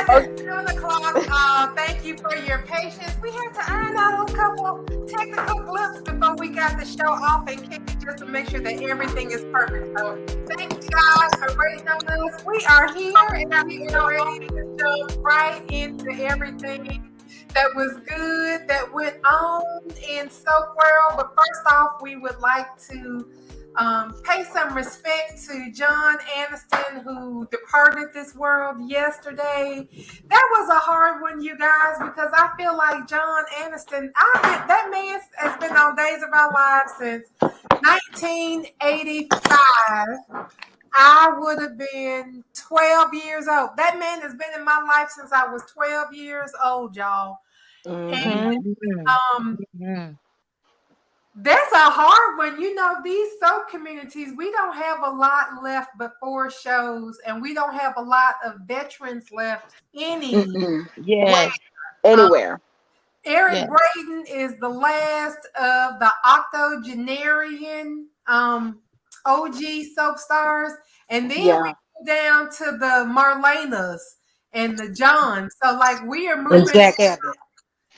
Yes, it's 7 o'clock. Thank you for your patience. We had to iron out a couple technical blips before we got the show off and kicked it just to make sure that everything is perfect. So thank you guys for waiting on us. We are here and we are ready to jump right into everything that was good that went on in Soap World. But first off, we would like to pay some respect to John Aniston, who departed this world yesterday. That was a hard one, you guys, because I feel like John Aniston, that man has been on Days of Our Lives since 1985. I would have been 12 years old. That man has been in my life since I was 12 years old, y'all. And that's a hard one. You know, these soap communities, we don't have a lot left before shows, and we don't have a lot of veterans left anywhere. Eric Braeden is the last of the octogenarian OG soap stars. And then we go down to the Marlenas and the Johns. So, like, we are moving. And Jack Abbott.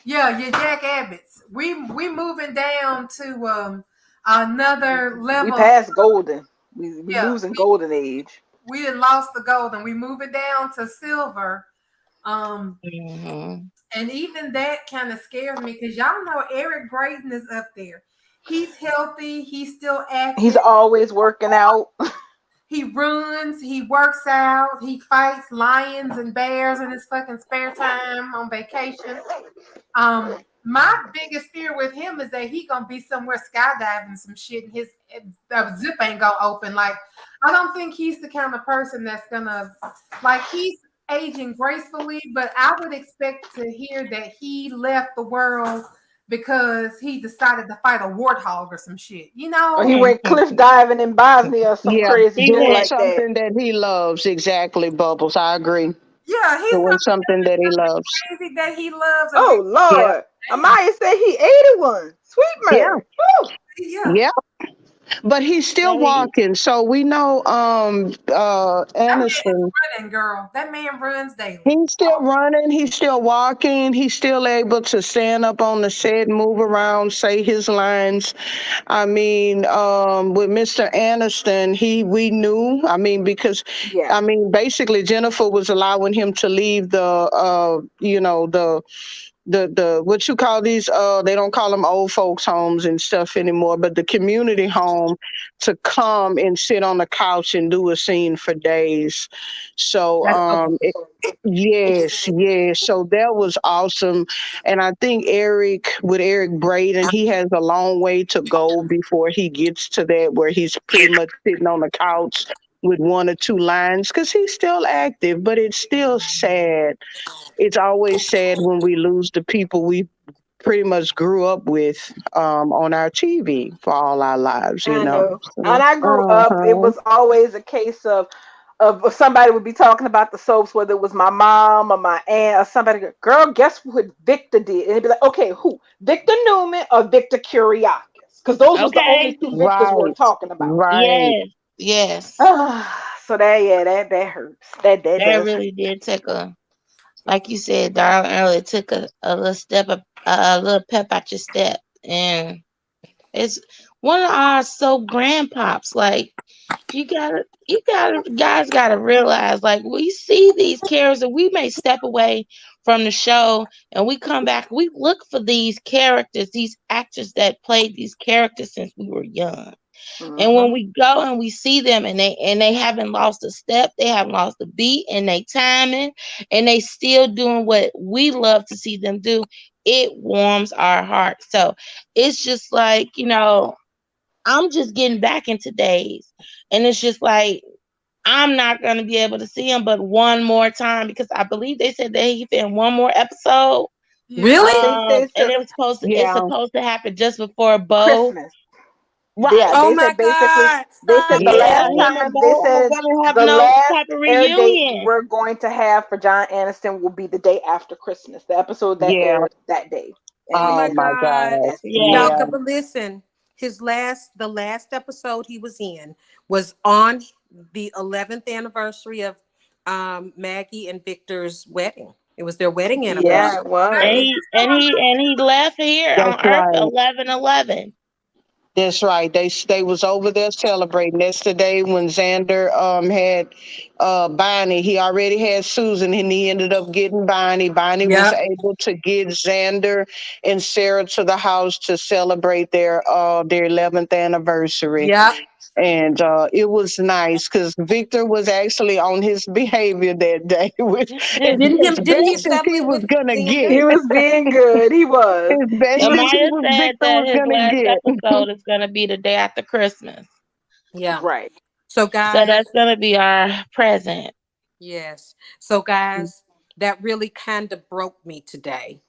Yeah, Jack Abbott's. We moving down to another level. We passed golden. We losing golden age. We had lost the golden. We moving down to silver. And even that kind of scares me because y'all know Eric Braeden is up there. He's healthy. He's still active. He's always working out. He runs. He works out. He fights lions and bears in his fucking spare time on vacation. My biggest fear with him is that he gonna be somewhere skydiving some shit and his zip ain't gonna open. Like, I don't think he's the kind of person that's gonna, like, he's aging gracefully, but I would expect to hear that he left the world because he decided to fight a warthog or some shit, you know? Or he went cliff diving in Bosnia or some crazy shit like something that he loves. Exactly, Bubbles. I agree. Yeah, he's doing something that he loves. Crazy that he loves. Oh Lord, Amaya said he 81. Sweet man. Yeah. But he's still walking, so we know Aniston. Running, girl. That man runs daily. He's still running. He's still walking. He's still able to stand up on the set, move around, say his lines. I mean, with Mr. Aniston, we knew. I mean, because basically Jennifer was allowing him to leave the what you call these they don't call them old folks homes and stuff anymore, but the community home, to come and sit on the couch and do a scene for days. So so that was awesome. And I think Eric Braeden, he has a long way to go before he gets to that where he's pretty much sitting on the couch with one or two lines, because he's still active, but it's still sad. It's always sad when we lose the people we pretty much grew up with on our TV for all our lives, you know. And I grew up, it was always a case of somebody would be talking about the soaps, whether it was my mom or my aunt or somebody, girl, guess what Victor did? And it'd be like, okay, who? Victor Newman or Victor Kiriakis? Because those were the only two Victors we're talking about. Right. Yes. So that hurts. That really did take a, like you said, darling, earlier, it took a little step up, a little pep out your step. And it's one of our soap grandpops. Like, you guys gotta realize, like, we see these characters, we may step away from the show and we come back, we look for these characters, these actors that played these characters since we were young. And when we go and we see them and they haven't lost a step, they haven't lost a beat, and they timing, and they still doing what we love to see them do, it warms our heart. So it's just like, you know, I'm just getting back into Days, and it's just like, I'm not going to be able to see him but one more time, because I believe they said that he filmed one more episode. Really? And it was supposed to happen just before Bo. Christmas. Right. Yeah, oh my God! They said the last time the last air date we're going to have for John Aniston will be the day after Christmas. The episode that aired that day. Oh my God! Y'all, but listen, the last episode he was in was on the 11th anniversary of Maggie and Victor's wedding. It was their wedding Yeah, anniversary. it was. And he left here That's on Earth right. 11/11. That's right. They was over there celebrating. That's the day when Xander had Bonnie. He already had Susan and he ended up getting Bonnie. Bonnie was Yep. able to get Xander and Sarah to the house to celebrate their 11th anniversary. Yep. And it was nice because Victor was actually on his behavior that day, which as Didn't he best as settle he it was with gonna Xander? He get, was being good. He was. as best He, as he Amaya was, said Victor that was his gonna last get. episode is gonna be the day after Christmas. Yeah. right. So So guys, that's gonna be our present. yes. So guys, that really kind of broke me today.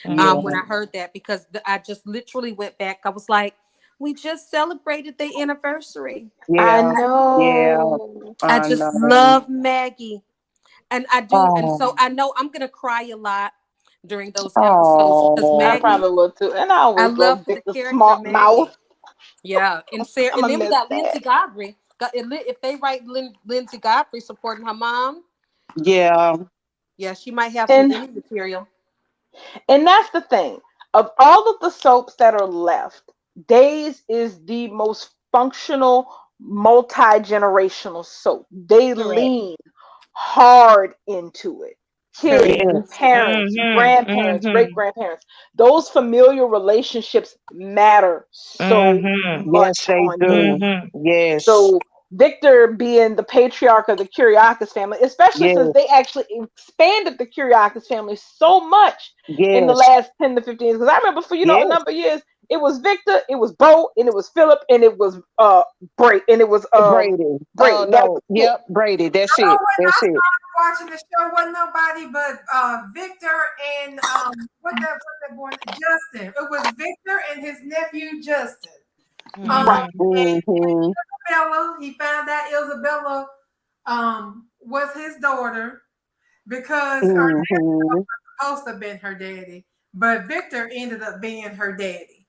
Yeah, When I heard that, because I just literally went back. I was like, we just celebrated the anniversary. I yeah, yeah. know. I I just know. love Maggie. And I do, and Oh, so I know I'm gonna cry a lot during those episodes because I oh, Maggie, probably will too. And I I always love love the Victor's character smart mouth. Maggie. Yeah, and Sarah, I'm and gonna then we miss got that. Lindsay Godfrey. If they write Lindsay Godfrey supporting her mom, yeah. yeah, she might have some And Emmy material. that's the thing. Of all of the soaps that are left, Days is the most functional, multi-generational soap. They Correct. lean hard into it. Kids, Mm-hmm. Yes, parents, Mm-hmm. grandparents, great Mm-hmm. grandparents. Those familial relationships matter so Mm-hmm. yes, much they on Days. do. Mm-hmm. Yes, So Victor being the patriarch of the Kiriakis family, especially since yes, they actually expanded the Kiriakis family so much in the yes, last 10 to 15 years. Because I remember for a yes. number of years, it was Victor, it was Bo, and it was Philip, and it was Bray, and it was Brady. Oh Brady. That no, was it. yep, Brady. That's Oh, it. when That's I it. started watching the show, wasn't nobody but Victor and what that boy Justin. It was Victor and his nephew Justin. Right. And Mm-hmm. Isabella, he found out Isabella was his daughter because her dad Mm-hmm. was supposed to have been her daddy, but Victor ended up being her daddy.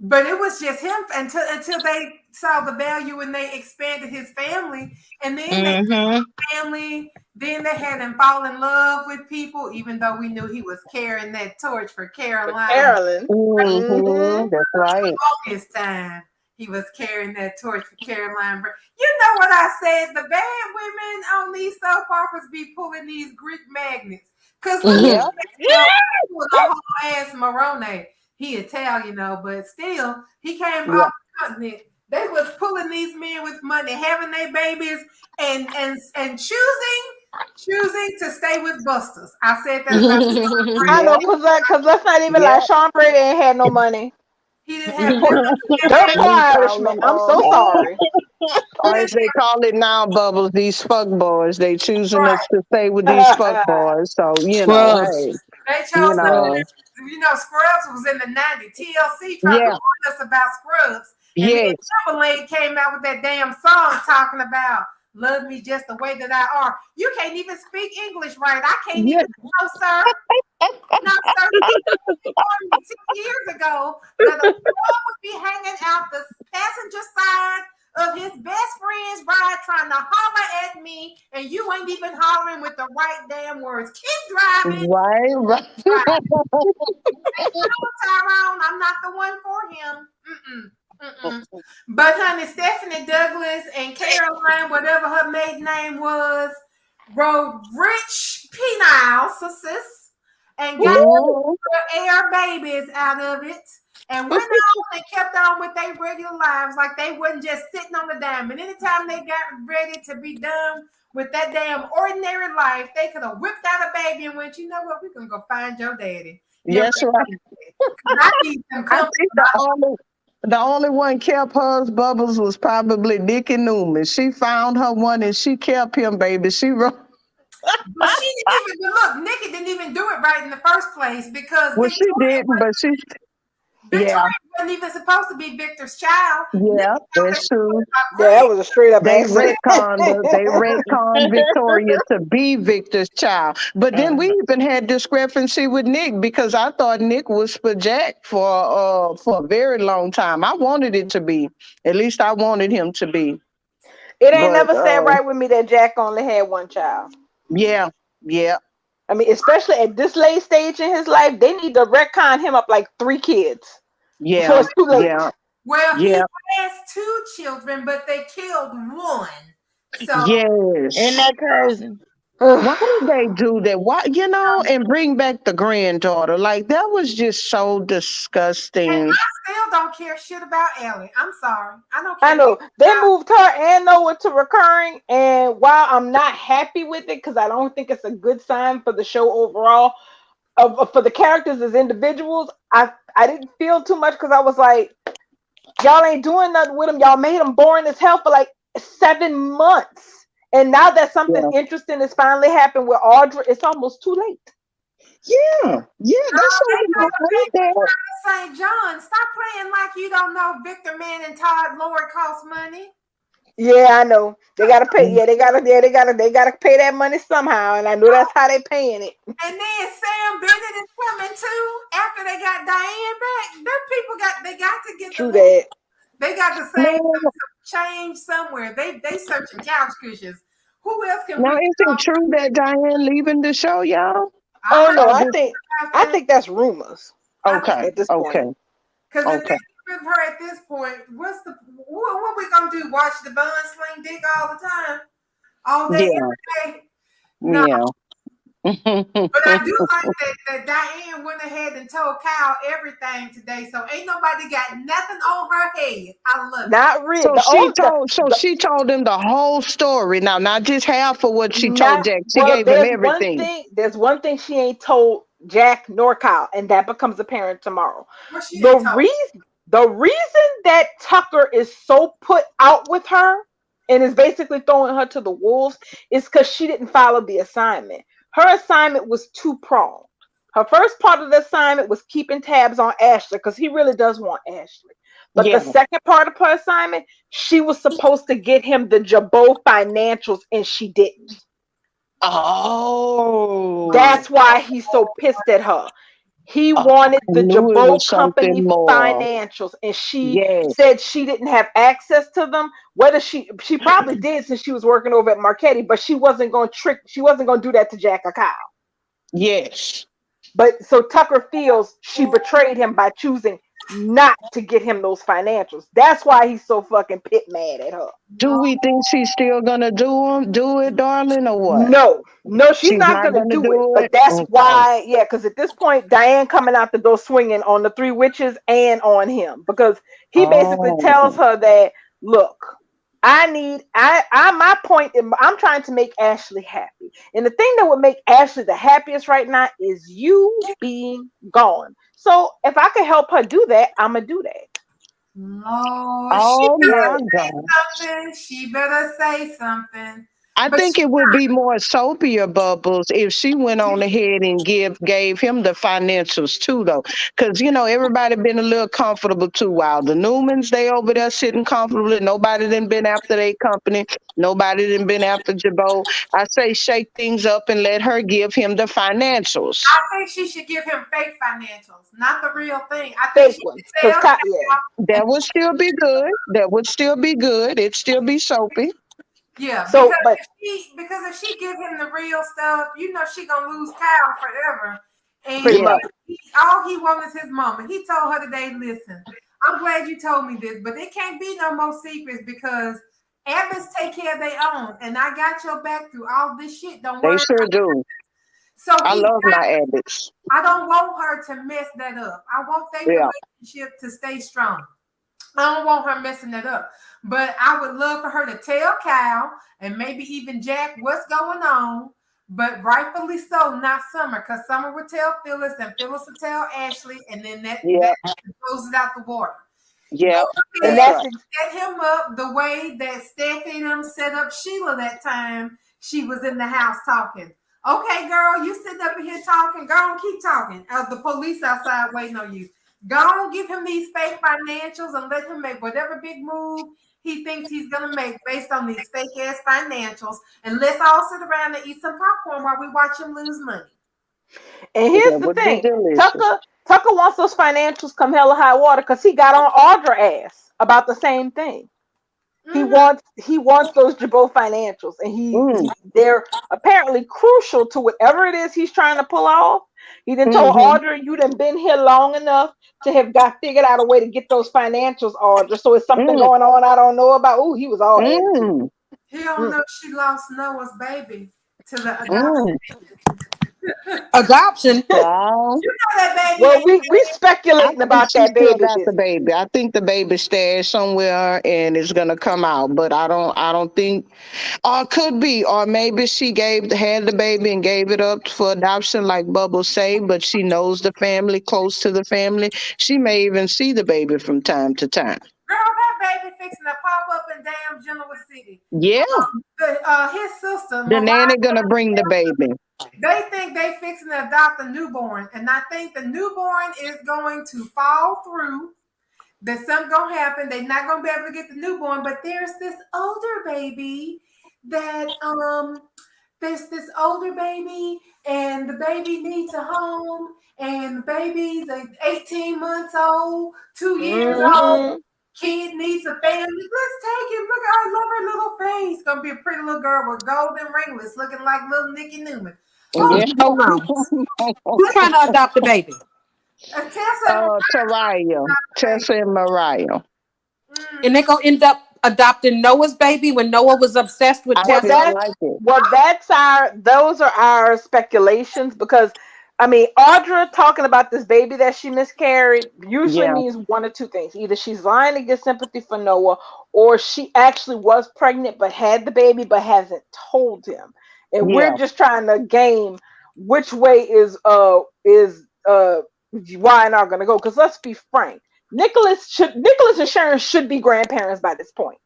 But it was just him until they saw the value and they expanded his family, and then they Mm-hmm. family. Then they had him fall in love with people, even though we knew he was carrying that torch for For Caroline. Carolyn. Mm-hmm. Hmm. That's right. His time, he was carrying that torch for Caroline. You know what I said? The bad women on these soap operas be pulling these Greek magnets. Cause look Yep. at him with a whole ass Moroni. He Italian, but still, he came Yeah. off the continent. They was pulling these men with money, having their babies, and choosing to stay with busters. I said that about I know, Yep. cause let's not even lie. Yep. Sean Brady ain't had no money. he didn't He have poor, dirt poor We call Irishman. them I'm so sorry. or as they call it now, Bubbles, these fuck boys. They choosing right. us to stay with these fuck boys. So, Scrubs. hey, They you chose know, Scrubs was in the 90s. TLC tried to yeah, warn us about Scrubs. And then yes, Timberlake came out with that damn song talking about love me just the way that I are. You can't even speak English right. I can't yeah, even no, sir. No, sir. He warned me 2 years ago that a girl would be hanging out the passenger side of his best friend's ride trying to holler at me, and you ain't even hollering with the right damn words. Keep driving. right. Tyrone, I'm not the one for him. But honey, Stephanie Douglas and Caroline, whatever her maiden name was, rode rich penile sis and got Mhm. air babies out of it and went on and kept on with their regular lives like they wasn't just sitting on the dime. And anytime they got ready to be done with that damn ordinary life, they could have whipped out a baby and went, you know what, we're gonna go find your daddy. Yes, right. I need some I company. think the only one kept hers, Bubbles, was probably Nikki Newman. She found her one and she kept him, baby. She wrote. But she didn't even look. Nikki didn't even do it right in the first place because Well, she didn't, but she, Victoria yeah, wasn't even supposed to be Victor's child. yeah, that's true. Yeah, that was a straight up They accident. retconned Victoria to be Victor's child. But then we even had discrepancy with Nick because I thought Nick was for Jack for a very long time. I wanted it to be. At least I wanted him to be. It ain't But never sat right with me that Jack only had one child. yeah, yeah, I mean, especially at this late stage in his life, they need to retcon him up like 3 kids before yeah, it's too late. yeah, Well, he yeah, has 2 children, but they killed one. So Isn't yes. that crazy? Why did they do that? Why, and bring back the granddaughter? Like that was just so and disgusting. I still don't care shit about Ellie. I'm sorry. I don't I care know shit they about moved her and Noah to recurring, and while I'm not happy with it because I don't think it's a good sign for the show overall, for the characters as individuals, I didn't feel too much because I was like, y'all ain't doing nothing with them. Y'all made them boring as hell for like 7 months, and now that something Yeah, interesting has finally happened with Audra, it's almost too late. yeah, yeah. That's They something I got hate that. St. John. Stop playing like you don't know Victor Man and Todd Lord cost money. Yeah, I know. They gotta pay. Yeah, they gotta pay that money somehow, and I know that's how they paying it. And then Sam Bennett is coming too after they got Diane back. Them people they got to get True the that. they got to save Man, some change somewhere. They searching couch cushions. Who else can now we is it true that Diane leaving the show, y'all? I Oh heard no, Or I just think about I that think that's rumors okay, at this okay, point. because if okay. they get her at this point, what we gonna do? Watch the bun sling dick all the time, all day, Yeah, every day? No. yeah. But I do like that Diane went ahead and told Kyle everything today, so ain't nobody got nothing on her head. I love it. Not real. So The she only told so the she told him the whole story. Now, not just half of what she told not Jack. She well. gave him everything. There's one thing she ain't told Jack nor Kyle, and that becomes apparent tomorrow. What she The ain't told. reason that Tucker is so put out with her and is basically throwing her to the wolves is because she didn't follow the assignment. Her assignment was two-pronged. Her first part of the assignment was keeping tabs on Ashley because he really does want Ashley. But the Yeah. second part of her assignment, she was supposed to get him the Jabot financials, and she didn't. Oh, That's why he's so pissed at her. He I wanted the knew it Jabot was something company more. financials, and she Yes, said she didn't have access to them. Whether she probably did since she was working over at Marchetti, but she wasn't going to she wasn't going to do that to Jack or Kyle. yes. But so Tucker feels she betrayed him by choosing not to get him those financials. That's why he's so fucking pit mad at her. Do we think she's still gonna do it, darling, or what? No, she's She's not not gonna gonna do it. do But it. that's Okay. why, yeah, because at this point, Diane coming out the door swinging on the three witches and on him because he basically tells Oh, her that, look, my point, I'm trying to make Ashley happy, and the thing that would make Ashley the happiest right now is you being gone. So if I could help her do that, I'm gonna do that. Lord, she oh better Yeah. my God. say something. She better say something. I But think she, it would be more soapier bubbles if she went on ahead and gave him the financials too, though, because everybody been a little comfortable too. While the Newmans they over there sitting comfortably, nobody done been after their company, nobody done been after Jabot. I say shake things up and let her give him the financials. I think she should give him fake financials, not the real thing. I think Fake she ones, should tell yeah. Kyle and That would still be good. That would still be good. It'd still be soapy. yeah, So, but because if she give him the real stuff, she gonna lose Kyle forever. pretty And Yeah. much. all he wants is his mama. He told her today, listen, I'm glad you told me this, but it can't be no more secrets because Evans take care of their own, and I got your back through all this shit. Don't They worry. sure do. So I love my Abbots. I don't want her to mess that up. I want their Yeah. relationship to stay strong. I don't want her messing that up. But I would love for her to tell Kyle and maybe even Jack what's going on. But rightfully so, not Summer, because Summer would tell Phyllis and Phyllis would tell Ashley, and then that Yeah. blows it out the water. Yeah. Go And ahead, that's set him up the way that Steffi and them set up Sheila that time she was in the house talking. Okay, girl, you sitting up here talking. Go on, keep talking. The police outside waiting on you. Go on, give him these fake financials and let him make whatever big move he thinks he's gonna make based on these fake ass financials. And let's all sit around and eat some popcorn while we watch him lose money. And here's That the would be thing, delicious. Tucker wants those financials come hell or high water because he got on Audra ass about the same thing. He wants those Jabot financials, and they're apparently crucial to whatever it is he's trying to pull off. He then told Mm-hmm. Audra, "You done been here long enough to have got figured out a way to get those financials, Audra. So it's something Mm, going on I don't know about." Ooh, he was all attitude. mm, He don't Mm. know she lost Noah's baby to the mm. adoption. Adoption. Well, You know that baby Well, ain't we I speculating think about she that still baby got the business. baby. I think the baby stashed somewhere and it's gonna come out. But I don't think, or it could be, or maybe she had the baby and gave it up for adoption, like Bubble say. But she knows the family, close to the family. She may even see the baby from time to time. girl, that baby fixing to pop up in damn Genoa City. Yeah, His sister, the Mariah, nanny gonna bring the baby. they think they fixing to adopt a newborn, and I think the newborn is going to fall through. That something gonna happen. They're not gonna be able to get the newborn, but there's this older baby that there's this older baby, and the baby needs a home, and the baby's like 18 months old, 2 years old. Hmm. Kid needs a family. Let's take him. Look, I love her little face. Gonna be a pretty little girl with golden ringlets, looking like little Nikki Newman. Oh, Yeah. Hold on. Who's trying to adopt the baby? Tessa. Tessa and Mariah. And they're gonna end up adopting Noah's baby when Noah was obsessed with I Well, Tessa. feel like it. those are our speculations, because I mean, Audra talking about this baby that she miscarried usually Yeah, means one of two things: either she's lying to get sympathy for Noah, or she actually was pregnant but had the baby but hasn't told him. And we're yeah. just trying to game which way is Y&R gonna go. Because let's be frank, Nicholas and Sharon should be grandparents by this point.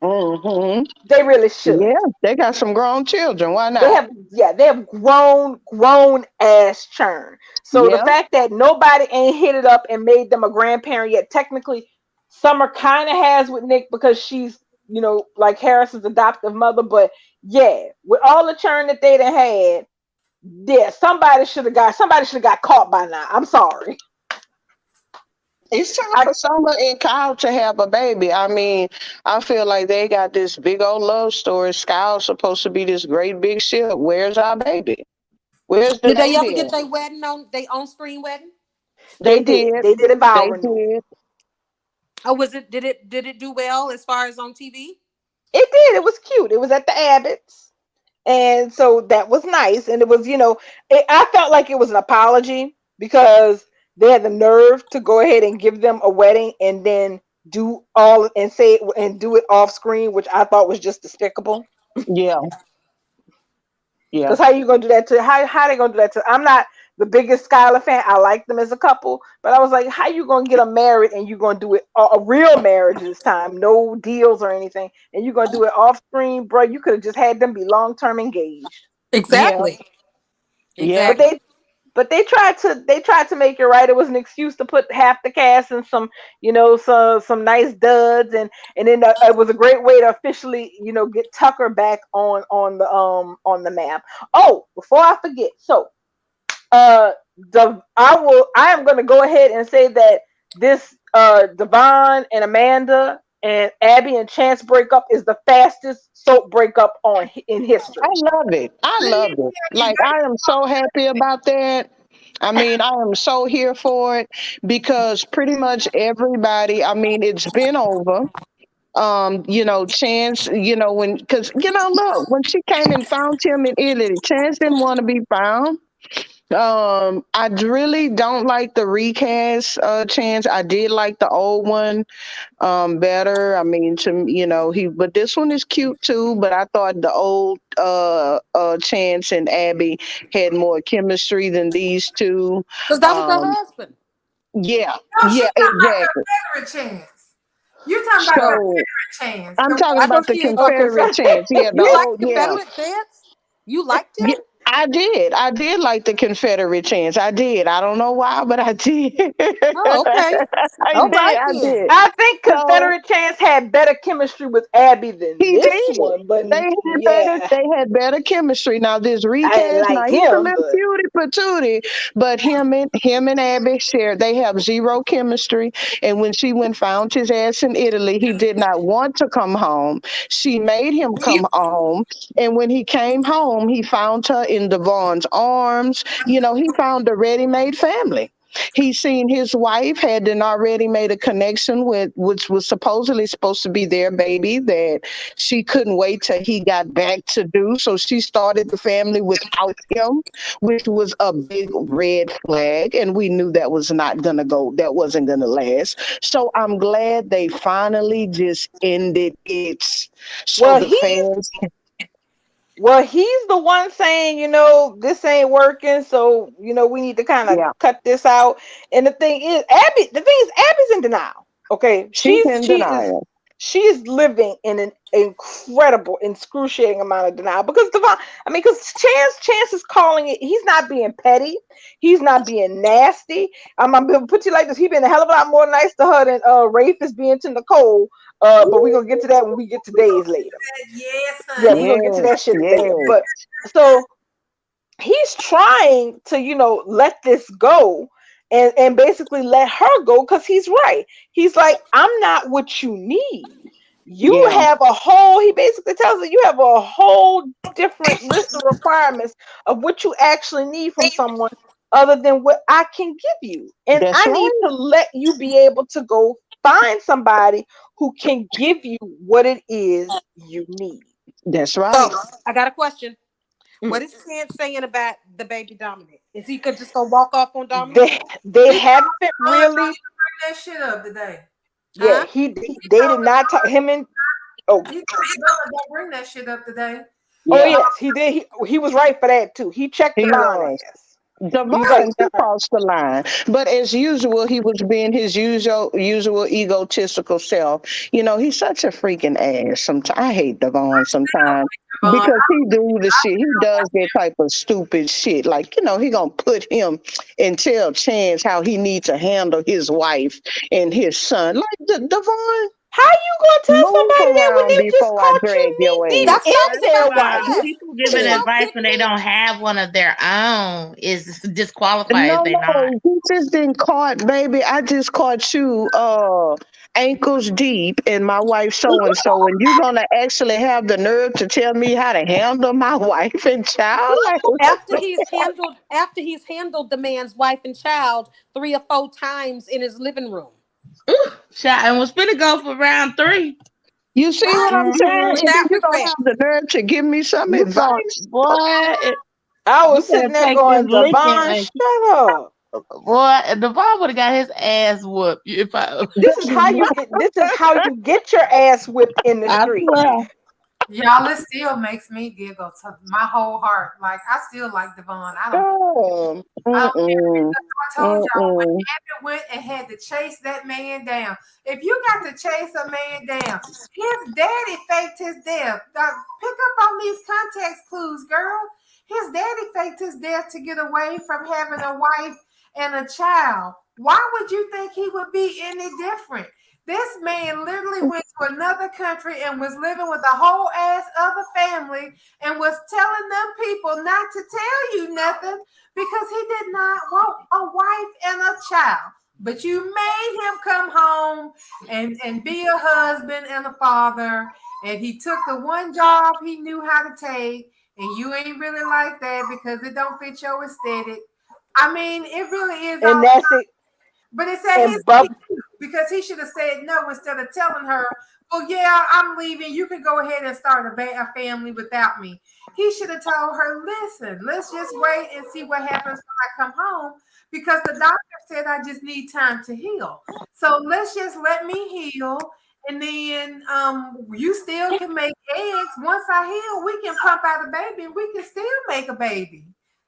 Hmm. They really should. Yeah, they got some grown children. Why They not? have, yeah, they have grown ass churn. So the Yeah, fact that nobody ain't hit it up and made them a grandparent yet, technically Summer kind of has with Nick, because she's, like Harrison's adoptive mother. But yeah, with all the churn that they done had, yeah, somebody should have got caught by now. I'm sorry. it's time for Summer and Kyle to have a baby. I mean, I feel like they got this big old love story. Kyle's supposed to be this great big ship. Where's our baby? Where's the Did they ever baby get at? their wedding their on-screen wedding? They They did. did. They did a vow They renewal. did. Or was it did it do well as far as on TV? It did. It was cute. It was at the Abbotts. And so that was nice. And it was, I felt like it was an apology, because they had the nerve to go ahead and give them a wedding and then do all and say it and do it off screen, which I thought was just despicable. Yeah, yeah. Because how you gonna do that to how they gonna do that to? I'm not the biggest Skylar fan. I like them as a couple, but I was like, how you gonna get them married and you gonna do it a real marriage this time, no deals or anything, and you gonna do it off screen, bro? You could have just had them be long term engaged. Exactly. Yeah. Exactly. But they tried to make it right. It was an excuse to put half the cast in some, some nice duds, and then it was a great way to officially, get Tucker back on the map. Oh, before I forget, so I am going to go ahead and say that this Devon and Amanda and Abby and Chance breakup is the fastest soap breakup in history. I love it. I love it. Like, I am so happy about that. I mean, I am so here for it, because pretty much everybody, I mean, it's been over. Chance, look, when she came and found him in Italy, Chance didn't want to be found. I really don't like the recast Chance. I did like the old one better. I mean, but this one is cute too, but I thought the old Chance and Abby had more chemistry than these two. Because that was her Um, husband. yeah, No, she's yeah, talking about exactly. the Confederate Chance. You're talking about the So Confederate Chance. I'm The talking I know about the she. Okay, Confederate Chance. Yeah, the You like old, the yeah. Confederate dance? You liked Yeah, him? I did. I did like the Confederate chants. I did. I don't know why, but I did. Oh, okay. I All did. right I then. did. I think So Confederate Chance had better chemistry with Abby than he this did. one, but They had better. yeah, They had better chemistry. Now this I didn't recast, now like he's a him, little but cutie patootie, but him and Abby share. They have zero chemistry. And when she went found his ass in Italy, he did not want to come home. She made him come home, and when he came home, he found her in Devon's arms. You know, he found a ready-made family. He seen his wife had then already made a connection with, which was supposedly supposed to be their baby, that she couldn't wait till he got back to do. So she started the family without him, which was a big red flag. And we knew that was not going to go, that wasn't going to last. So I'm glad they finally just ended it. So well, the he fans, well, he's the one saying, this ain't working, so we need to kind of yeah, cut this out. And the thing is, Abby's in denial. Okay, she's in denial. she is living in an incredible, excruciating amount of denial because because Chance is calling it. He's not being petty. He's not being nasty. I'm gonna put you like this. He's been a hell of a lot more nice to her than Rafe is being to Nicole. But we're gonna get to that when we get to days later. Yes, Yeah, honey. we're gonna get to Yes, that shit later. yes, But so he's trying to, let this go and basically let her go because he's right. He's like, I'm not what you need. You yeah, have he basically tells her you have a whole different list of requirements of what you actually need from someone other than what I can give you. And that's I need right. to let you be able to go find somebody who can give you what it is you need. That's So right. I got a question. Mm. What is Chance saying about the baby Dominic? Is he could just go walk off on Dominic? They haven't really. Bring that shit up today. Yeah, Huh? they did not talk him and oh He don't bring that shit up today. oh Yeah, yes, he did. He was right for that too. He checked he Devon was. ass. He was like, Devon, he crossed the line. But as usual, he was being his usual egotistical self. You know, he's such a freaking ass. Sometimes I hate Devon sometimes Devon. because he do the shit. He does that type of stupid shit. Like, he gonna put him and tell Chance how he needs to handle his wife and his son. Like Devon, how you gonna tell move somebody that when around they just before I caught drag you knee your deep ass. That's in what I was their about to wife? Why ask. people Is giving he Mm. gonna advice kick when they me? don't have one of their own is disqualified if No, they not. no, he just been caught, baby. I just caught you ankles deep in my wife so and so, and you gonna actually have the nerve to tell me how to handle my wife and child? Like, After he's handled the man's wife and child 3 or 4 times in his living room. Shot and was finna go for round 3. you see what Right. I'm saying? And then Without you gonna regret. have the nerve to give me some You going advice? boy? I You was better sitting there take this going, licking Devon, and shut up. boy. Devon would have got his ass whooped if I. This is how you get your ass whipped in the I street. swear. Y'all, it still makes me giggle to my whole heart. Like I still like Devon. Oh, I don't care mm-mm, because I told y'all when mm-mm. Abby went and had to chase that man down. If you got to chase a man down, his daddy faked his death. Pick up on these context clues, girl. His daddy faked his death to get away from having a wife and a child. Why would you think he would be any different? This man literally went to another country and was living with a whole ass other family and was telling them people not to tell you nothing because he did not want a wife and a child. But you made him come home and be a husband and a father. And he took the one job he knew how to take. And you ain't really like that because it don't fit your aesthetic. I mean, it really is all. And that's it. But it said his And Bub because he should have said no instead of telling her, well, yeah, I'm leaving. You can go ahead and start a family without me. He should have told her, listen, let's just wait and see what happens when I come home because the doctor said I just need time to heal. So let's just let me heal. And then you still can make eggs. Once I heal, we can pump out a baby and we can still make a baby.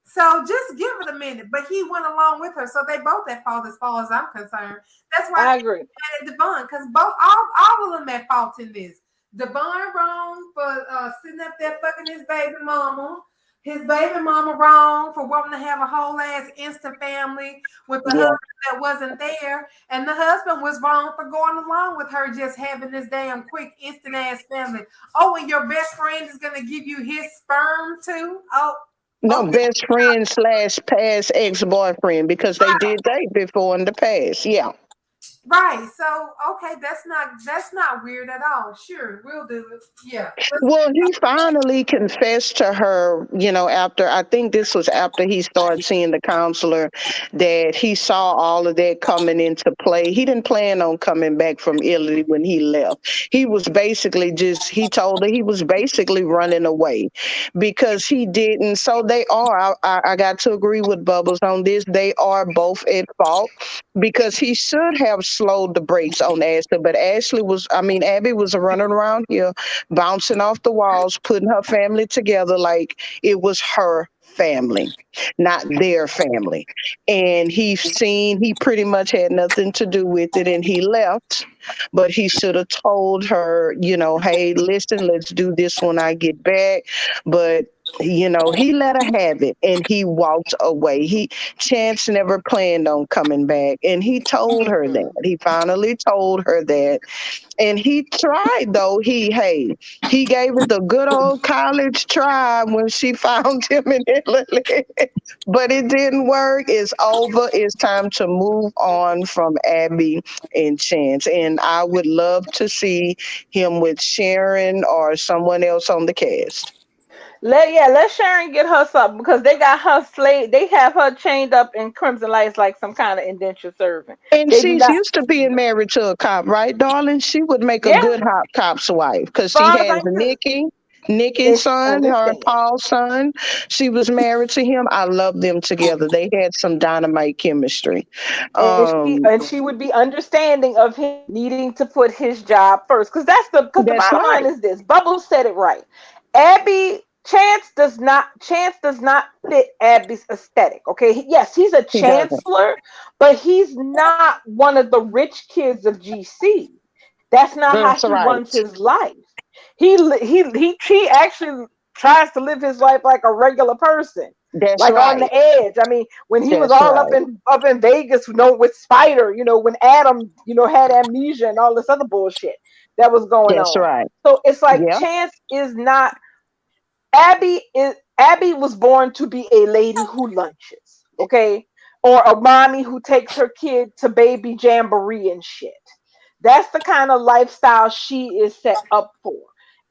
So just give it a minute. But he went along with her. So they both at fault as far as I'm concerned. That's why I I agree. at Devon, because all of them at fault in this. Devon wrong for sitting up there fucking his baby mama. his baby mama wrong for wanting to have a whole ass instant family with the Yeah. husband that wasn't there, and the husband was wrong for going along with her just having this damn quick instant ass family. Oh, and your best friend is gonna give you his sperm too? Oh, No, okay, best friend slash past ex-boyfriend because they did date before in the past. Yeah. right. So okay, that's not weird at all. Sure, we'll do it. Yeah. Well, he finally confessed to her, after I think this was after he started seeing the counselor, that he saw all of that coming into play. He didn't plan on coming back from Italy when he left. He was basically he told her he was basically running away because he didn't. So they are, I got to agree with Bubbles on this. They are both at fault because he should have slowed the brakes on Ashley, but Abby was running around here bouncing off the walls, putting her family together like it was her family, not their family. And he pretty much had nothing to do with it and he left. But he should have told her, hey, listen, let's do this when I get back. But he let her have it and he walked away. Chance never planned on coming back. And he told her that. He finally told her that. And he tried though. He gave it the good old college try when she found him in Italy. But it didn't work. It's over. It's time to move on from Abby and Chance. And I would love to see him with Sharon or someone else on the cast. Let Sharon get her something because they got her slave. They have her chained up in Crimson Lights like some kind of indentured servant. And They do she's not. used to being married to a cop, right, darling? She would make a Yeah, good cop's wife because as she far as has I can, Nikki's and she son, her understands. Paul's son. She was married to him. I love them together. They had some dynamite chemistry. And she Um, and she would be understanding of him needing to put his job first because the that's bottom line right. is this. Bubbles said it right. Abby Chance does not fit Abby's aesthetic. Okay, yes, he's a He doesn't. chancellor, but he's not one of the rich kids of GC. That's not how That's he right. runs his life. He actually tries to live his life like a regular person, That's like on right. the edge. I mean, when he was That's all right. up in Vegas, with Spider, when Adam, had amnesia and all this other bullshit that was going That's on. right. So it's like Yeah. Chance is not Abby was born to be a lady who lunches, okay? Or a mommy who takes her kid to baby jamboree and shit. That's the kind of lifestyle she is set up for.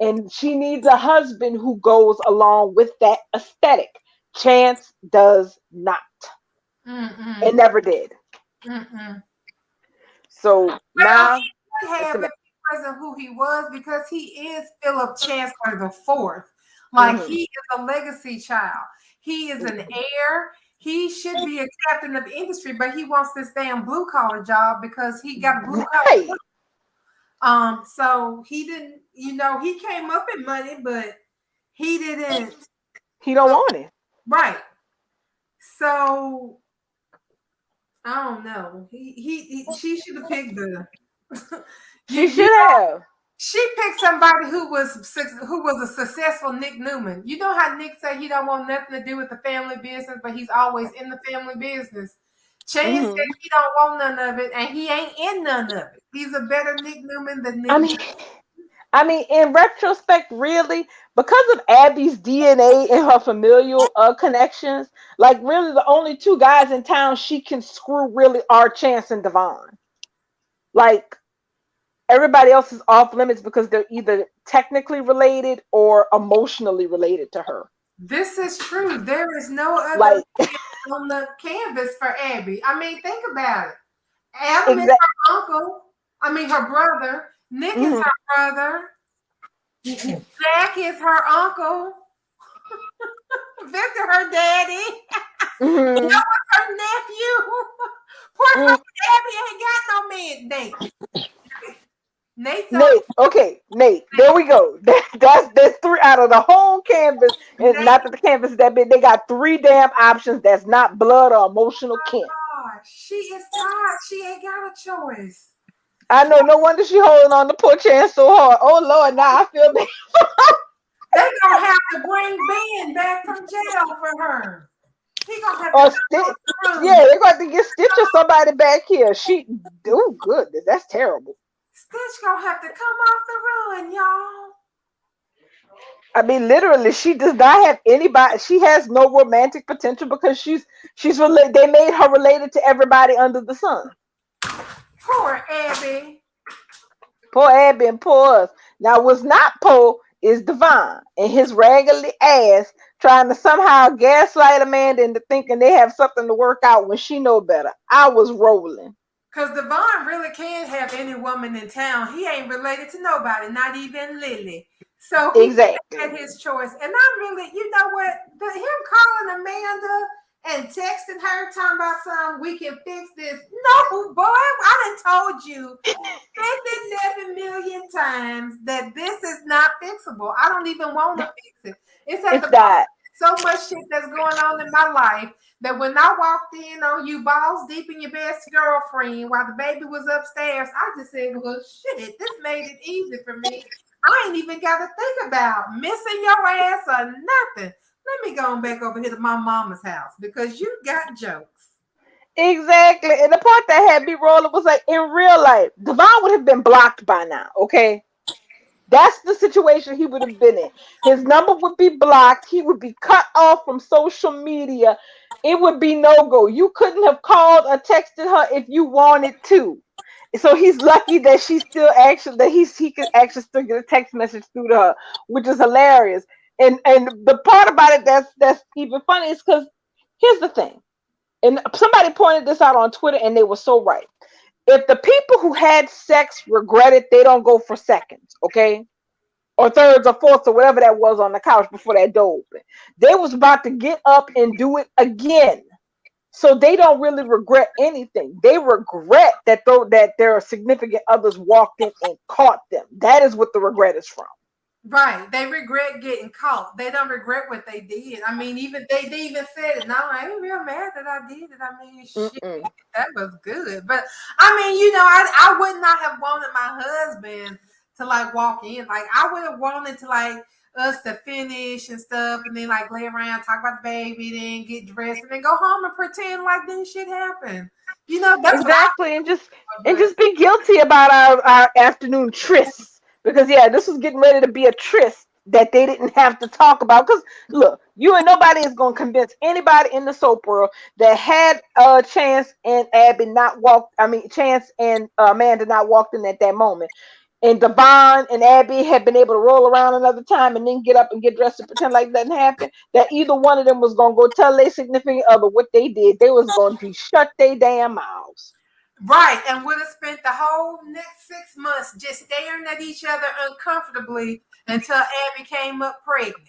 And she needs a husband who goes along with that aesthetic. Chance does not and mm-mm, never did. mm-mm. So Well, now he would it's have a if he wasn't who he was because he is Philip Chancellor the Fourth. Like mhm. he is a legacy child. He is an heir. He should be a captain of industry, but he wants this damn blue collar job because he got a blue collar. Right. So he didn't, he came up in money, but he didn't. He don't want it. Right. So I don't know. She should have picked the. She should have. She picked somebody who was a successful Nick Newman. You know how Nick said he don't want nothing to do with the family business, but he's always in the family business. Chance said he don't want none of it, and he ain't in none of it. He's a better Nick Newman than Nick. I mean, in retrospect, really, because of Abby's DNA and her familial connections, like really the only two guys in town she can screw really are Chance and Devon. Like everybody else is off limits because they're either technically related or emotionally related to her. This is true. There is no other Like on the canvas for Abby. I mean, think about it. Adam is exactly. her uncle. I mean, her brother. Nick is her brother. Jack is her uncle. Victor, her daddy. Mm-hmm. That was her nephew. Poor fucking Abby ain't got no man. Nate. Okay, Nate. There we go. That's three out of the whole canvas. And not that the canvas is that big. They got three damn options that's not blood or emotional kin. God, she is tired. She ain't got a choice. I know. No wonder she holding on to poor Chance so hard. Oh Lord, now I feel bad. They gonna have to bring Ben back from jail for her. He gonna have Or to come out the room. yeah, they're going to get Stitch or somebody back here. Oh, goodness, that's terrible. Stitch gonna have to come off the run, y'all. I mean, literally, she does not have anybody. She has no romantic potential because she's related. They made her related to everybody under the sun. Poor Abby. Poor Abby and poor us. Now, what's not poor is Devon and his raggedy ass trying to somehow gaslight Amanda into thinking they have something to work out when she know better. I was rolling. Because Devon really can have any woman in town. He ain't related to nobody, not even Lily. So he Exactly. had his choice. And I'm really, you know what? Him calling Amanda and texting her talking about something, we can fix this. No, boy, I done told you 11 million times that this is not fixable. I don't even want to fix it. It's not. So much shit that's going on in my life that when I walked in on you balls deep in your best girlfriend while the baby was upstairs, I just said, well, shit, this made it easy for me. I ain't even got to think about missing your ass or nothing. Let me go on back over here to my mama's house because you got jokes. Exactly. And the part that had me rolling was like, in real life, Devon would have been blocked by now, okay? That's the situation he would have been in. His number would be blocked. He would be cut off from social media. It would be no go. You couldn't have called or texted her if you wanted to. So he's lucky that she still actually he could actually still get a text message through to her, which is hilarious. And the part about it that's even funny is because here's the thing. And somebody pointed this out on Twitter, and they were so right. If the people who had sex regret it, they don't go for seconds, okay? Or thirds or fourths or whatever that was on the couch before that door opened. They was about to get up and do it again. So they don't really regret anything. They regret that their significant others walked in and caught them. That is what the regret is from. Right. They regret getting caught. They don't regret what they did. I mean, even they even said it. No, I ain't real mad that I did it. I mean, shit, that was good. But I mean, you know, I would not have wanted my husband to like walk in. Like I would have wanted to like us to finish and stuff and then like lay around, talk about the baby, then get dressed and then go home and pretend like this shit happened. You know, that's exactly, and just be guilty about our afternoon trysts. Because yeah, this was getting ready to be a tryst that they didn't have to talk about. Because look, you and nobody is going to convince anybody in the soap world that had Chance and Abby not walked. I mean, Chance and Amanda not walked in at that moment, and Devon and Abby had been able to roll around another time and then get up and get dressed and pretend like nothing happened. That either one of them was going to go tell their significant other what they did. They was going to shut their damn mouths. Right, and would have spent the whole next 6 months just staring at each other uncomfortably until Abby came up pregnant.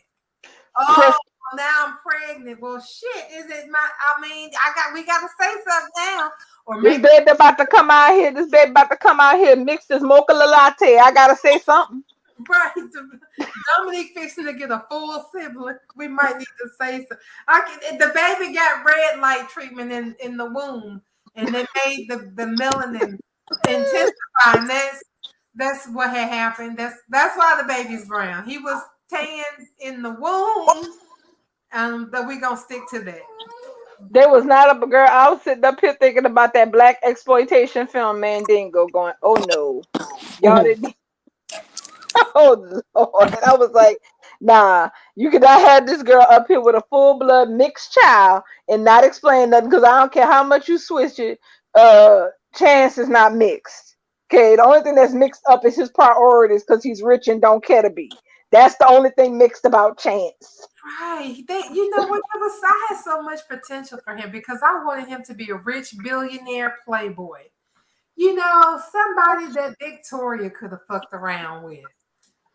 Oh, now I'm pregnant. Well, shit, is it my? I mean, we got to say something now. Or this baby about to come out here. This baby about to come out here. Mix this mocha latte. I gotta say something. Right, Dominique fixing to get a full sibling. We might need to say something. The baby got red light treatment in the womb. And they made the melanin intensify, and that's what had happened. That's why the baby's brown. He was tan in the womb, but we gonna stick to that. There was not a girl. I was sitting up here thinking about that black exploitation film Mandingo, going, "Oh no, y'all didn't." Oh Lord! And I was like, "Nah, you cannot have this girl up here with a full blood mixed child and not explain nothing because I don't care how much you switch it. Chance is not mixed. Okay, the only thing that's mixed up is his priorities because he's rich and don't care to be. That's the only thing mixed about Chance." Right. You know what? I had so much potential for him because I wanted him to be a rich billionaire playboy. You know, somebody that Victoria could have fucked around with.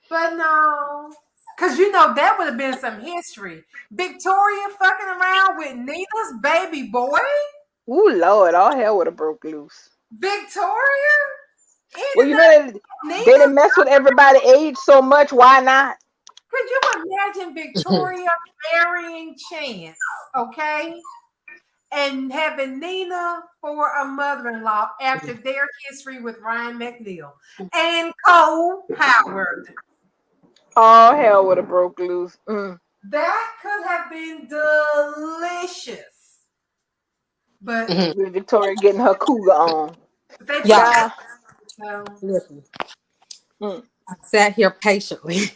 But no, because you know that would have been some history. Victoria fucking around with Nina's baby boy. Ooh, Lord, all hell would have broke loose. Victoria? Well, you know, they didn't mess with everybody age so much. Why not? Could you imagine Victoria marrying Chance, okay? And having Nina for a mother-in-law after their history with Ryan McNeil and Cole Howard. All hell would have broke loose. That could have been delicious. But With Victoria getting her cougar on. they Y'all, Nah. so listen. Mm. I sat here patiently,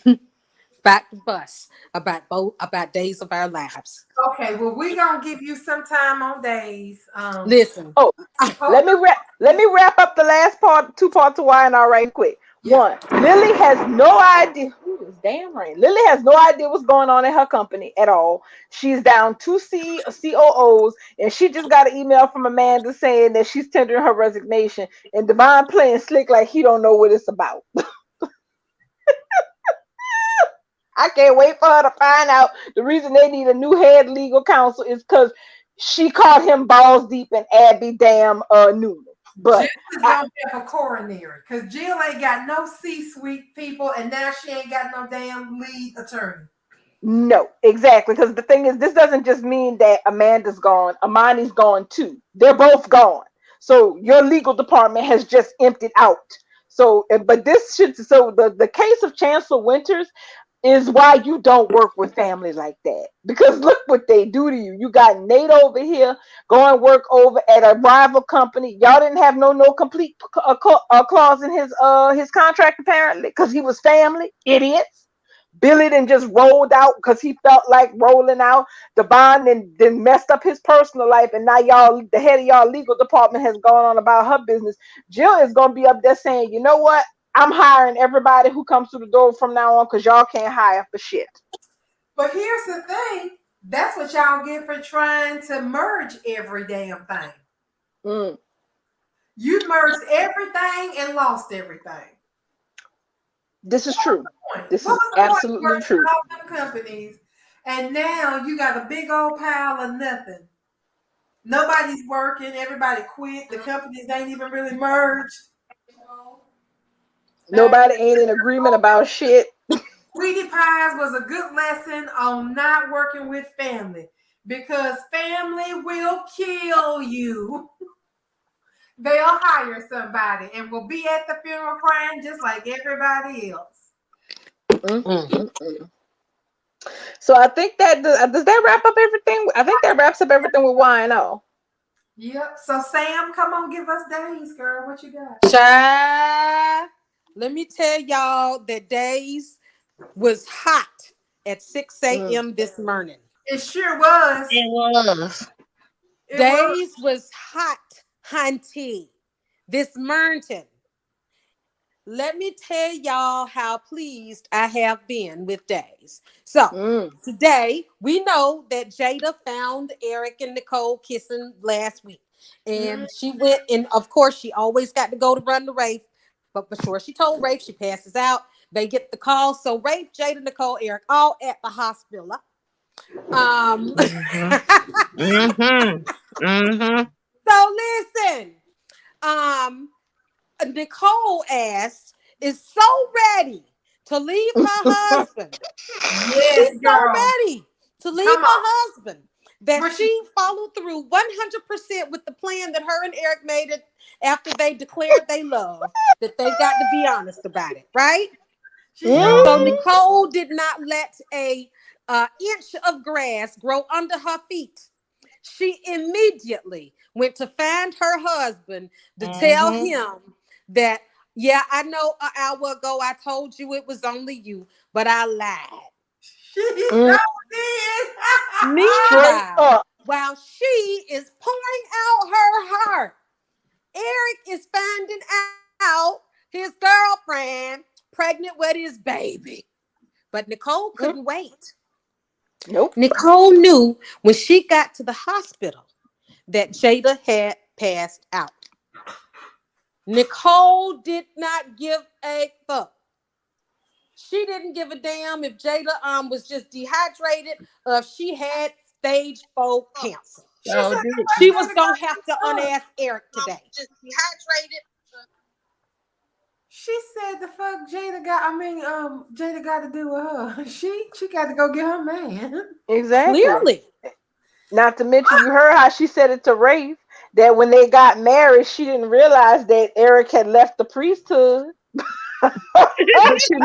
back to bus about days of our lives. okay, well we gonna give you some time on days. Listen, Oh, let me wrap up the last part, 2 parts of Y&R right quick. Yeah. One, Lily has no idea. Who is damn rain? Lily has no idea what's going on in her company at all. She's down 2 COOs, and she just got an email from Amanda saying that she's tendering her resignation. And Devon playing slick like he don't know what it's about. I can't wait for her to find out the reason they need a new head legal counsel is because she caught him balls deep in Abby damn Newman. But Jill is gonna have a coronary because Jill ain't got no C-suite people, and now she ain't got no damn lead attorney. no, exactly. Because the thing is, this doesn't just mean that Amanda's gone, Amani's gone too. They're both gone. So your legal department has just emptied out. So, but this should, so the case of Chancellor Winters is why you don't work with families like that. Because look what they do to you. You got Nate over here going work over at a rival company. Y'all didn't have no complete clause in his contract apparently because he was family. Idiots. Billy then just rolled out because he felt like rolling out. The bond and then messed up his personal life, and now y'all, the head of y'all legal department has gone on about her business. Jill is gonna be up there saying, you know what? I'm hiring everybody who comes through the door from now on because y'all can't hire for shit. But here's the thing: that's what y'all get for trying to merge every damn thing. You merged everything and lost everything. This is true. This is absolutely true. All them companies, and now you got a big old pile of nothing. Nobody's working. Everybody quit. The companies ain't even really merged. Nobody ain't in agreement about shit. Sweetie Pies was a good lesson on not working with family because family will kill you. They'll hire somebody and will be at the funeral crying just like everybody else. So I think that does that wrap up everything? I think that wraps up everything with Y&O. Yep. So Sam, come on, give us days, girl. What you got? child, let me tell y'all that Days was hot at 6 a.m. this morning. It sure was. It was. Days was hot, hunty, this morning. Let me tell y'all how pleased I have been with Days. So today we know that Jada found Eric and Nicole kissing last week. And she went, and of course she always got to go to run to Rafe. But before she told Rafe, she passes out. They get the call. So Rafe, Jada, Nicole, Eric, all at the hospital. So listen, Nicole asked is so ready to leave her husband. Yes, She's girl. so ready to leave her husband that she followed through 100% with the plan that her and Eric made it after they declared they love, that they got to be honest about it, right? So Nicole did not let a inch of grass grow under her feet. She immediately went to find her husband to tell him that, yeah, I know an hour ago I told you it was only you, but I lied. She so did. Meanwhile, while she is pouring out her heart, Eric is finding out his girlfriend pregnant with his baby. But Nicole couldn't wait. Nope. Nicole knew when she got to the hospital that Jada had passed out. Nicole did not give a fuck. She didn't give a damn if Jada was just dehydrated or if she had stage 4 cancer. She was gonna have to unask Eric today. Just dehydrated. She said the fuck Jada got to do with her. She got to go get her man. Exactly. Clearly. Not to mention, you heard how she said it to Rafe that when they got married, she didn't realize that Eric had left the priesthood. But you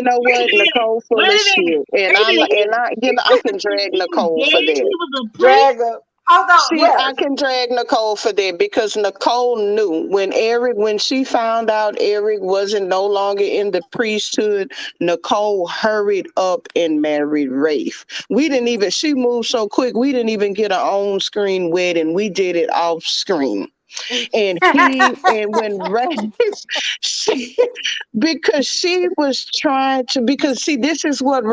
know what, Nicole full Wait of a minute. shit, and Wait a minute. I can drag Nicole for He that. was a priest. Drag her. Hold on. See, I can drag Nicole for that because Nicole knew when she found out Eric wasn't no longer in the priesthood, Nicole hurried up and married Rafe. She moved so quick, we didn't even get our own screen wedding. We did it off screen. And when Rafe, she, because she was trying to, because see, this is what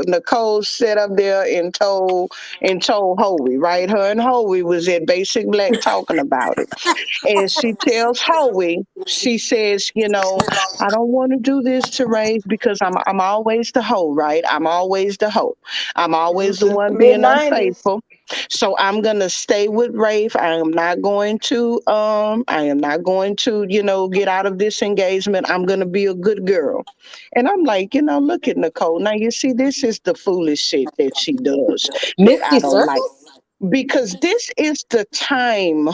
Nicole set up there and told Hoey, right? Her and Hoey was at Basic Black talking about it. And she tells Hoey, she says, I don't want to do this to Rafe because I'm always the hoe, right? I'm always the hoe. I'm always the Since one the being mid-90s. unfaithful. So I'm gonna stay with Rafe. I am not going to get out of this engagement. I'm gonna be a good girl. And I'm like, look at Nicole. Now you see, this is the foolish shit that she does that I Misty don't like. Circles? Because this is the time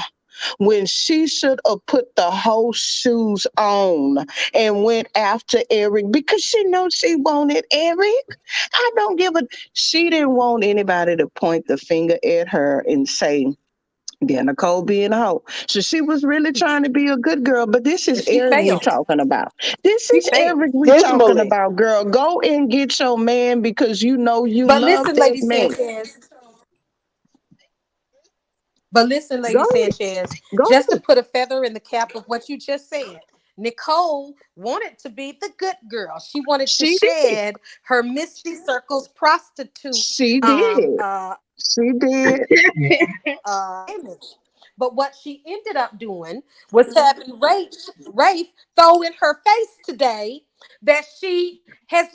when she should have put the whole shoes on and went after Eric because she knows she wanted Eric. I don't give a. She didn't want anybody to point the finger at her and say, "Yeah, Nicole being a hoe." So she was really trying to be a good girl. But this is She Eric we failed. talking about. This She is failed. Eric we talking Dismally. about, girl. Go and get your man because you know you But love listen, that Lady man. Sanchez. But listen, Lady Go ahead. Sanchez, Go just to ahead. put a feather in the cap of what you just said, Nicole wanted to be the good girl. She wanted to She did. shed her Misty Circles prostitute She did. She did. image. But what she ended up doing was having Rafe throw in her face today that she has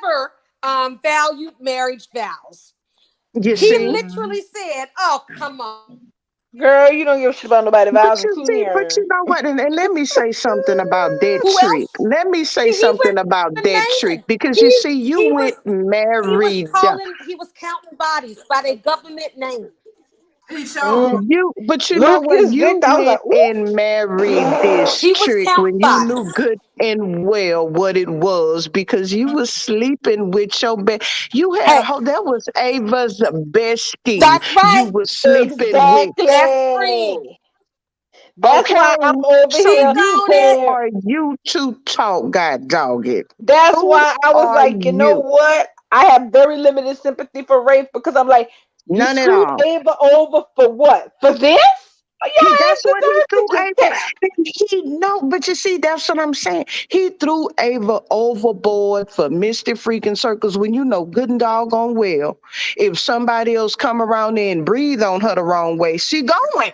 never valued marriage vows. You He see? literally said, "Oh, come on." Girl, you don't give a shit about nobody But vows, you including see, but yours. you know what? And let me say something about that Who trick. else? Let me say He something went about to that trick naming. because you see, you He went married. he was counting bodies by their government name. He showed. But you know what? Lucas, You Victor, I was went like, ooh. and married this He was trick counting when you knew bodies. good and well what it was because you was sleeping with your bed. You had Hey, that was Ava's bestie. that's You right. was sleeping with. Best friend. Exactly. That's why Okay, I'm over so here you on who it. saying, are you to talk, God dog it? that's Who why I was are like, you know you? what? I have very limited sympathy for Rafe because I'm like, you None at screwed all. Ava over for what? For this? Your ass That's what he deserved threw to just Ava. tap. But you see, that's what I'm saying. He threw Ava overboard for Misty freaking circles when you know good and doggone well. If somebody else come around there and breathe on her the wrong way, she going.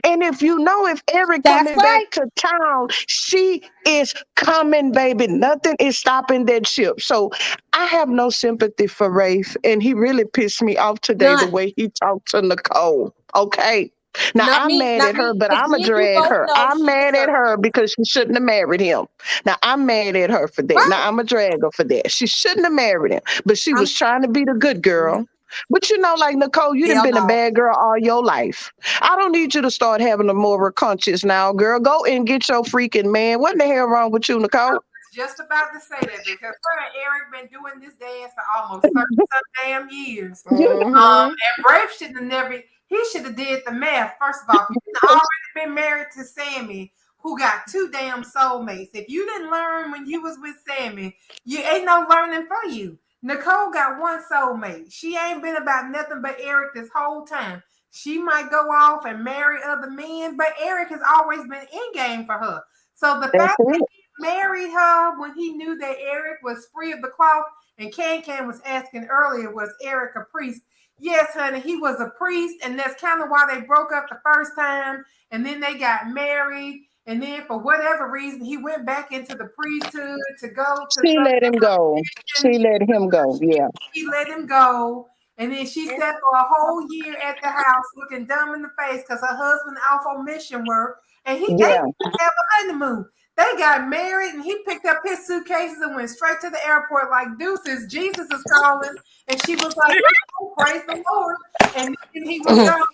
And if Eric That's coming back right. to town, she is coming, baby. Nothing is stopping that ship. So I have no sympathy for Rafe, and he really pissed me off today the None. way he talked to Nicole. Okay. Now Not I'm me. mad Not at her, me. but Because I'ma me and you drag both her. know I'm she mad at deserved her it. because she shouldn't have married him. Now I'm mad at her for that. Right. Now I'ma drag her for that. She shouldn't have married him, but she I'm was trying to be the good girl. But like Nicole, you done hell been a no. bad girl all your life. I don't need you to start having a moral conscience now, girl. Go and get your freaking man. What the hell wrong with you, Nicole? Just about to say that because her and Eric been doing this dance for almost 30 some damn years. Mm-hmm. And Brave should have never. He should have did the math. First of all, if you already been married to Sammy, who got 2 damn soulmates. If you didn't learn when you was with Sammy, you ain't no learning for you. Nicole got 1 soulmate. She ain't been about nothing but Eric this whole time. She might go off and marry other men, but Eric has always been in game for her. So the That's fact that it. he married her when he knew that Eric was free of the cloth, and Can was asking earlier, was Eric a priest? Yes, honey, he was a priest, and that's kind of why they broke up the first time, and then they got married, and then for whatever reason, he went back into the priesthood to go to She some let him go. She mission. let him go. Yeah. He let him go, and then she sat for a whole year at the house looking dumb in the face because her husband off on mission work, and they Yeah. didn't have a honeymoon. They got married, and he picked up his suitcases and went straight to the airport like deuces. Jesus is calling, and she was like, "Oh, praise the Lord," and then he was gone.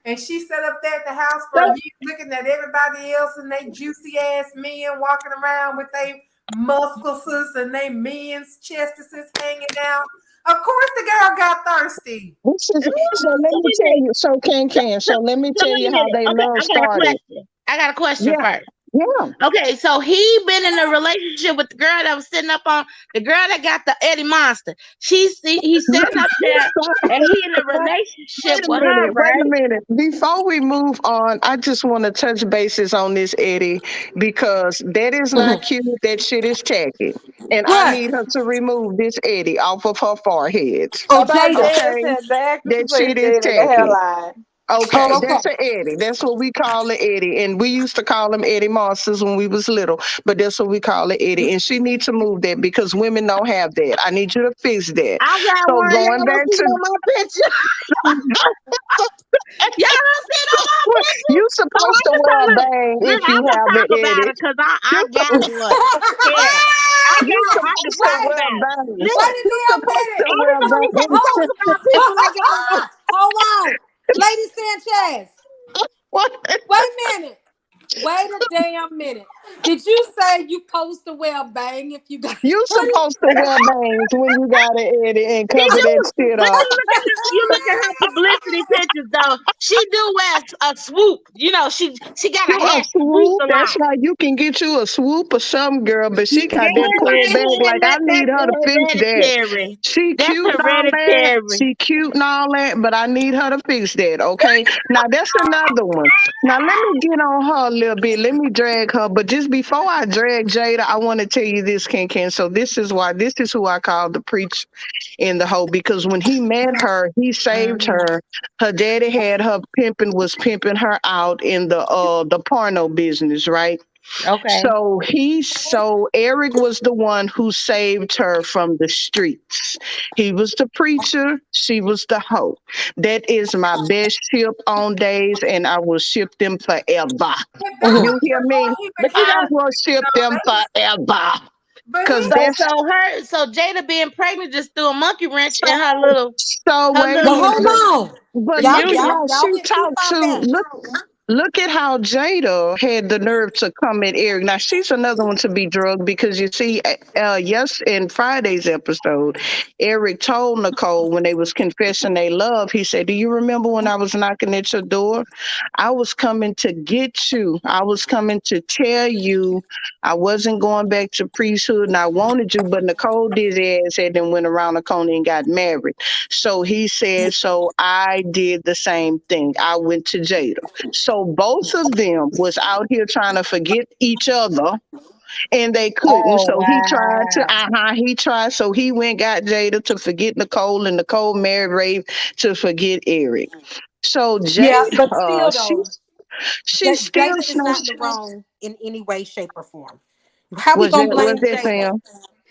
And she sat up there at the house for years looking at everybody else and they juicy ass men walking around with their muscles and they men's chests hanging out. Of course the girl got thirsty. So let me tell you, so let me tell you how they love started. I got a question first. Yeah. Okay, so he been in a relationship with the girl that was sitting up on the girl that got the Eddie Monster. He's sitting up there and he in a relationship with her, right? Wait a minute. Before we move on, I just want to touch bases on this Eddie because that is not cute. That shit is tacky. And I need her to remove this Eddie off of her forehead. Oh, Jada. Okay. That shit is tacky. Okay, that's an Eddie. That's what we call it, Eddie. And we used to call him Eddie Monsters when we was little, but that's what we call it, Eddie. And she needs to move that because women don't have that. I need you to fix that. I got so one. Going back to my picture. Y'all don't see it on my picture. You supposed to wear a bang if you have it, Eddie. Because I got one. Yeah. You supposed to wear a bang. Wait a minute. Hold on. Lady Sanchez. What? Wait a minute. Wait a damn minute. Did you say you supposed to wear a bang if you got You supposed to wear bangs when you got an Eddie and cover that shit up. You look at her publicity pictures though. She do wear a swoop. You know, she got a head swoop. That's right. You can get you a swoop or some girl, but she got that pulled back. Like I need her to fix that. She cute and all that. She cute and all that, but I need her to fix that. Okay. Now that's another one. Now let me get on her a little bit. Let me drag her, but just before I drag Jada, I want to tell you this, Ken. So this is who I call the preach in the hoe, because when he met her, he saved her. Her daddy had her was pimping her out in the porno business, right? Okay. So Eric was the one who saved her from the streets. He was the preacher, she was the hoe. That is my best ship on days, and I will ship them forever. You hear me? I will ship them forever. So Jada being pregnant just threw a monkey wrench in her little. Hold on. But she talked to look at how Jada had the nerve to come at Eric. Now she's another one to be drugged because you see, in Friday's episode, Eric told Nicole when they was confessing their love, he said, "Do you remember when I was knocking at your door? I was coming to get you. I was coming to tell you I wasn't going back to priesthood and I wanted you, but Nicole did his head and went around the corner and got married." So he said, so I did the same thing. I went to Jada. So both of them was out here trying to forget each other, and they couldn't. He tried. So he went got Jada to forget Nicole, and Nicole married Ray to forget Eric. So Jada, but still, though, she's still is not wrong in any way, shape, or form. How we gonna blame Jada?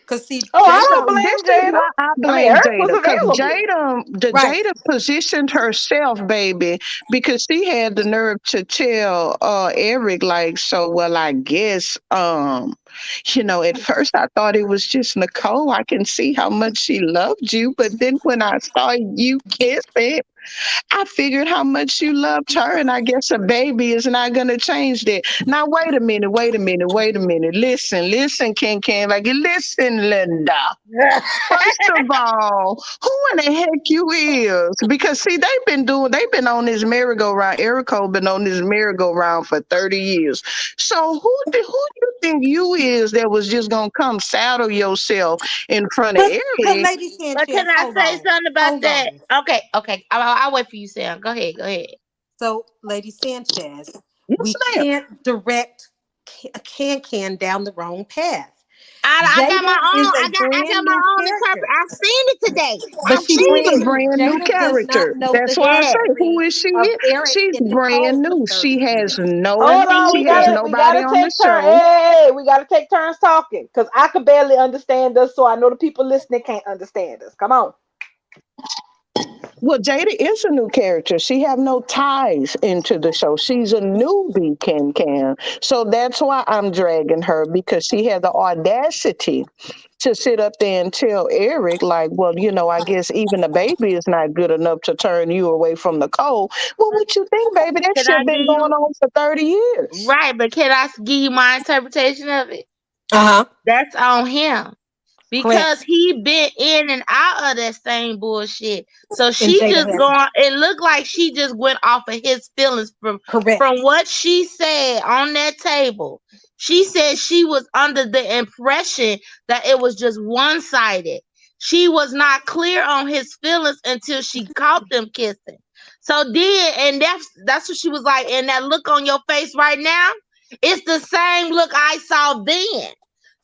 Because I don't blame Jada. I blame Jada because Jada positioned herself, baby, because she had the nerve to tell Eric, like, so, well, I guess, at first I thought it was just Nicole. I can see how much she loved you, but then when I saw you kissing, I figured how much you loved her, and I guess a baby is not going to change that. Now, wait a minute. Listen, Ken, like, listen, Linda. First of all, who in the heck you is? Because, see, they've been on this merry-go-round. Erico been on this merry-go-round for 30 years. So who do you think you is that was just going to come saddle yourself in front of Eric? But can I say something about that? Okay. I'll wait for you, Sam. Go ahead. So, Lady Sanchez, we can't direct Can down the wrong path. I got my own interpretation. I've seen it today. But she's a brand new character. That's why I say, who is she? She's brand new. She has nobody on the show. Hey, we got to take turns talking because I can barely understand us, so I know the people listening can't understand us. Come on. Well, Jada is a new character. She have no ties into the show. She's a newbie, Can. So that's why I'm dragging her, because she had the audacity to sit up there and tell Eric, like, well, I guess even the baby is not good enough to turn you away from Nicole. Well, what you think, baby? That Can I shit give been going you on for 30 years. right? But can I give you my interpretation of it? Uh-huh. That's on him. Because Correct. he been in and out of that same bullshit. So And she Jada just has going, it looked like she just went off of his feelings from correct. what she said on that table. She said she was under the impression that it was just one-sided. She was not clear on his feelings until she caught them kissing. So then, and that's what she was like, and that look on your face right now, it's the same look I saw then.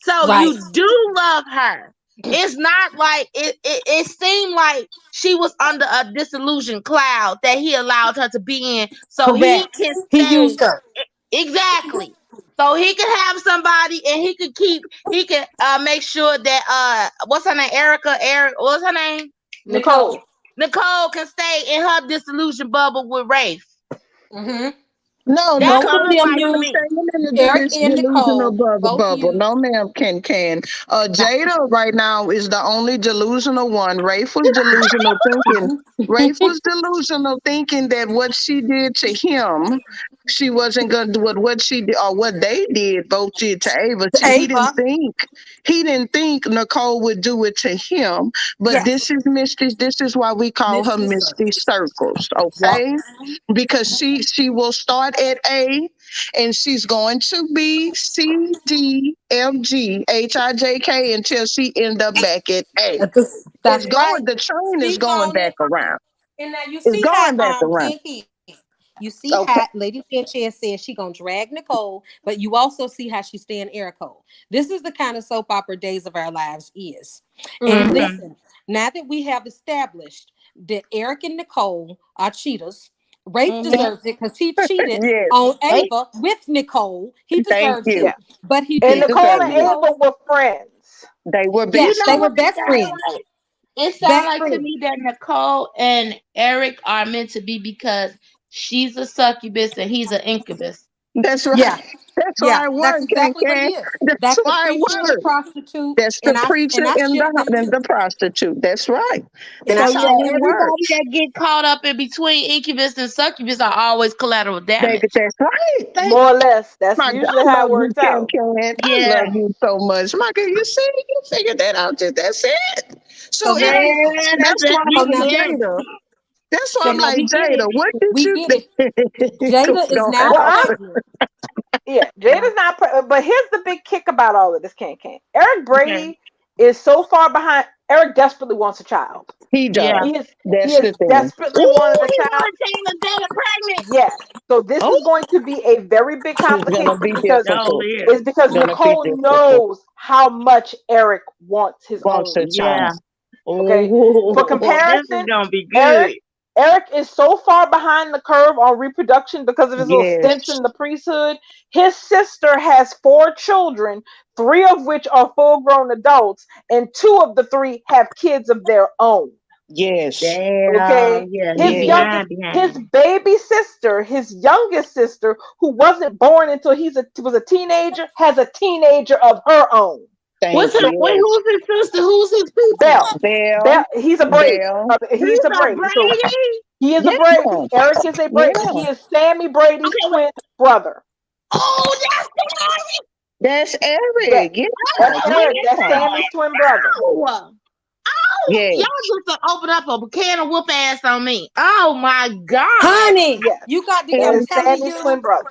So Right. you do love her. It's not like it seemed like she was under a disillusioned cloud that he allowed her to be in so he Correct. can He stay. used her. Exactly. So he can have somebody and he can make sure that what's her name? Eric, what's her name? Nicole. Nicole can stay in her disillusion bubble with Rafe. Mm-hmm. No, That's Both what of it Nicole looked them like to use me. staying in Eric this and delusional Nicole. bubble. Both use No, ma'am, can. Jada right now is the only delusional one. Rafe was delusional thinking. Rafe was delusional thinking that what she did to him, she wasn't gonna do what she did or what they did, both did to Ava. He didn't Ava. think Nicole would do it to him. But Yes. this is why we call her Misty Misty Circus. Circles, Yep. okay? Because she will start at A and she's going to be C D F G H I J K until she end up back at A. That's right. The train is Speak going on back it. around. And now you It's see going back how around. Pinky, you see Okay. how Lady Sanchez said she gonna drag Nicole, but you also see how she's staying Erico. This is the kind of soap opera Days of Our Lives is. And Mhm. listen, now that we have established that Eric and Nicole are cheaters, Rafe Mhm. deserves it because he cheated Yes. on Hey, Ava with Nicole. He Thank deserves you. it, but he And didn't Nicole drag and Deserve it. Ava Nicole. were friends. They were you Yes, best know they friends. were what it best sounds friends. like? It sounds Best like to friends. me that Nicole and Eric are meant to be because she's a succubus and he's an incubus. That's right. Yeah. That's Yeah, why it that's worked, exactly what it Ken. is. That's That's the why it preacher and the worked. prostitute, That's the preacher and I and ship them the too. prostitute. That's right. And I So That's yeah, how ship it them too. everybody works. that get caught up in between incubus and succubus are always collateral damage. That's right. More or less. That's My God, usually I how it love you, works out. Ken. I Yeah, love you so much. My God, you see, you figured that out. That's it. So So now listen. that's why I'm So like now yeah. listen. Jada. That's why So I'm now like we get Jada. it. What did We you get it. think? Jada is Don't now Well, I'm pregnant. yeah, Jada's not. But here's the big kick about all of this. Can't. Eric Okay. Brady is so far behind. Eric desperately wants a child. He Yeah. does. He That's is the thing. desperately wanted Ooh, a he child. want to Taylor Jada pregnant. Yes. So this Oh, is going to be a very big It's gonna complication be because oh difficult. yeah, it's because Gonna be Nicole difficult. knows how much Eric wants his Wants a own yeah. child. child. Okay. For Oh, this is comparison, gonna be Eric good. Eric is so far behind the curve on reproduction because of his little stints Yes. in the priesthood. His sister has 4 children, 3 of which are full-grown adults, and 2 of the 3 have kids of their own. Yes. Okay, Damn, yeah, he his Yes. youngest, his behind. baby sister, his youngest sister, who wasn't born until was a teenager, has a teenager of her own. What's Thank her? Wait, you. who's his sister? Who's his people? Bell, Bell. he's a Brady. Bell. He's He's a a Brady. So Brady. he is a Yeah. Brady. Eric is a Brady. Yeah. He is Sammy Brady's Okay, twin brother. oh, that's the That's Yes, Eric. Yeah. that's Eric. That's Yeah. Sammy's twin brother. Oh, Yes. y'all just done open up a can of whoop ass on me. Oh my god. Honey, Yes, you got to. that I'm is telling Sammy's you, twin brother.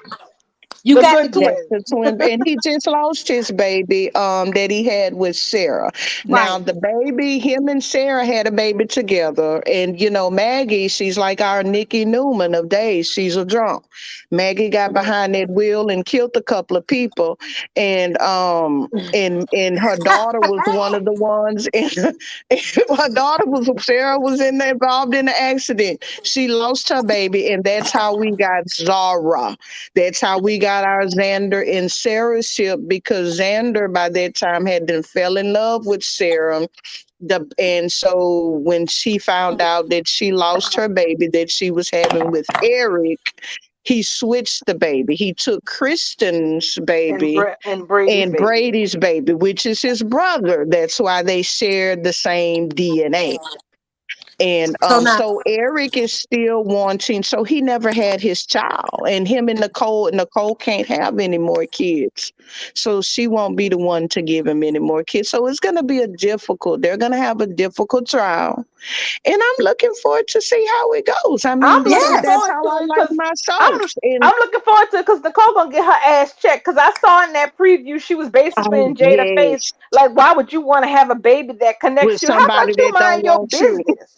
you The got to good get That's twins. the twin, and he just lost his baby that he had with Sarah. Now right. the baby, him and Sarah had a baby together, and Maggie, she's like our Nikki Newman of days. She's a drunk. Maggie got behind that wheel and killed a couple of people, and her daughter was one of the ones. And her daughter was Sarah was involved in the accident. She lost her baby, and that's how we got Zara. That's how we got our Xander and Sarah ship because Xander by that time had been fell in love with Sarah. And so when she found out that she lost her baby that she was having with Eric, he switched the baby. He took Kristen's And, baby and Brady's and baby. Brady's baby, which is his brother. That's why they shared the same DNA. And so Eric is still wanting, so he never had his child. And him and Nicole can't have any more kids. So she won't be the one to give him any more kids. So it's going to be they're going to have a difficult trial. And I'm looking forward to see how it goes. I mean, I'm because looking that's forward how to I it like 'cause my I'm, soaps. And I'm looking forward to it because Nicole gonna get her ass checked. Because I saw in that preview she was basically in Jada's face, yes, like, why would you want to have a baby that connects with you? How about somebody you that don't mind your want you. business?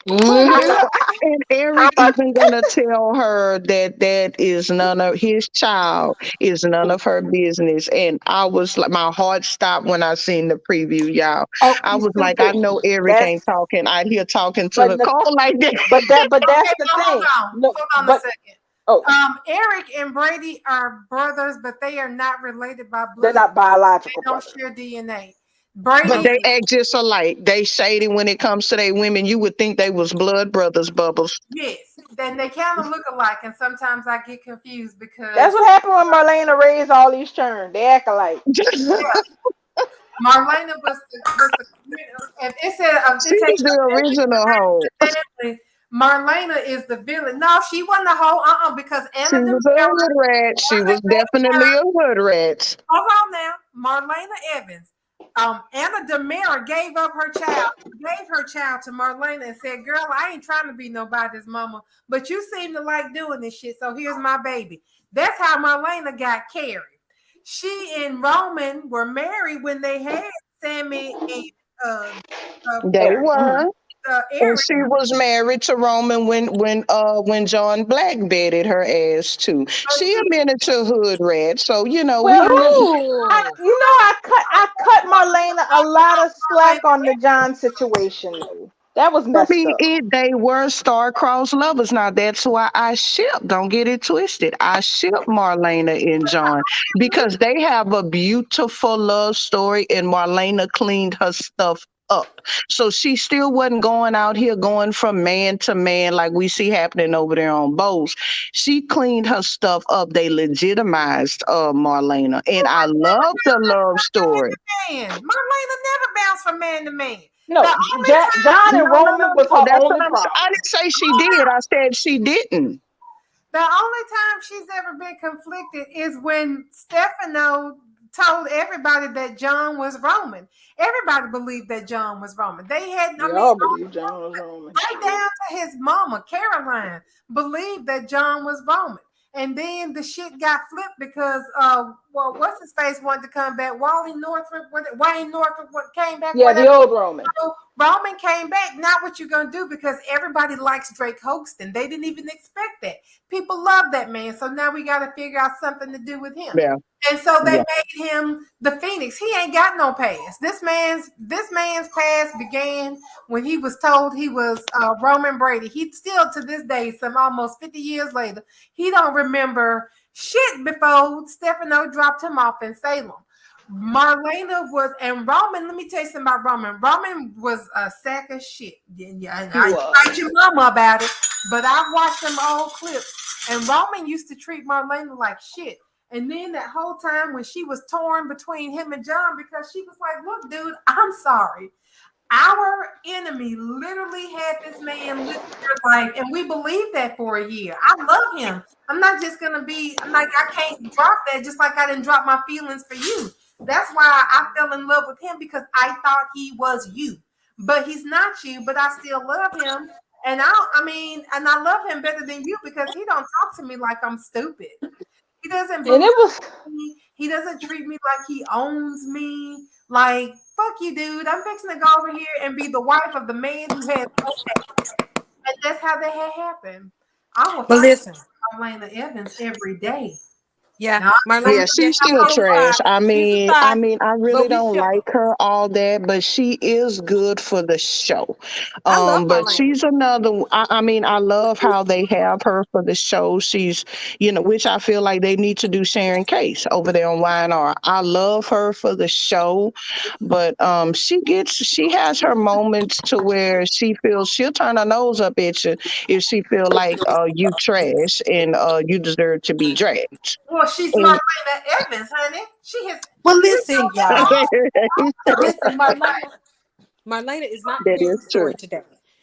Mhm. And How Eric about even gonna tell her that is none of his child, is none of her business. And I was like, my heart stopped when I seen the preview, y'all. oh, I you was like, I stupid? know Eric That's ain't talking out here talking to but Nicole like that. but that's Okay, the so hold thing. on. Look, Hold on a but second. oh, Eric and Brady are brothers, but they are not related by they're blood. not They biological don't brothers. share DNA. But Brady, they act just alike. They shady when it comes to their women. You would think they was blood brothers, Bubbles. yes, then they kind of look alike, and sometimes I get confused That's because what happened when Marlena raised all these children. They act alike. Marlena was the and it said She it takes was the original hoe. a family. Marlena is the villain. No, she wasn't a whole because She Anna was a DeMera. hood rat. She was definitely a hood rat. Hold on now, Marlena Evans. Anna DeMera gave her child to Marlena and said, "Girl, I ain't trying to be nobody's mama, but you seem to like doing this shit, so here's my baby." That's how Marlena got Carrie. She and Roman were married when they had Sammy and They Eric. were. And Eric. she was married to Roman when John Black bedded her ass too. But She a miniature hood rat, so Well, Ooh. I cut Marlena a lot of slack on the John situation though. That was I messed mean, up. they were star-crossed lovers. Now that's why I ship. Don't get it twisted. I ship Marlena and John because they have a beautiful love story, and Marlena cleaned her stuff up. So she still wasn't going out here going from man to man like we see happening over there on Bose. She cleaned her stuff up. They legitimized Marlena, and I love the love story. man, Marlena never bounced from man to man. The No, only time John No, and no, Roman no, was no. her That's what only I problem. didn't say she did. I said she didn't. The only time she's ever been conflicted is when Stefano told everybody that John was Roman. Everybody believed that John was Roman. They had, We all believe John was Roman. right down to his mama, Caroline, believed that John was Roman. And then the shit got flipped because, what's his face wanted to come back? Wayne Northrup came back. Yeah, the old Roman. So Roman came back. Now what you gonna do? Because everybody likes Drake Hoxton. They didn't even expect that. People love that man. So now we got to figure out something to do with him. Yeah. And so they Yeah. made him the Phoenix. He ain't got no past. This man's past began when he was told he was Roman Brady. He still to this day, some almost 50 years later, he don't remember shit before Stefano dropped him off in Salem. Marlena was, and Roman, let me tell you something about Roman. Roman was a sack of shit. Yeah, I fight your mama about it, but I watched them old clips, and Roman used to treat Marlena like shit. And then that whole time when she was torn between him and John, because she was like, "Look, dude, I'm sorry. Our enemy literally had this man live their life, and we believed that for a year. I love him. I'm not just gonna be. I'm like, I can't drop that, just like I didn't drop my feelings for you. That's why I fell in love with him, because I thought he was you, but he's not you. But I still love him, and I love him better than you because he don't talk to me like I'm stupid. He doesn't And believe it was me. He doesn't treat me like he owns me. Like, fuck you, dude. I'm fixing to go over here and be the wife of the man who has no past. And that's how that had happened. I will But fight listen, Marlena Evans every day. Yeah, No, Marlena. Yeah, she's still She's a trash. five. She's a five, I really but we don't ship her. like her all that, but she is good for the show. I love But Marlena. she's another. I love how they have her for the show. She's, which I feel like they need to do Sharon Case over there on YNR. I love her for the show, but she has her moments to where she feels she'll turn her nose up at you if she feel like you trash and you deserve to be dragged. well, she's And Marlena Evans, honey. She has. Well, You listen, know y'all. that. Listen, Marlena is not that telling is the true. story today.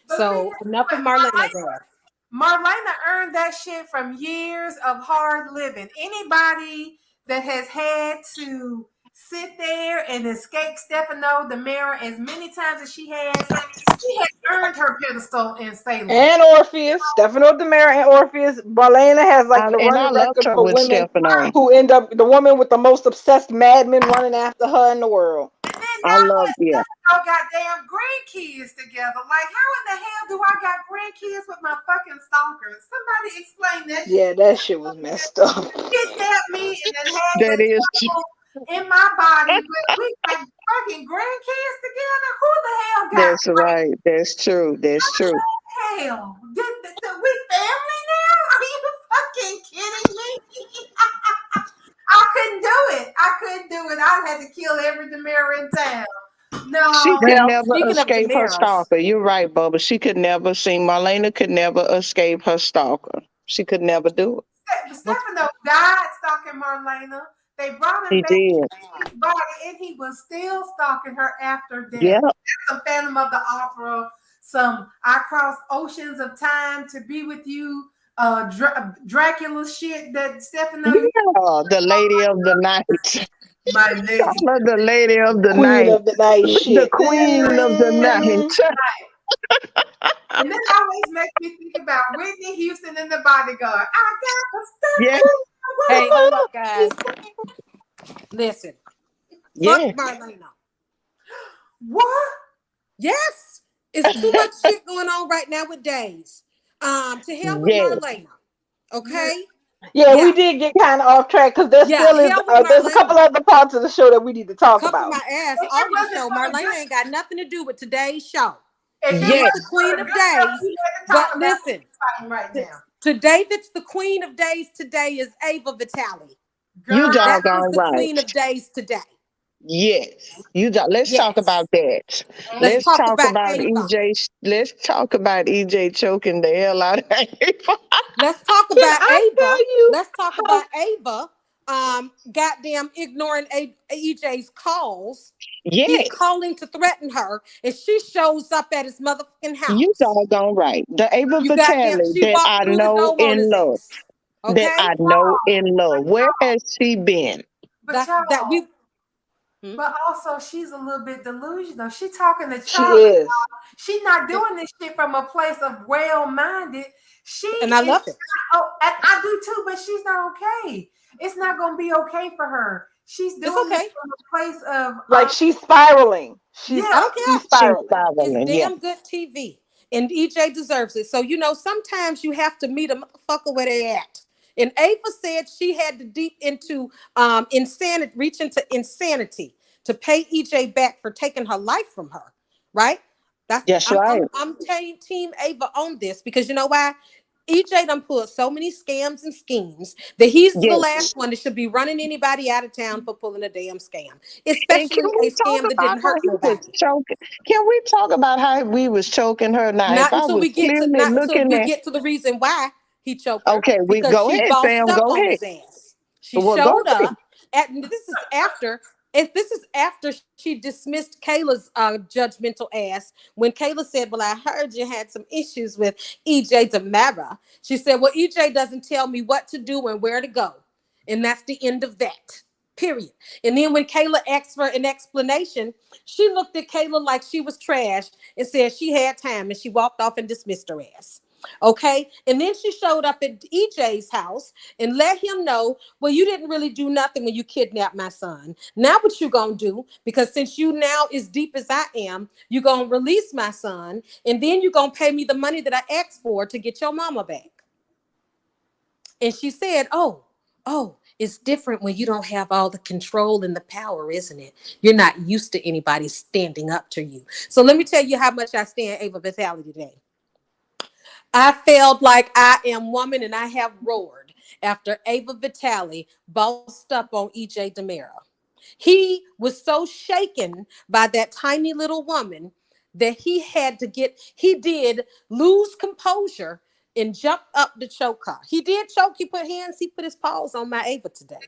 But see, So enough of Marlena's ass. Marlena earned that shit from years of hard living. Anybody that has had to sit there and escape Stefano DiMera as many times as she has earned her pedestal in Salem. And Orpheus, Stefano DiMera and Orpheus. Marlena has like the And I running loved record her for with women Stefano. who end up the woman with the most obsessed madmen running after her in the world. And then I y'all love, yeah. y'all goddamn grandkids together. Like, how in the hell do I got grandkids with my fucking stalkers? Somebody explain that shit. Yeah, that shit was messed up. Kidnapped me and then had That the is devil in my body. But we got fucking grandkids together. Who the hell got That's right. That's true. That's true. hell? Did we family now? Are you fucking kidding me? I couldn't do it. I had to kill every DiMera in town. No. She could Well, never speaking of escape her DiMera's, stalker. You're right, Bubba. Marlena could never escape her stalker. She could never do it. Stefano died stalking Marlena. They brought him He back did. to his body, and he was still stalking her after death. Yeah. Some Phantom of the Opera, some I crossed oceans of time to be with you, Dracula shit that Stefano. Yeah, the lady of the night. My lady. The lady of the Queen night. of the night shit. The queen of the night. And that always makes me think about Whitney Houston and the Bodyguard. I got the Yeah. stuff. hey, hold up, guys. Listen. Yeah. Fuck Marlena. What? Yes. It's too much shit going on right now with Days. To hell with Yes. Marlena. Okay? Yeah, Yeah. we did get kind of off track because there Yeah, still is hell with there's a Marlena. couple other parts of the show that we need to talk Cover about. my ass all the show. Marlena ain't got nothing to do with today's show. If She's Yes. the queen of days. But listen, right now. today that's the queen of days today is Ava Vitale. You That doggone is the right. queen of days today. Yes. Let's Yes. talk about that. Let's talk about about Ava. EJ. Let's talk about EJ choking the hell out of Ava. Let's talk Can about I Ava. tell you Let's talk about Ava. Goddamn ignoring EJ's calls. Yes. He's calling to threaten her, and she shows up at his motherfucking house. You doggone right. The Ava You goddamn, Vitale she that walked I through the know dome on and his love. ass. Okay, That I know and love. Where has she been? But that we. But also, she's a little bit delusional. She talking to she Charlie. is. She's not doing this shit from a place of well-minded. And I love it. Oh, and I do too, but she's not okay. It's not going to be okay for her. She's doing okay. this from a place of Like she's spiraling. She's Okay. spiraling. It's damn good TV, and EJ deserves it. So sometimes you have to meet a motherfucker where they at. And Ava said she had to deep into insanity, reach into insanity to pay EJ back for taking her life from her. Right? That's right. I'm team Ava on this because you know why? EJ done pulled so many scams and schemes that he's the last one that should be running anybody out of town for pulling a damn scam, especially a scam that didn't hurt nobody. Can we talk about how we was choking her? Now, Not until we get to the reason why he choked her. Okay, we because go she ahead, bossed Sam. up Go on ahead. his ass. She Well, showed go up. This is after she dismissed Kayla's judgmental ass when Kayla said, well, I heard you had some issues with EJ DiMera. She said, well, EJ doesn't tell me what to do and where to go. And that's the end of that, period. And then when Kayla asked for an explanation, she looked at Kayla like she was trash and said she had time and she walked off and dismissed her ass. Okay. And then she showed up at EJ's house and let him know, well, you didn't really do nothing when you kidnapped my son. Now what you gonna do? Because since you now as deep as I am, you're gonna release my son and then you're gonna pay me the money that I asked for to get your mama back. And she said, oh, oh, it's different when you don't have all the control and the power, isn't it? You're not used to anybody standing up to you. So let me tell you how much I stand Ava Vitale today. I felt like I am woman and I have roared after Ava Vitale bossed up on EJ DeMera. He was so shaken by that tiny little woman that he did lose composure and jump up to choke her. He did choke. He put his paws on my Ava today.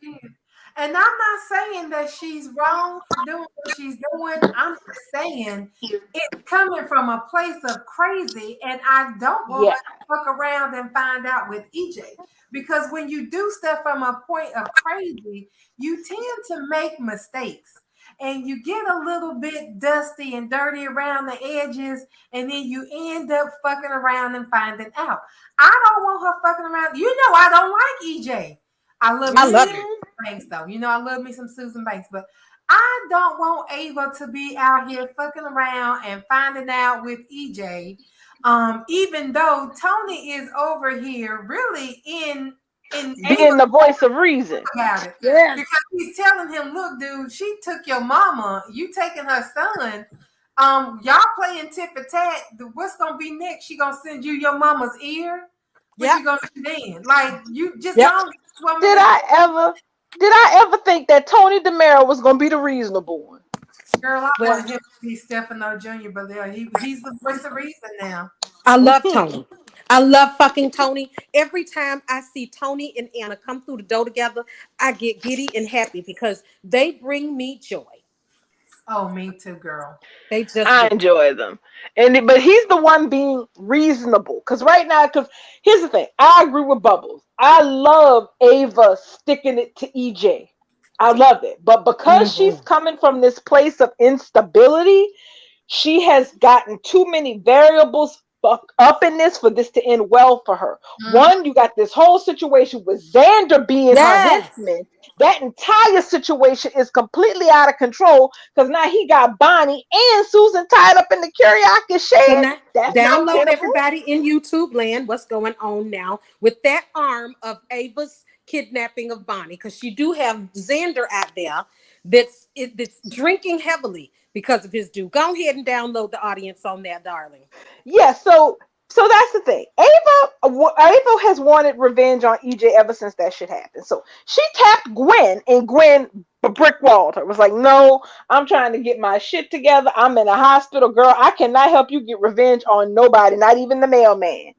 And I'm not saying that she's wrong for doing what she's doing. I'm just saying it's coming from a place of crazy, and I don't want to fuck around and find out with EJ. Because when you do stuff from a point of crazy, you tend to make mistakes. And you get a little bit dusty and dirty around the edges, and then you end up fucking around and finding out. I don't want her fucking around. You know I don't like EJ. I love Susan Banks, though. You know, I love me some Susan Banks, but I don't want Ava to be out here fucking around and finding out with EJ. Even though Tony is over here really in being the voice of reason about it. Yeah. Because he's telling him, look, dude, she took your mama, you taking her son. Y'all playing tit for tat. What's gonna be next? She gonna send you your mama's ear? What you gonna do then? Like, you just don't. Did I ever think that Tony DeMera was gonna be the reasonable one? Girl, I want him to be Stefano Jr., but he's the voice of reason now. I love Tony. I love fucking Tony. Every time I see Tony and Anna come through the door together, I get giddy and happy because they bring me joy. Oh, me too, girl. I enjoy them. But he's the one being reasonable. Because right now, here's the thing. I agree with Bubbles. I love Ava sticking it to EJ. I love it. But because she's coming from this place of instability, she has gotten too many variables up in this for this to end well for her. One, you got this whole situation with Xander being her henchman. That entire situation is completely out of control because now he got Bonnie and Susan tied up in the Kiriakis shed. So download everybody in YouTube land what's going on now with that arm of Ava's kidnapping of Bonnie, because she do have Xander out there that's drinking heavily because of his due. Go ahead and download the audience on that, darling. Yeah, so that's the thing. Ava has wanted revenge on EJ ever since that shit happened. So she tapped Gwen, and Gwen brickwalled her. Was like, no, I'm trying to get my shit together. I'm in a hospital, girl. I cannot help you get revenge on nobody, not even the mailman.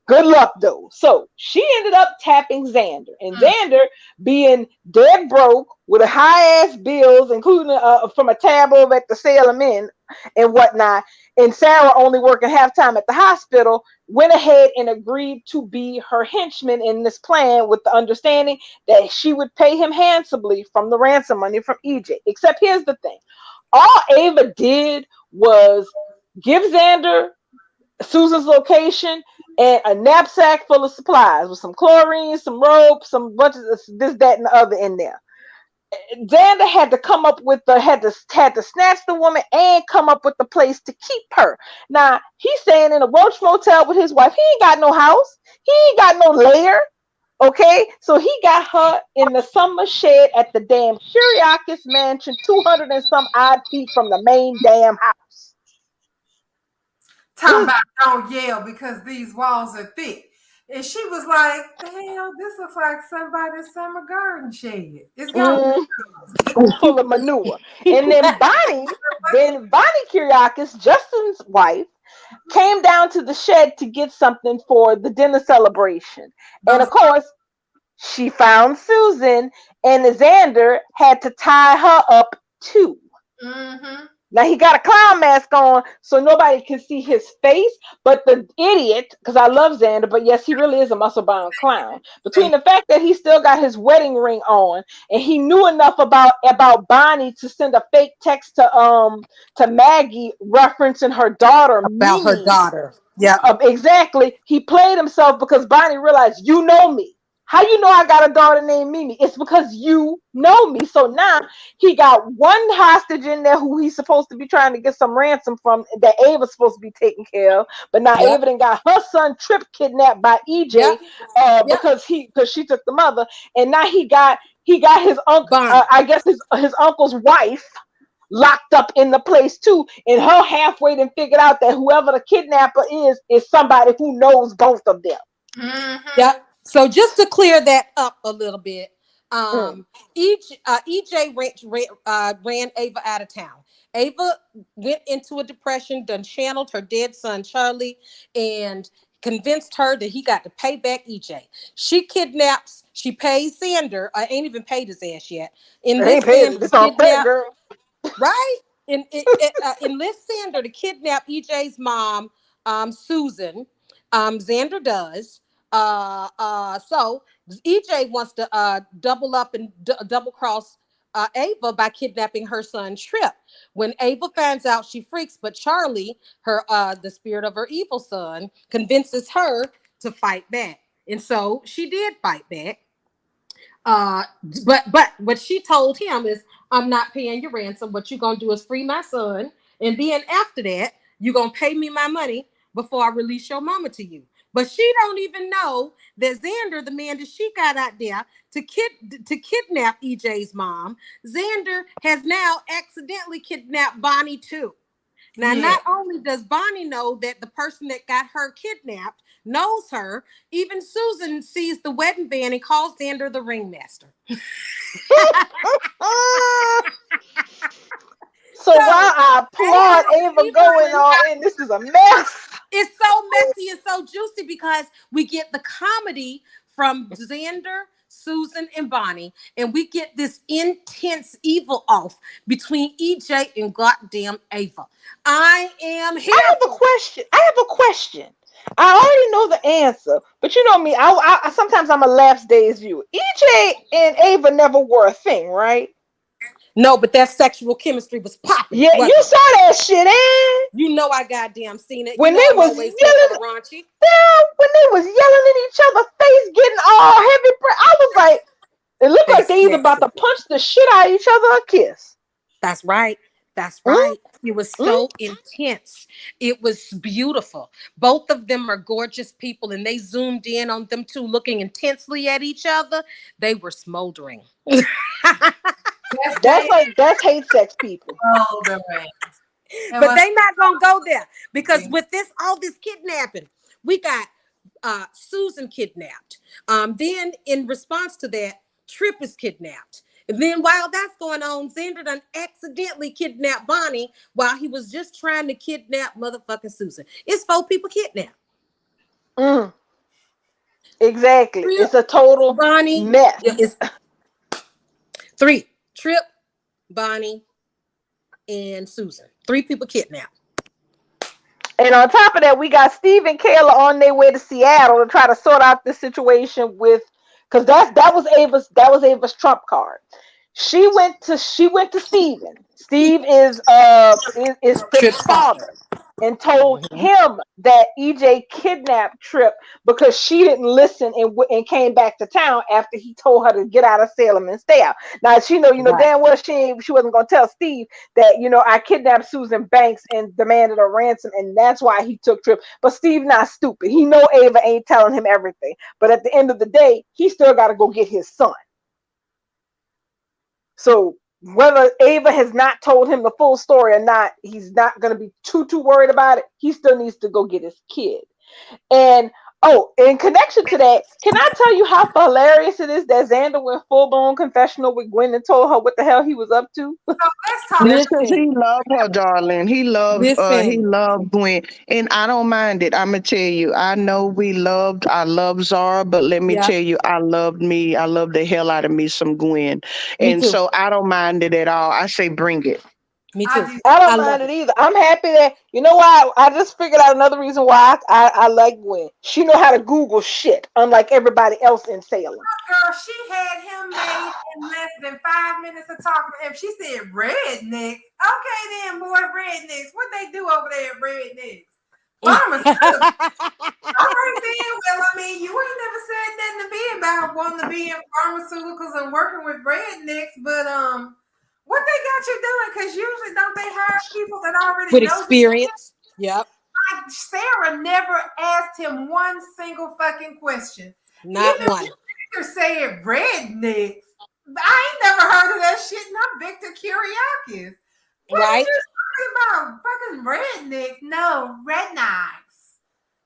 Good luck, though. So she ended up tapping Xander, and Xander, being dead broke with a high-ass bills, including from a tab over at the Salem Inn and whatnot, and Sarah only working half-time at the hospital, went ahead and agreed to be her henchman in this plan with the understanding that she would pay him handsomely from the ransom money from EJ. Except here's the thing. All Ava did was give Xander Susan's location and a knapsack full of supplies with some chlorine, some rope, some bunch of this, that, and the other in there. Xander had to come up with had to snatch the woman and come up with the place to keep her. Now he's staying in a Roach Motel with his wife. He ain't got no house. He ain't got no lair. Okay, so he got her in the summer shed at the damn Kiriakis mansion, 200 and some odd feet from the main damn house. Talking about don't yell because these walls are thick. And she was like, the hell, this looks like somebody's summer garden shed. It's full of manure. And then Bonnie Kiriakis, Justin's wife, came down to the shed to get something for the dinner celebration. And of course, she found Susan, and Xander had to tie her up too. Mm-hmm. Now he got a clown mask on so nobody can see his face, but the idiot, because I love Xander, but yes, he really is a muscle-bound clown. Between the fact that he still got his wedding ring on, and he knew enough about Bonnie to send a fake text to Maggie referencing her daughter. About her daughter. Yeah. Exactly. He played himself because Bonnie realized, you know me. How you know I got a daughter named Mimi? It's because you know me. So now he got one hostage in there who he's supposed to be trying to get some ransom from that Ava's supposed to be taking care of. But now Yep. Ava then got her son Trip kidnapped by EJ Yep. Yep. because she took the mother. And now he got his uncle, Bonnie. I guess his uncle's wife locked up in the place too. And her halfway then figured out that whoever the kidnapper is somebody who knows both of them. Mm-hmm. Yep. So just to clear that up a little bit, EJ ran Ava out of town. Ava went into a depression, done channeled her dead son Charlie, and convinced her that he got to pay back EJ. She pays Xander. I ain't even paid his ass yet. It's all fair, girl. Right? Enlist Xander to kidnap EJ's mom, Susan. Xander does. So EJ wants to double up and double cross Ava by kidnapping her son Trip. When Ava finds out, she freaks, but Charlie, the spirit of her evil son, convinces her to fight back. And so she did fight back. But what she told him is, I'm not paying your ransom. What you're gonna do is free my son, and then after that, you're gonna pay me my money before I release your mama to you. But she don't even know that Xander, the man that she got out there to kidnap EJ's mom, Xander has now accidentally kidnapped Bonnie too. Now, not only does Bonnie know that the person that got her kidnapped knows her, even Susan sees the wedding band and calls Xander the ringmaster. So while I applaud Ava going all in, this is a mess. It's so messy and so juicy because we get the comedy from Xander, Susan, and Bonnie, and we get this intense evil off between EJ and goddamn Ava. I am here. I have a question. I already know the answer, but you know me. I sometimes I'm a lapsed days viewer. EJ and Ava never were a thing, right? No, but that sexual chemistry was popping. Yeah, you saw that shit, eh? You know I goddamn seen it. When they was yelling, raunchy. When they was yelling at each other, face getting all heavy breath. I was like, it looked like they either about to punch the shit out of each other or kiss. That's right. That's right. It was so intense. It was beautiful. Both of them are gorgeous people, and they zoomed in on them two looking intensely at each other. They were smoldering. That's hate sex people. Oh, but they not gonna go there because with all this kidnapping, we got Susan kidnapped. Then in response to that, Trip is kidnapped. And then while that's going on, Xander done accidentally kidnapped Bonnie while he was just trying to kidnap motherfucking Susan. It's 4 people kidnapped. Exactly. Trip, it's a total Bonnie mess. It's 3. Trip, Bonnie, and Susan. 3 people kidnapped. And on top of that, we got Steve and Kayla on their way to Seattle to try to sort out this situation with, because that was Ava's trump card. She went to Steven. Steve is Trip's father, and told him that EJ kidnapped Trip because she didn't listen and came back to town after he told her to get out of Salem and stay out. Now she know damn well she wasn't gonna tell Steve that I kidnapped Susan Banks and demanded a ransom, and that's why he took Trip. But Steve not stupid. He know Ava ain't telling him everything. But at the end of the day, he still got to go get his son. So whether Ava has not told him the full story or not, he's not going to be too worried about it. He still needs to go get his kid. And in connection to that, can I tell you how hilarious it is that Xander went full-blown confessional with Gwen and told her what the hell he was up to? So let's talk. Because he loved her, darling. He loved Gwen. And I don't mind it. I'm gonna tell you, I know I love Zara, but let me tell you, I loved the hell out of me some Gwen. And so I don't mind it at all. I say bring it. Me too. I don't mind it either. I'm happy that, why, I just figured out another reason why I like Gwen. She know how to Google shit, unlike everybody else in Salem. Girl, she had him made in less than 5 minutes of talking to him. She said, rednecks. Okay then, boy, rednecks. What they do over there at rednecks? Farmers. All right then. Well, you ain't never said nothing to me about about wanting to be in pharmaceuticals and working with rednecks, but what they got you doing? Because usually don't they hire people that already With know experience. Yep. Sarah never asked him one single fucking question. Not Even one. Victor said rednecks. I ain't never heard of that shit, and I'm Victor Kiriakis. What Right? are you talking about? Fucking rednecks? No, rednecks.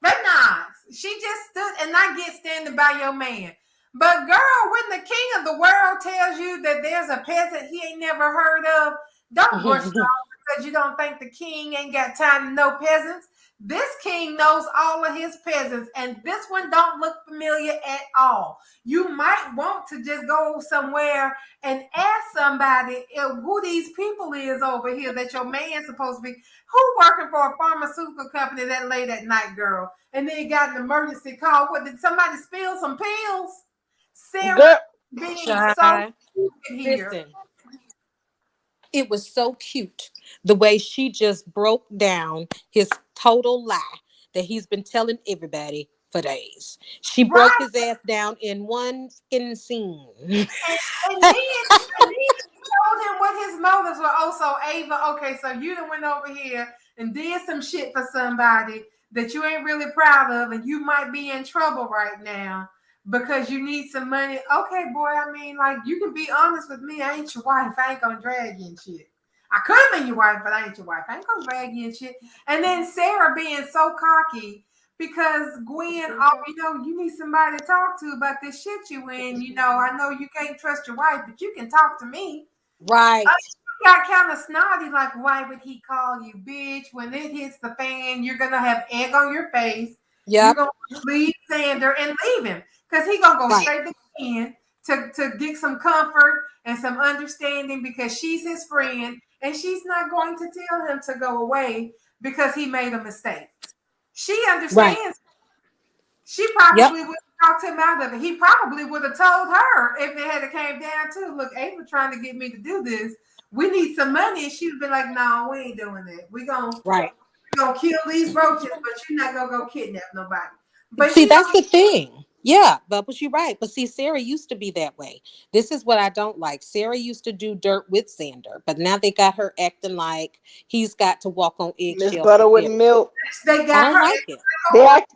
Rednecks. She just stood, and I get standing by your man. But girl, when the king of the world tells you that there's a peasant he ain't never heard of, don't brush it off because you don't think the king ain't got time to know peasants. This king knows all of his peasants, and this one don't look familiar at all. You might want to just go somewhere and ask somebody who these people is over here that your man's supposed to be. Who working for a pharmaceutical company that late at night, girl? And then you got an emergency call. What, did somebody spill some pills? Sarah Girl, being Child, so stupid here. listen. It was so cute the way she just broke down his total lie that he's been telling everybody for days. She broke Right. his ass down in one fucking scene. And then she told him what his motives were. Oh, so Ava, okay, so you done went over here and did some shit for somebody that you ain't really proud of, and you might be in trouble right now because you need some money. Okay, boy, I mean, like, you can be honest with me. I ain't your wife. I ain't gonna drag you and shit. I could have been your wife, but I ain't your wife. I ain't gonna drag you and shit. And then Sarah being so cocky because Gwen, oh, you know, you need somebody to talk to about this shit you in. You know, I know you can't trust your wife, but you can talk to me. Right. Got kind of snotty, like, why would he call you bitch? When it hits the fan, you're gonna have egg on your face. Yep. You're gonna leave Xander and leave him because he gonna go Right. straight to Ken to get some comfort and some understanding because she's his friend and she's not going to tell him to go away because he made a mistake. She understands. Right. She probably would have talked him out of it. He probably would have told her if it had came down to, look, Ava trying to get me to do this. We need some money. And she would be like, no, we ain't doing that. We're gonna kill these roaches, but you're not gonna go kidnap nobody. But see, that's the thing. Yeah, but you're right. But see, Sarah used to be that way. This is what I don't like. Sarah used to do dirt with Xander, but now they got her acting like he's got to walk on eggshells. Miss Butter with milk. They got I don't her. like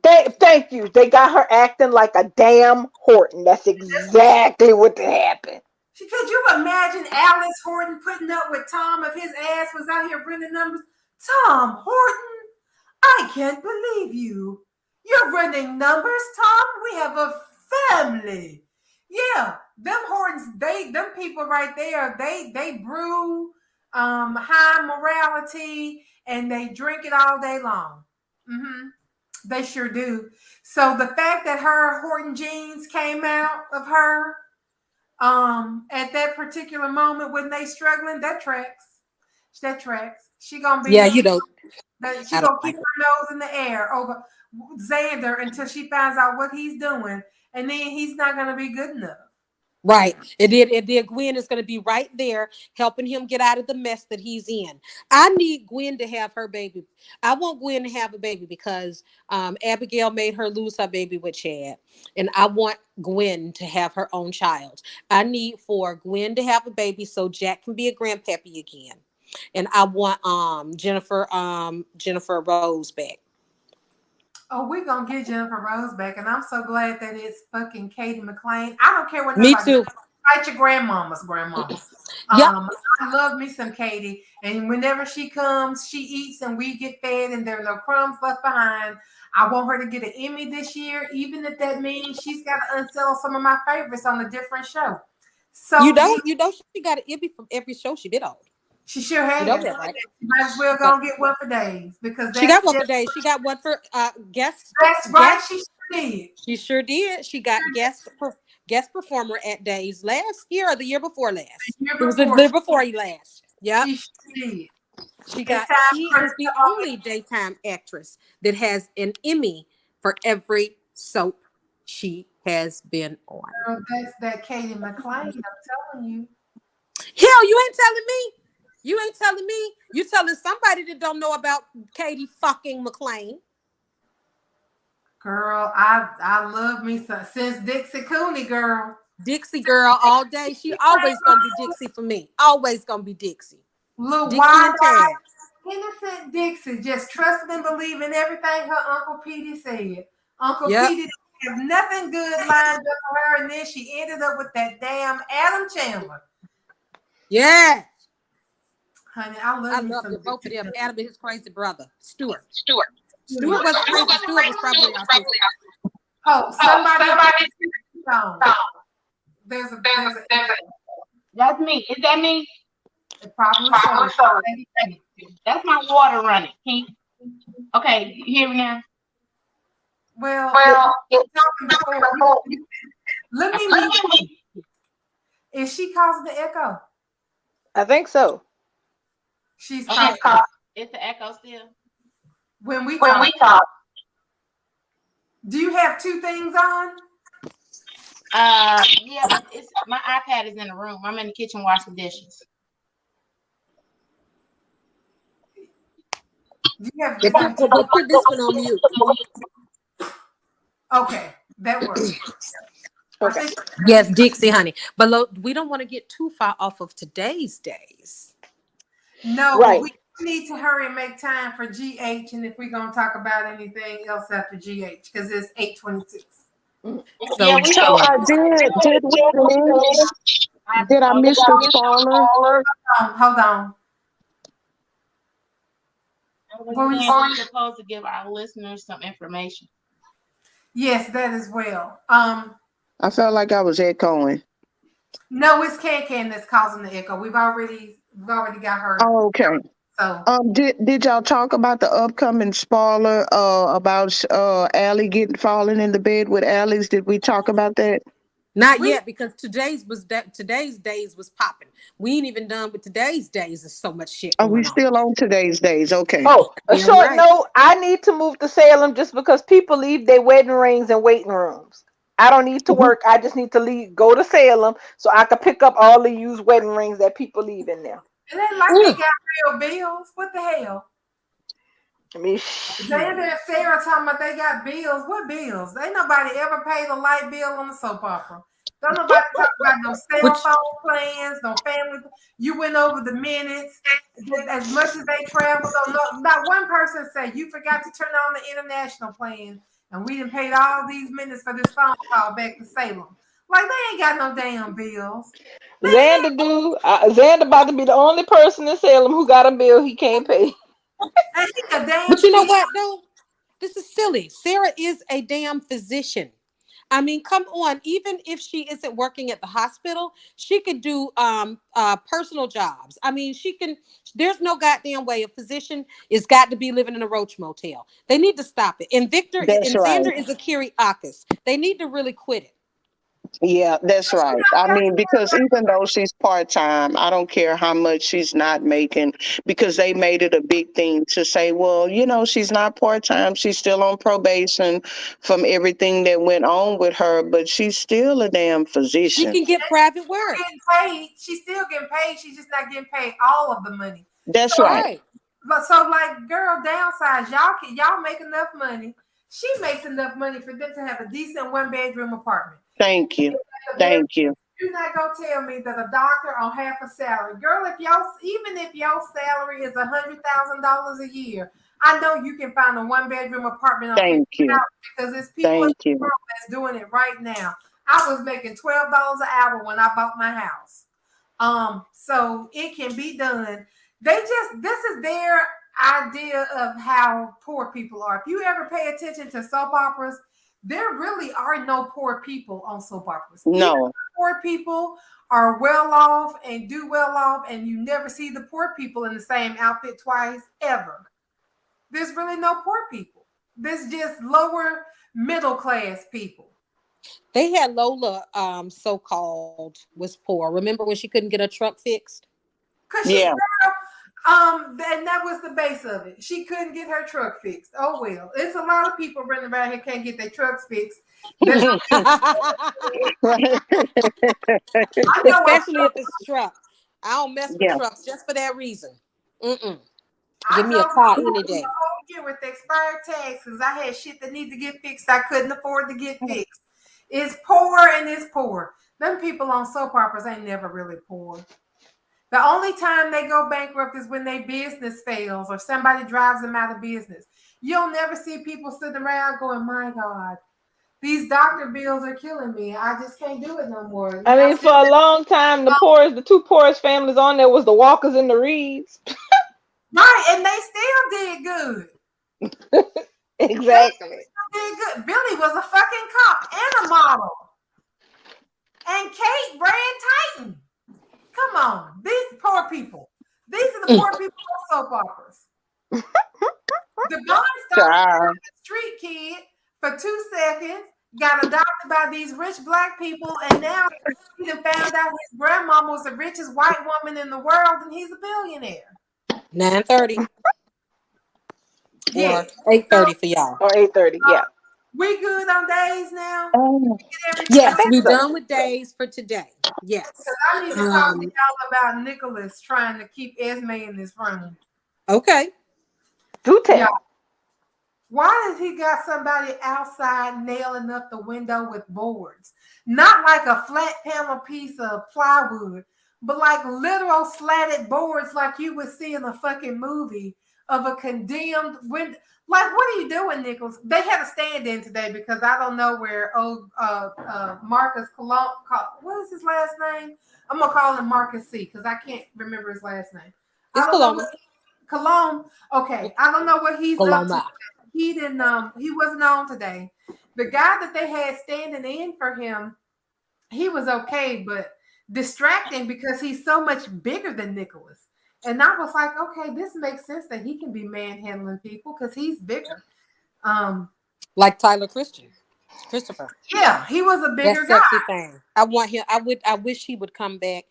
it. Thank you. They got her acting like a damn Horton. That's exactly what happened. Could you imagine Alice Horton putting up with Tom if his ass was out here running numbers? Tom Horton, I can't believe you. You're running numbers, Tom. We have a family. Yeah, them Hortons, them people right there, they brew high morality and they drink it all day long. Mm-hmm. They sure do. So the fact that her Horton jeans came out of her at that particular moment when they struggling, that tracks. She gonna be you know. She gonna keep her nose in the air over Xander until she finds out what he's doing, and then he's not gonna be good enough. Right. And then Gwen is going to be right there helping him get out of the mess that he's in. I need Gwen to have her baby. I want Gwen to have a baby because Abigail made her lose her baby with Chad. And I want Gwen to have her own child. I need for Gwen to have a baby so Jack can be a grandpappy again. And I want Jennifer Rose back. Oh, we're gonna get Jennifer Rose back, and I'm so glad that it's fucking Katie McLean. I don't care what Me nobody too. Fight your grandmama's grandma. Yep. I love me some Katie, and whenever she comes, she eats, and we get fed, and there are no crumbs left behind. I want her to get an Emmy this year, even if that means she's got to unsell some of my favorites on a different show. So you know, she got an Emmy from every show she did on. She sure has. You know that, right? She might as well go get one for days because she got one for days. She got one for guest. That's right. She sure did. She sure did. She got guest performer at Days last year or the year before last. It was the year before last. Yep. She sure did. She is the only daytime actress that has an Emmy for every soap she has been on. Girl, that's that Katie McLean. I'm telling you. Hell, you ain't telling me. You ain't telling me. You telling somebody that don't know about Katie fucking McLean. Girl, I love me some since Dixie Cooney, girl. Dixie girl all day. She always gonna be Dixie for me. Always gonna be Dixie. Little Dixie wide and Tabs. innocent Dixie just trusted and believed in everything her Uncle Petey said. Uncle Yep. Petey didn't have nothing good lined up for her, and then she ended up with that damn Adam Chandler. Yeah. Honey, I love both some of them. Dixie. Adam and his crazy brother, Stuart. Stuart was crazy. Stuart was probably our sister. Oh, somebody. There's a. That's me. Is that me? Probably so. That's my water running. Okay, you hear me now? Well, talking before, let me meet. Is she causing the echo? I think so. She's Okay. causing. It's the echo still. When we talk. Do you have two things on? Yeah, but it's my iPad is in the room. I'm in the kitchen washing dishes. Do you have? We'll put this one on mute. Okay, that works. Okay. Yes, Dixie, honey. But we don't want to get too far off of today's days. No, Right. we need to hurry and make time for GH, and if we're gonna talk about anything else after GH, because it's 8:26. So, Yeah, we So did I miss the spoiler? Hold on. We're supposed to give our listeners some information. Yes, that as well. I felt like I was echoing. No, it's Can that's causing the echo. We've already got her. Oh, okay. So Did y'all talk about the upcoming spoiler about Allie falling in the bed with Alex? Did we talk about that? not yet, because today's days was popping. We ain't even done with today's days. There's so much shit Are going we on. still on today's days? Okay. Oh, a Damn short right. note. I need to move to Salem just because people leave their wedding rings in waiting rooms. I don't need to work. I just need to go to Salem so I can pick up all the used wedding rings that people leave in there. it ain't like they got real bills. What the hell? I mean, Xander and Sarah talking about they got bills. What bills? Ain't nobody ever paid a light bill on the soap opera. Don't nobody talk about no cell phone plans, no family. You went over the minutes as much as they traveled. Not one person said you forgot to turn on the international plan, and we done paid all these minutes for this phone call back to Salem. Like they ain't got no damn bills. Xander about to be the only person in Salem who got a bill he can't pay. And he a damn. But you know what, though? This is silly. Sarah is a damn physician. I mean, come on. Even if she isn't working at the hospital, she could do personal jobs. I mean, she can. There's no goddamn way a physician is got to be living in a roach motel. They need to stop it. And Victor That's and right. Xander is a Kyriakis. They need to really quit it. Yeah, that's right. I mean, because even though she's part-time, I don't care how much she's not making, because they made it a big thing to say, well, she's not part-time. She's still on probation from everything that went on with her, but she's still a damn She physician. can get private work. Getting paid. She's still getting paid. She's just not getting paid all of the money. That's So, right. Right. But so like, girl, downsize. Y'all make enough money. She makes enough money for them to have a decent 1-bedroom apartment. Thank you. Thank you. You're not gonna tell me that a doctor on half a salary, girl. Even if your salary is $100,000 a year, I know you can find a 1-bedroom apartment on Thank you. because it's people in Thank the you. world that's doing it right now. I was making $12 an hour when I bought my house. So it can be done. This is their idea of how poor people are. If you ever pay attention to soap operas, there really are no poor people on soap operas. No. Poor people are well off and do well off, and you never see the poor people in the same outfit twice ever. There's really no poor people. There's just lower middle class people. They had Lola, so-called, was poor. Remember when she couldn't get her truck fixed? Yeah. And that was the base of it. She couldn't get her truck fixed. Oh well, it's a lot of people running around here can't get their trucks fixed. Especially if it's trucks. I don't mess with Yeah. trucks just for that reason. Give me a car any day. here with the expired tags because I had shit that need to get fixed. I couldn't afford to get fixed. It's poor and it's poor. Them people on soap operas ain't never really poor. The only time they go bankrupt is when their business fails or somebody drives them out of business. You'll never see people sitting around going, my God, these doctor bills are killing me. I just can't do it no more. I mean, for a long time, the two poorest families on there was the Walkers and the Reeds. Right, and they still did good. Exactly. They still did good. Billy was a fucking cop and a model. And Kate ran Titan. Come on, these poor people. These are the poor people on soap operas. The started a street kid for 2 seconds, got adopted by these rich black people, and now he done found out his grandmama was the richest white woman in the world, and he's a billionaire. 9:30. Yeah. Or 8:30 for y'all. Or 8:30, yeah. We good on days now? Yes, we're done with days for today. Yes. Because I need to talk to y'all about Nicholas trying to keep Esme in this room. Okay. Do tell. Yeah. Why does he got somebody outside nailing up the window with boards? Not like a flat panel piece of plywood, but like literal slatted boards like you would see in a fucking movie of a condemned window. Like, what are you doing, Nicholas? They had a stand-in today because I don't know where Marcus Cologne, what is his last name? I'm going to call him Marcus C because I can't remember his last name. It's Cologne. Cologne. Okay. I don't know what he's up to. He Wasn't on today. The guy that they had standing in for him, he was okay, but distracting because he's so much bigger than Nicholas. And I was like, okay, this makes sense that he can be manhandling people because he's bigger. Like Tyler Christopher. Yeah, he was a bigger guy. Sexy thing. I want him. I wish he would come back.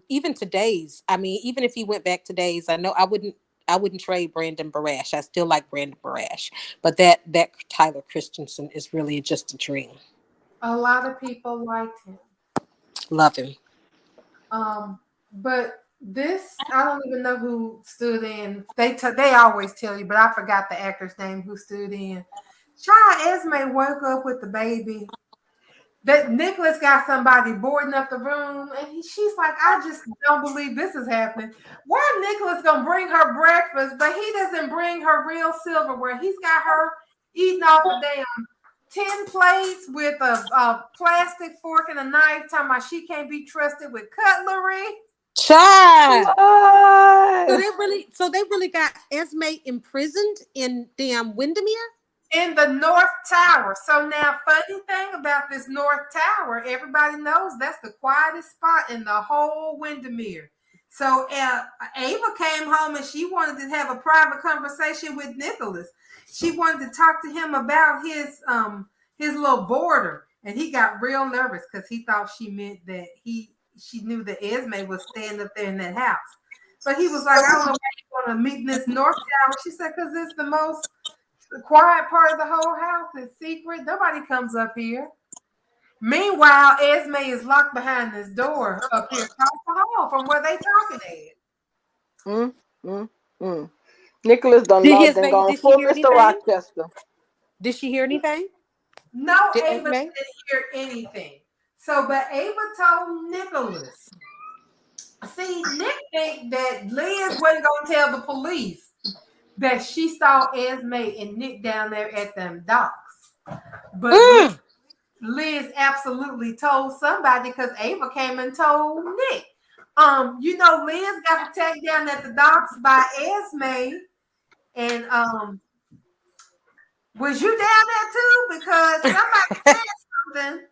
Even to Days. I mean, even if he went back to Days, I know I wouldn't trade Brandon Barash. I still like Brandon Barash, but that Tyler Christensen is really just a dream. A lot of people liked him. Love him. But this, I don't even know who stood in. They always tell you, but I forgot the actor's name who stood in. Child, Esme woke up with the baby. That Nicholas got somebody boarding up the room, and she's like, I just don't believe this is happening. Why Nicholas gonna bring her breakfast, but he doesn't bring her real silverware? He's got her eating off a damn 10 plates with a plastic fork and a knife, talking about she can't be trusted with cutlery. Child. So they really got Esme imprisoned in damn Windermere? In the North Tower. So now, funny thing about this North Tower, everybody knows that's the quietest spot in the whole Windermere. So Ava came home and she wanted to have a private conversation with Nicholas. She wanted to talk to him about his little boarder, and he got real nervous because he thought she meant that she knew that Esme was staying up there in that house. But he was like, I don't know why you want to meet in this North Tower. She said, because it's the most quiet part of the whole house. It's secret. Nobody comes up here. Meanwhile, Esme is locked behind this door up here across the hall from where they talking at. Nicholas done loved and gone full Mr. Rochester. Did she hear anything? No, Ava didn't hear anything. So, but Ava told Nicholas. See, Nick think that Liz wasn't going to tell the police that she saw Esme and Nick down there at them docks. But Liz absolutely told somebody because Ava came and told Nick. Liz got attacked down at the docks by Esme. And was you down there too? Because somebody said something.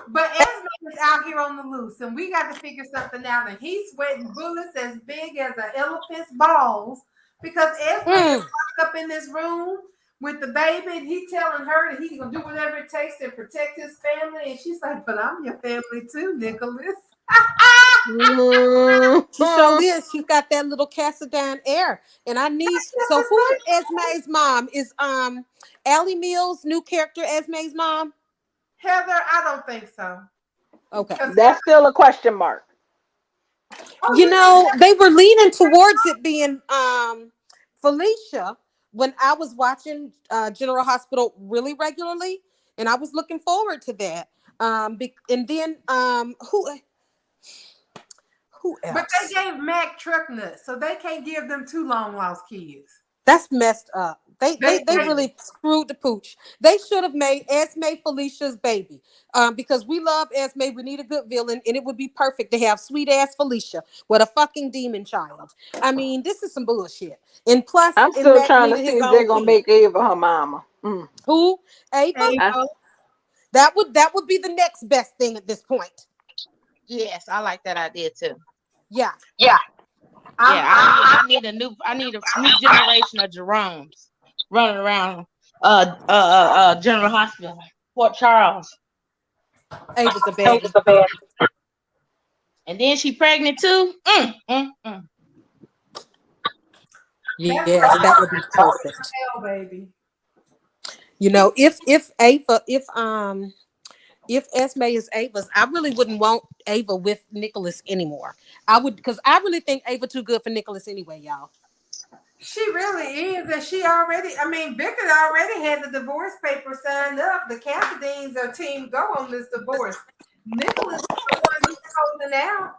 But Esme is out here on the loose, and we got to figure something out. And he's sweating bullets as big as an elephant's balls because Esme is locked up in this room with the baby, and he's telling her that he's gonna do whatever it takes to protect his family. And she's like, "But I'm your family too, Nicholas." She sure is. She's got that little Cassadine air, and I need. So who is Esme's mom? Is Allie Mills' new character Esme's mom? Heather, I don't think so. Okay, that's still a question mark. They were leaning towards it being Felicia, when I was watching General Hospital really regularly, and I was looking forward to that. And then who else? But they gave Mac truck nuts, so they can't give them two long lost kids. That's messed up. They really screwed the pooch. They should have made Esme Felicia's baby. Because we love Esme. We need a good villain, and it would be perfect to have sweet ass Felicia with a fucking demon child. I mean, this is some bullshit. And plus, I'm still trying to see if they're gonna make Ava her mama. Who? Ava? That would be the next best thing at this point. Yes, I like that idea too. Yeah. I need a new generation of Jeromes running around General Hospital, Fort Charles. Ava's a baby. And then she pregnant too. Yes, that would be perfect. Hell, baby. You know, if Esme is Ava's, I really wouldn't want Ava with Nicholas anymore. I would, because I really think Ava too good for Nicholas anyway, y'all. She really is, and Victor already had the divorce paper signed up. The Cassadines or team go on this divorce. Nicholas is the one who's holding out.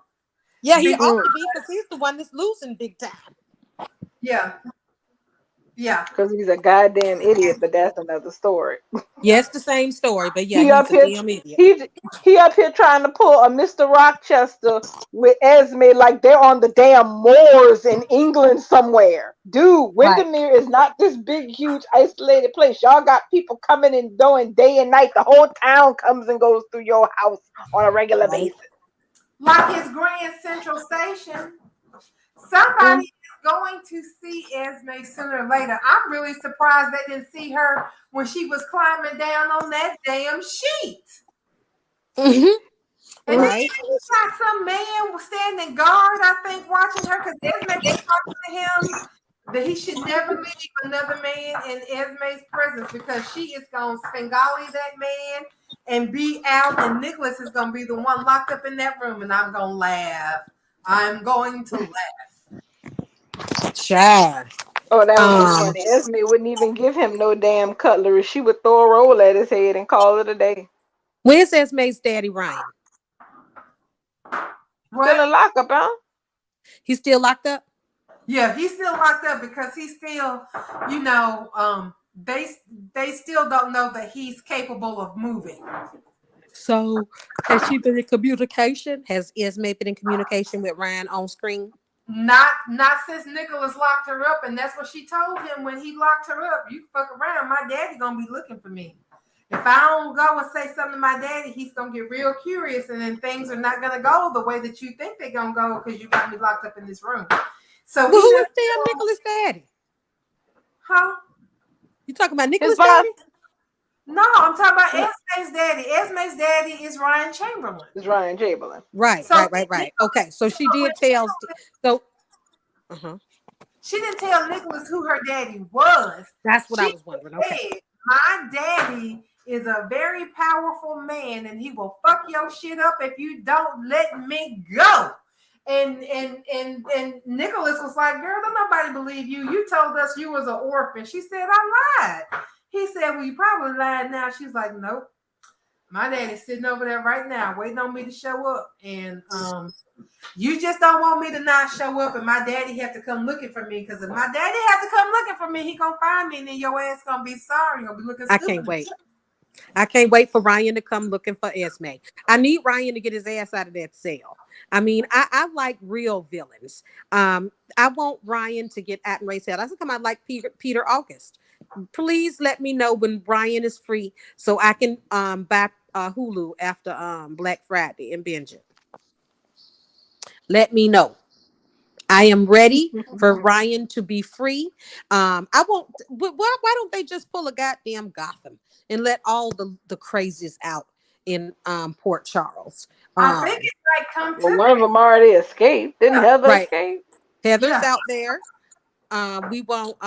Yeah, he ought to be, because he's the one that's losing big time. Yeah. Because he's a goddamn idiot, but that's another story. Yeah, it's the same story, but yeah, he's a damn idiot. He up here trying to pull a Mr. Rochester with Esme like they're on the damn moors in England somewhere. Dude, Windermere is not this big, huge, isolated place. Y'all got people coming and going day and night. The whole town comes and goes through your house on a regular basis. Like his Grand Central Station. Somebody is going to see Esme sooner or later. I'm really surprised they didn't see her when she was climbing down on that damn sheet. And then he got some man standing guard, I think, watching her, because Esme was talking to him that he should never leave another man in Esme's presence because she is going to Svengali that man and be out, and Nicholas is going to be the one locked up in that room, and I'm going to laugh. I'm going to laugh. Chad. Oh, that was funny. Esme wouldn't even give him no damn cutlery. She would throw a roll at his head and call it a day. Where's Esme's daddy, Ryan? Still in lockup, huh? He's still locked up? Yeah, he's still locked up because he's still, they still don't know that he's capable of moving. So has she been in communication? Has Esme been in communication with Ryan on screen? Not since Nicholas locked her up, and that's what she told him when he locked her up. You fuck around, my daddy gonna be looking for me. If I don't go and say something to my daddy, he's gonna get real curious, and then things are not gonna go the way that you think they're gonna go because you got me locked up in this room. So who is damn Nicholas' daddy? Huh? You talking about Nicholas' daddy? No, I'm talking about Esme's daddy. Esme's daddy is Ryan Chamberlain. It's Ryan Chamberlain. Right. Okay, so she did tell. She didn't tell Nicholas who her daddy was. That's what I was wondering. Okay. My daddy is a very powerful man, and he will fuck your shit up if you don't let me go. And Nicholas was like, girl, don't nobody believe you. You told us you was an orphan. She said, I lied. He said, well, you probably lied now. She's like, nope. My daddy's sitting over there right now waiting on me to show up. And you just don't want me to not show up, and my daddy have to come looking for me, because if my daddy have to come looking for me, he gonna find me, and then your ass gonna be sorry. You're gonna be looking stupid. I can't wait for Ryan to come looking for Esme. I need Ryan to get his ass out of that cell. I mean, I like real villains. I want Ryan to get at Ray's head. That's how come I like Peter August. Please let me know when Ryan is free so I can buy Hulu after Black Friday and binge it. Let me know. I am ready for Ryan to be free. I won't. Why don't they just pull a goddamn Gotham and let all the crazies out in Port Charles? I think it's like one of them already escaped. Didn't Heather escape? Heather's out there. We want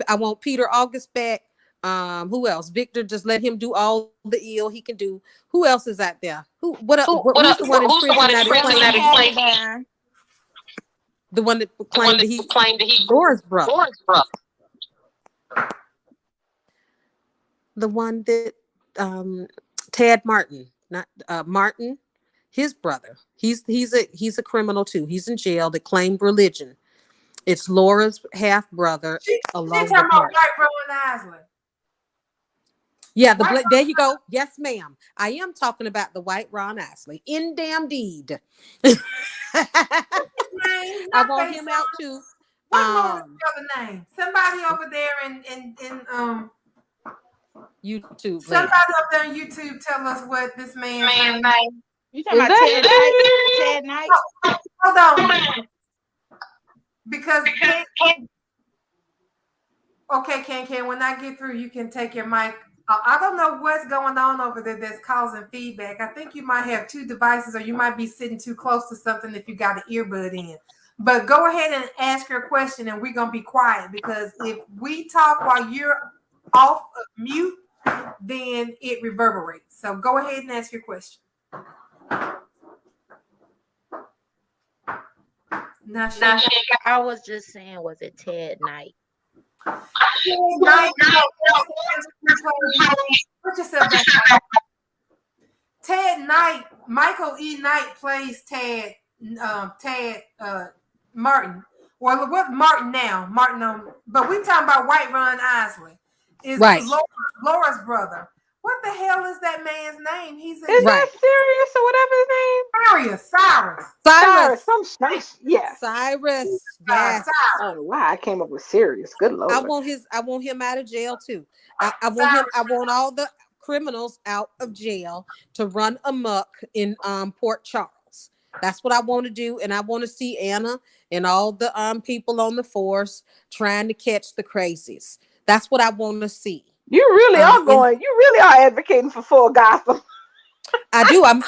I want Peter August back. Who else? Victor, just let him do all the ill he can do. Who else is out there? Who's the one in prison that is the one that claimed that he Gore's brother. The one that Ted Martin, not Martin, his brother. He's a criminal too. He's in jail. That claimed religion. It's Laura's half brother, She along talking with about Martin. White Rowan Isley. Yeah, there you go. Yes, ma'am. I am talking about the White Ron Astley in damn deed. Name, I not want based him on- out too. What Laura's other name? Somebody over there in YouTube. somebody up there on YouTube tell us what this man's name. You talking about Ted Knight? Ted Knight? Hold on. Because okay, Can, when I get through, you can take your mic. I don't know what's going on over there that's causing feedback. I think you might have two devices, or you might be sitting too close to something if you got an earbud in. But go ahead and ask your question, and we're going to be quiet, because if we talk while you're off of mute, then it reverberates. So go ahead and ask your question. I was just saying, was it Ted Knight? Put yourself back. Ted Knight, Michael E. Knight plays Ted Martin. Well, what Martin now? But we talking about White Ron Isley. Is right. Laura's brother. What the hell is that man's name? Is that Sirius or whatever his name? Cyrus. Yeah. Cyrus. Yes. I don't know why I came up with Sirius. Good Lord. I want him out of jail too. I want all the criminals out of jail to run amok in Port Charles. That's what I want to do, and I want to see Anna and all the people on the force trying to catch the crazies. That's what I want to see. You really are advocating for full Gotham. I do. I'm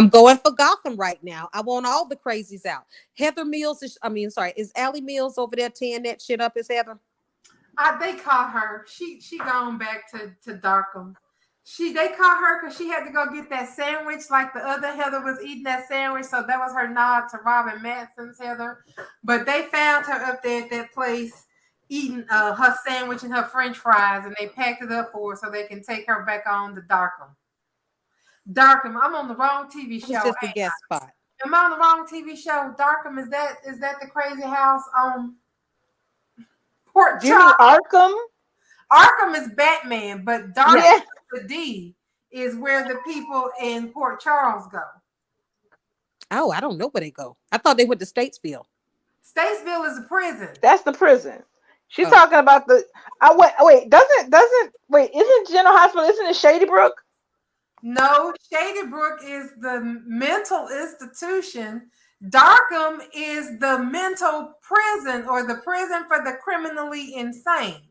going for Gotham right now. I want all the crazies out. Heather Mills is Allie Mills over there tearing that shit up? Is Heather? They caught her. She gone back to Darkham. They caught her because she had to go get that sandwich, like the other Heather was eating that sandwich. So that was her nod to Robin Matson's Heather. But they found her up there at that place eating her sandwich and her French fries, and they packed it up for her so they can take her back on to Darkham. I'm on the wrong TV show. It's just a guest spot. Am I on the wrong TV show? Darkham, is that the crazy house on Port Charles? Arkham? Arkham is Batman, but Darkham with the D is where the people in Port Charles go. Oh, I don't know where they go. I thought they went to Statesville. Statesville is a prison. That's the prison. She's talking about the. Isn't General Hospital? Isn't it Shady Brook? No, Shady Brook is the mental institution. Darkham is the mental prison, or the prison for the criminally insane.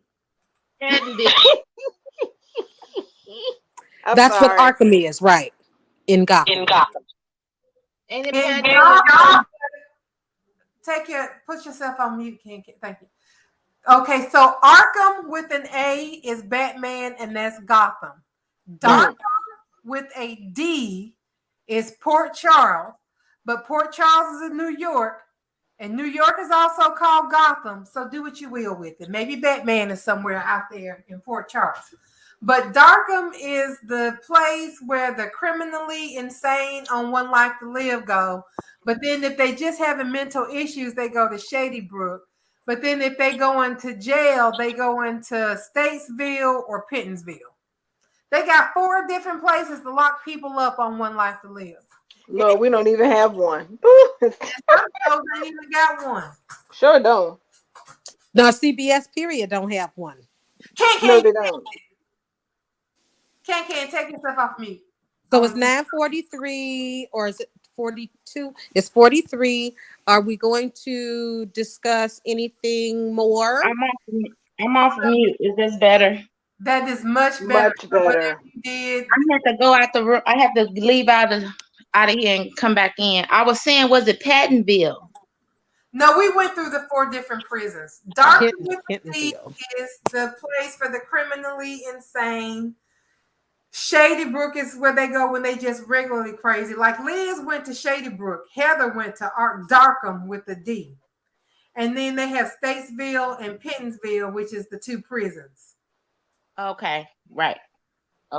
That's what Arkham is, right? In Gotham. Put yourself on mute, Ken. Thank you. Okay, so Arkham with an A is Batman, and that's Gotham. Darkham with a D is Port Charles, but Port Charles is in New York, and New York is also called Gotham. So do what you will with it. Maybe Batman is somewhere out there in Port Charles. But Darkham is the place where the criminally insane on One Life to Live go. But then if they just having mental issues, they go to Shady Brook. But then if they go into jail, they go into Statesville or Pittensville. They got 4 different places to lock people up on One Life to Live. No, we don't even have one. They ain't even got one. Sure don't. No, CBS period don't have one. No, they don't. Can't take yourself off mute. So it's 9:43, or is it 42? It's 43. Are we going to discuss anything more? I'm off mute. Is this better? That is much better. Much better. You did. I had to go out the room. I have to leave out of here and come back in. I was saying, was it Pattonville? No, we went through the 4 different prisons. Darkham is the place for the criminally insane. Shady Brook is where they go when they just regularly crazy. Like Liz went to Shady Brook. Heather went to Darkham with the D. And then they have Statesville and Pennsville, which is the 2 prisons. Okay, right.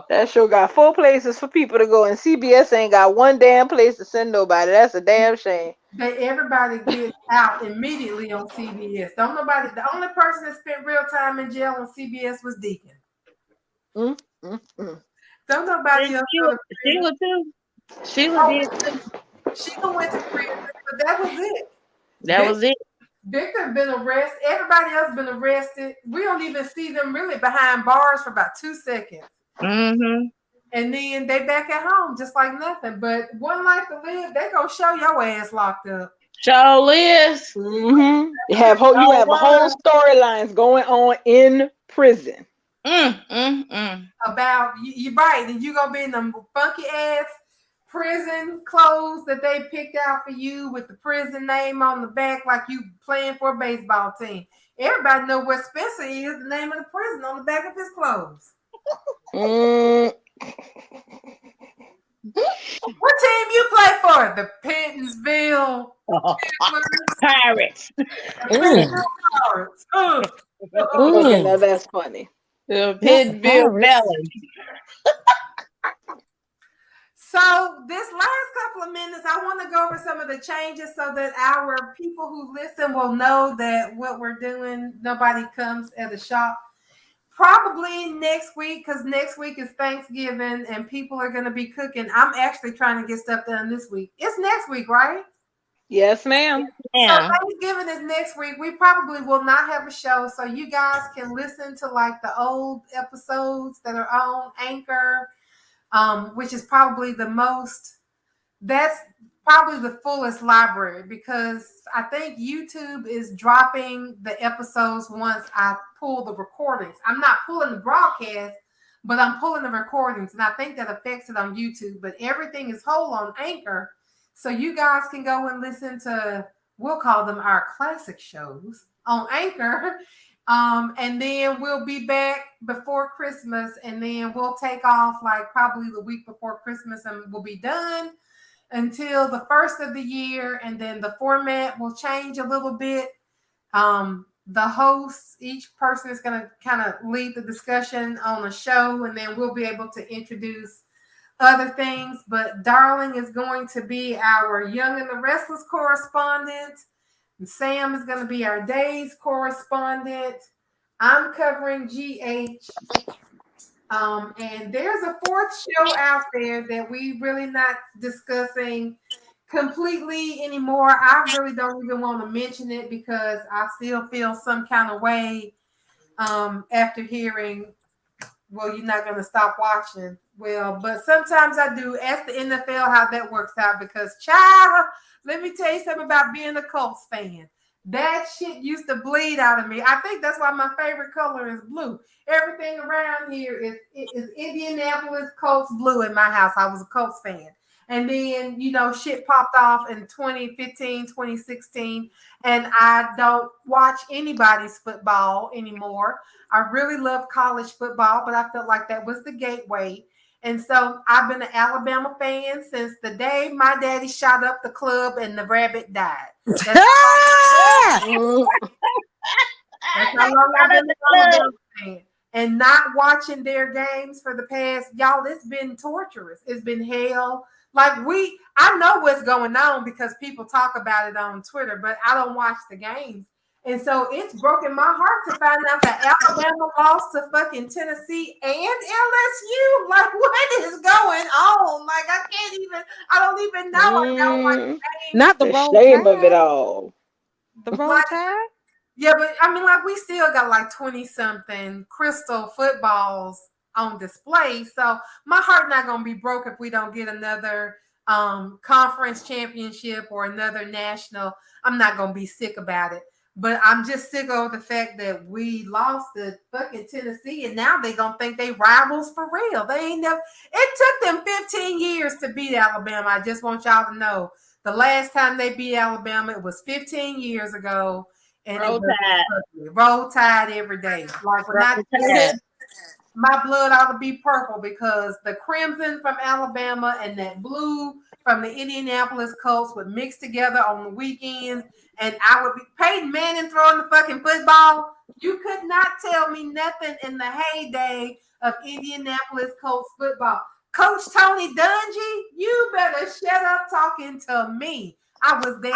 That show got 4 places for people to go, and CBS ain't got one damn place to send nobody. That's a damn shame. Everybody gets out immediately on CBS. The only person that spent real time in jail on CBS was Deacon. Don't nobody else go to prison. Sheila too. Sheila did too. Sheila went to prison, but that was it. That was it. Victor been arrested. Everybody else been arrested. We don't even see them really behind bars for about 2 seconds. Mm-hmm. And then they back at home just like nothing. But One Life to Live, they gonna show your ass locked up. Show Liz. Mm-hmm. You have whole storylines going on in prison. About you right, and you gonna be in them funky ass prison clothes that they picked out for you with the prison name on the back, like you playing for a baseball team. Everybody know what Spencer is, the name of the prison on the back of his clothes. What team you play for? The Pennsville Pirates. Pirates. Okay, now that's funny. The Pennsville Felons. So this last couple of minutes, I want to go over some of the changes so that our people who listen will know that what we're doing, nobody comes at the shop. Probably next week, because next week is Thanksgiving and people are going to be cooking. I'm actually trying to get stuff done this week. It's next week, right? Yes, ma'am. Yeah. So Thanksgiving is next week. We probably will not have a show, so you guys can listen to like the old episodes that are on Anchor, which is probably that's probably the fullest library, because I think YouTube is dropping the episodes once I pull the recordings. I'm not pulling the broadcast, but I'm pulling the recordings, and I think that affects it on YouTube. But everything is whole on Anchor, so you guys can go and listen to, we'll call them our classic shows on Anchor. And then we'll be back before Christmas, and then we'll take off like probably the week before Christmas, and we'll be done until the first of the year. And then the format will change a little bit. The hosts, each person is going to kind of lead the discussion on a show, and then we'll be able to introduce other things. But Darling is going to be our Young and the Restless correspondent. And Sam is going to be our Days correspondent. I'm covering GH. And there's a 4th show out there that we really not discussing completely anymore. I really don't even want to mention it because I still feel some kind of way after hearing, well, you're not going to stop watching. Well, but sometimes I do. Ask the NFL how that works out, because, child, let me tell you something about being a Colts fan. That shit used to bleed out of me. I think that's why my favorite color is blue. Everything around here is Indianapolis Colts blue in my house. I was a Colts fan. And then, shit popped off in 2015, 2016. And I don't watch anybody's football anymore. I really love college football, but I felt like that was the gateway. And so I've been an Alabama fan since the day my daddy shot up the club and the rabbit died. That's how long I've been an Alabama fan. And not watching their games for the past, y'all, it's been torturous. It's been hell. Like I know what's going on because people talk about it on Twitter, but I don't watch the games. And so it's broken my heart to find out that Alabama lost to fucking Tennessee and LSU. Like, what is going on? Like, I don't even know. I don't watch games. Not the The Roll shame Tide. of it all. The Roll Tide. Yeah, but I mean, like, we still got like 20-something crystal footballs on display. So my heart not gonna be broke if we don't get another conference championship or another national. I'm not gonna be sick about it. But I'm just sick of the fact that we lost to fucking Tennessee, and now they gonna think they rivals for real. They ain't never. It took them 15 years to beat Alabama. I just want y'all to know the last time they beat Alabama, it was 15 years ago, and Roll it was Roll Tide every day. Like when my blood ought to be purple because the crimson from Alabama and that blue from the Indianapolis Colts would mix together on the weekends, and I would be Peyton Manning throwing the fucking football. You could not tell me nothing in the heyday of Indianapolis Colts football. Coach Tony Dungy, you better shut up talking to me. I was there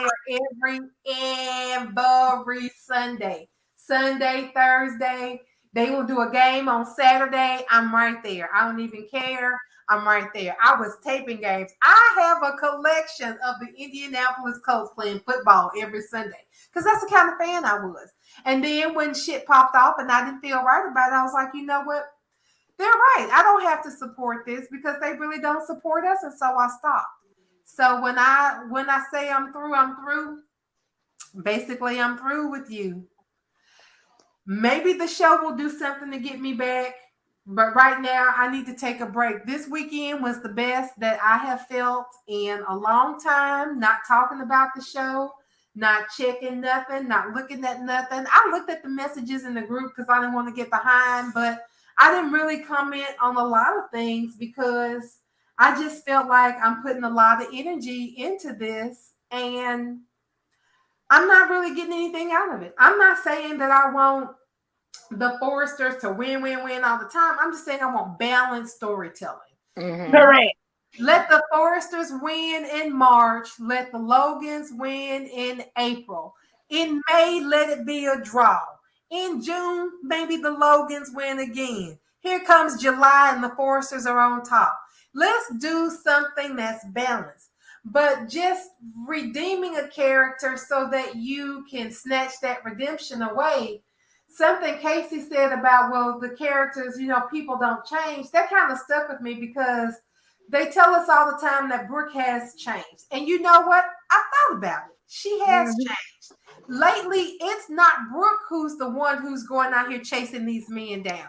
every Sunday. Sunday, Thursday. They will do a game on Saturday. I'm right there. I don't even care. I'm right there. I was taping games. I have a collection of the Indianapolis Colts playing football every Sunday because that's the kind of fan I was. And then when shit popped off and I didn't feel right about it, I was like, you know what? They're right. I don't have to support this because they really don't support us. And so I stopped. So when I say I'm through. Basically, I'm through with you. Maybe the show will do something to get me back. But right now, I need to take a break. This weekend was the best that I have felt in a long time. Not talking about the show, not checking nothing, not looking at nothing. I looked at the messages in the group because I didn't want to get behind, but I didn't really comment on a lot of things because I just felt like I'm putting a lot of energy into this and I'm not really getting anything out of it. I'm not saying that I want the Foresters to win all the time. I'm just saying I want balanced storytelling. Mm-hmm. Correct. Let the Foresters win in March. Let the Logans win in April. In May, let it be a draw. In June, maybe the Logans win again. Here comes July and the Foresters are on top. Let's do something that's balanced. But just redeeming a character so that you can snatch that redemption away. Something Casey said about, well, the characters, people don't change. That kind of stuck with me because they tell us all the time that Brooke has changed. And you know what? I thought about it. She has changed. Lately, it's not Brooke who's the one who's going out here chasing these men down.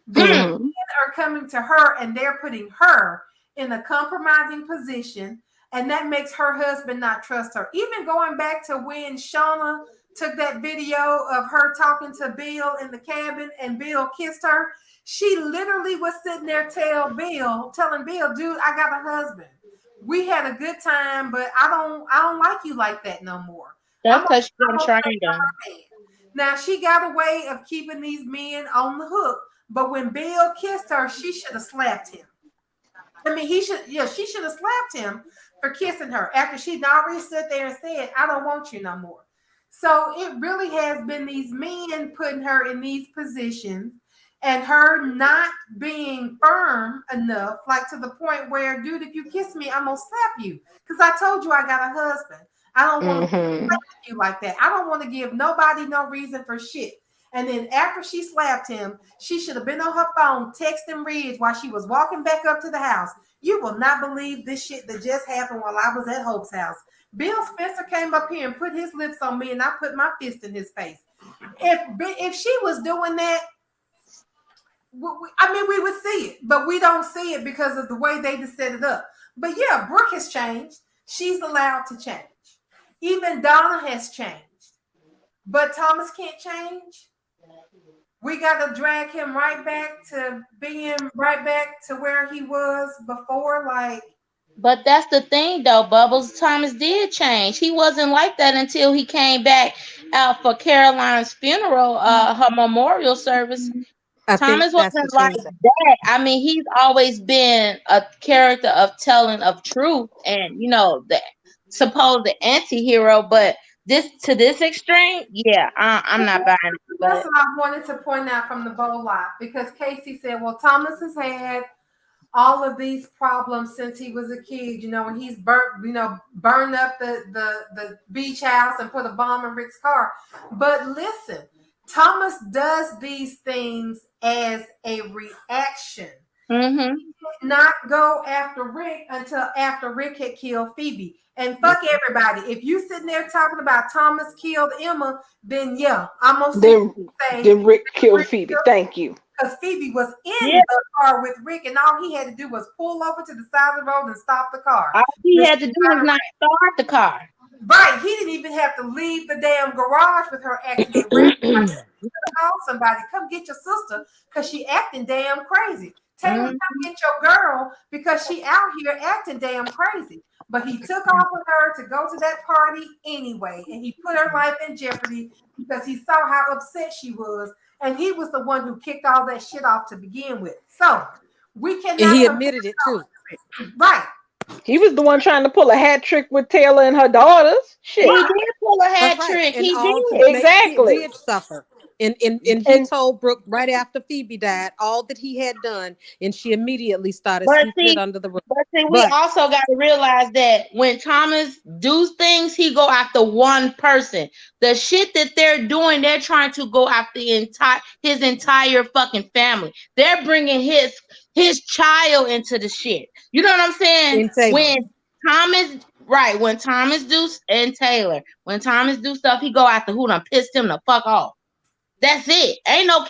These men are coming to her and they're putting her in a compromising position. And that makes her husband not trust her. Even going back to when Shauna took that video of her talking to Bill in the cabin and Bill kissed her. She literally was sitting there telling Bill, dude, I got a husband. We had a good time, but I don't like you like that no more. That's because she didn't train them. Now she got a way of keeping these men on the hook, but when Bill kissed her, she should have slapped him. I mean, she should have slapped him for kissing her after she'd already stood there and said, I don't want you no more. So it really has been these men putting her in these positions and her not being firm enough, like to the point where, dude, if you kiss me, I'm going to slap you because I told you I got a husband. I don't want to slap you like that. I don't want to give nobody no reason for shit. And then after she slapped him, she should have been on her phone texting Ridge while she was walking back up to the house. You will not believe this shit that just happened while I was at Hope's house. Bill Spencer came up here and put his lips on me and I put my fist in his face. If she was doing that, we would see it, but we don't see it because of the way they just set it up. But yeah, Brooke has changed. She's allowed to change. Even Donna has changed. But Thomas can't change. We got to drag him right back to being right back to where he was before. But that's the thing, though, Bubbles. Thomas did change. He wasn't like that until he came back out for Caroline's funeral, her memorial service. Thomas wasn't like that. I mean, he's always been a character of telling of truth and, the supposed anti-hero. But to this extreme, yeah, I'm not buying it. That's what I wanted to point out from the Bowl Live because Casey said, well, Thomas has had all of these problems since he was a kid, when he's burned up the beach house and put a bomb in Rick's car. But listen, Thomas does these things as a reaction. He did not go after Rick until after Rick had killed Phoebe. And fuck everybody. If you sitting there talking about Thomas killed Emma, then yeah, I'm gonna say then Rick killed Phoebe. Thank you. Because Phoebe was in the car with Rick, and all he had to do was pull over to the side of the road and stop the car. All he had to do was not start the car. Right. He didn't even have to leave the damn garage with her acting crazy. Call somebody, come get your sister because she acting damn crazy. Taylor, come get your girl because she out here acting damn crazy. but he took off with her to go to that party anyway, and he put her life in jeopardy because he saw how upset she was, and he was the one who kicked all that shit off to begin with. So we cannot. And he admitted it too. Right. He was the one trying to pull a hat trick with Taylor and her daughters. Shit. He did pull a hat That's trick. right. He And did. Exactly. He did suffer. And he told Brooke right after Phoebe died all that he had done, and she immediately started sweeping it under the rug. But see, we also got to realize that when Thomas does things, he go after one person. The shit that they're doing, they're trying to go after his entire fucking family. They're bringing his child into the shit. You know what I'm saying? When Thomas do and Taylor, when Thomas do stuff, he go after who done pissed him the fuck off. That's it. Ain't no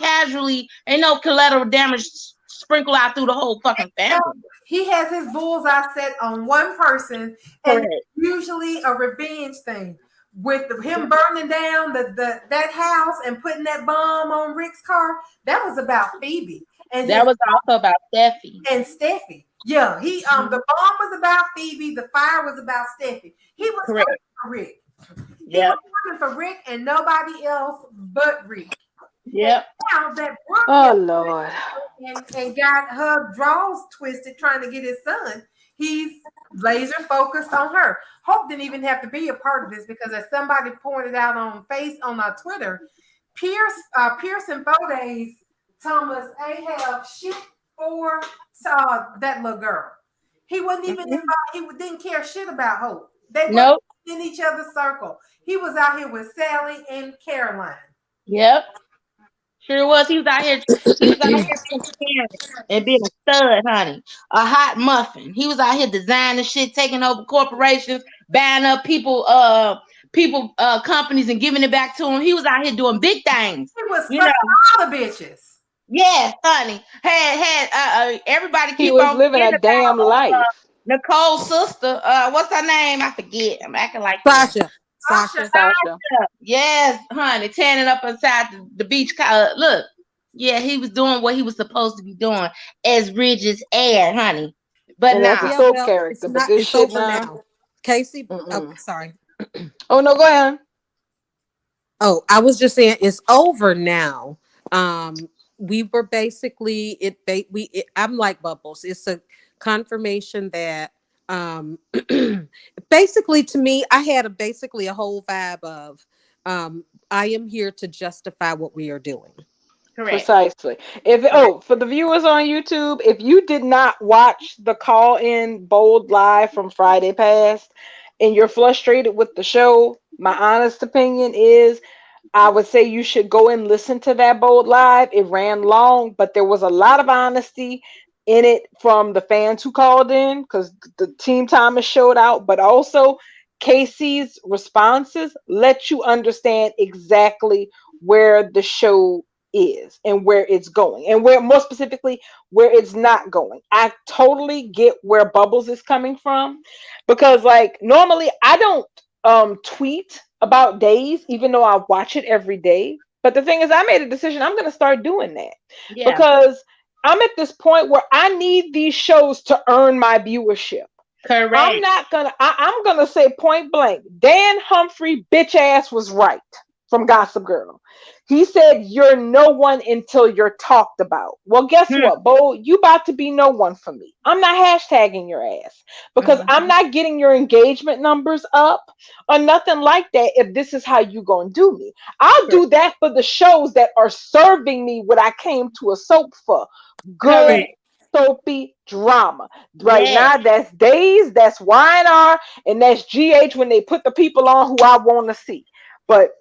collateral damage sprinkled out through the whole fucking family. He has his bullseye set on one person, and usually a revenge thing. With him burning down that house and putting that bomb on Rick's car, that was about Phoebe. And that was also about Steffi. And Steffi. Yeah, the bomb was about Phoebe, the fire was about Steffi. He was working for Rick. He was working for Rick and nobody else but Rick. Yep. Now that Brooke Lord. And got her draws twisted trying to get his son, he's laser focused on her. Hope didn't even have to be a part of this because as somebody pointed out on our Twitter, Pearson Fodays, Thomas Ahab shit for that little girl. He wasn't even involved. He didn't care shit about Hope. They were in each other's circle. He was out here with Sally and Caroline. Yep. Sure was. He was out here being and being a stud, honey. A hot muffin. He was out here designing shit, taking over corporations, buying up people companies and giving it back to him. He was out here doing big things. He was fucking all the bitches. Yeah, honey. Had everybody he was living a damn life. Nicole's sister, what's her name? I forget. I'm acting like Sasha. Yes, honey, tanning up inside the beach. Look, yeah, he was doing what he was supposed to be doing as Ridge's heir, honey. But now, that's a soap character. But this shit now. Casey, sorry. Oh no, go ahead. Oh, I was just saying it's over now. We were basically I'm like Bubbles. It's a confirmation that basically to me, I had basically a whole vibe of I am here to justify what we are doing. Correct. Precisely. For the viewers on YouTube, if you did not watch the call-in Bold Live from Friday past and you're frustrated with the show, my honest opinion is I would say you should go and listen to that Bold Live. It ran long, but there was a lot of honesty in it from the fans who called in because the Team Thomas showed out, but also Casey's responses let you understand exactly where the show is and where it's going and where more specifically where it's not going. I totally get where Bubbles is coming from because like normally I don't tweet about days even though I watch it every day. But the thing is I made a decision I'm going to start doing that because I'm at this point where I need these shows to earn my viewership. Correct. I'm gonna say point blank, Dan Humphrey bitch ass was right from Gossip Girl. He said you're no one until you're talked about. Well, guess what, Bo? You about to be no one for me. I'm not hashtagging your ass because I'm not getting your engagement numbers up or nothing like that if this is how you gonna do me. I'll do that for the shows that are serving me what I came to a soap for. Good soapy drama. Right now, that's Days, that's YNR, and that's GH when they put the people on who I want to see. But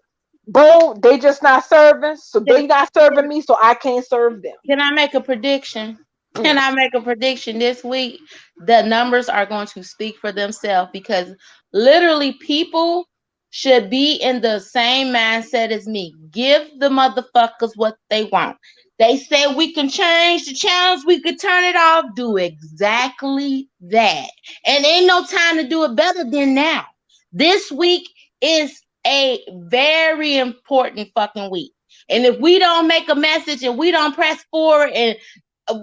Bo, they just not serving, so they not serving me, so I can't serve them. Can I make a prediction? Can I make a prediction this week? The numbers are going to speak for themselves because literally people should be in the same mindset as me. Give the motherfuckers what they want. They say we can change the channels, we could turn it off. Do exactly that. And ain't no time to do it better than now. This week is a very important fucking week. And if we don't make a message and we don't press forward and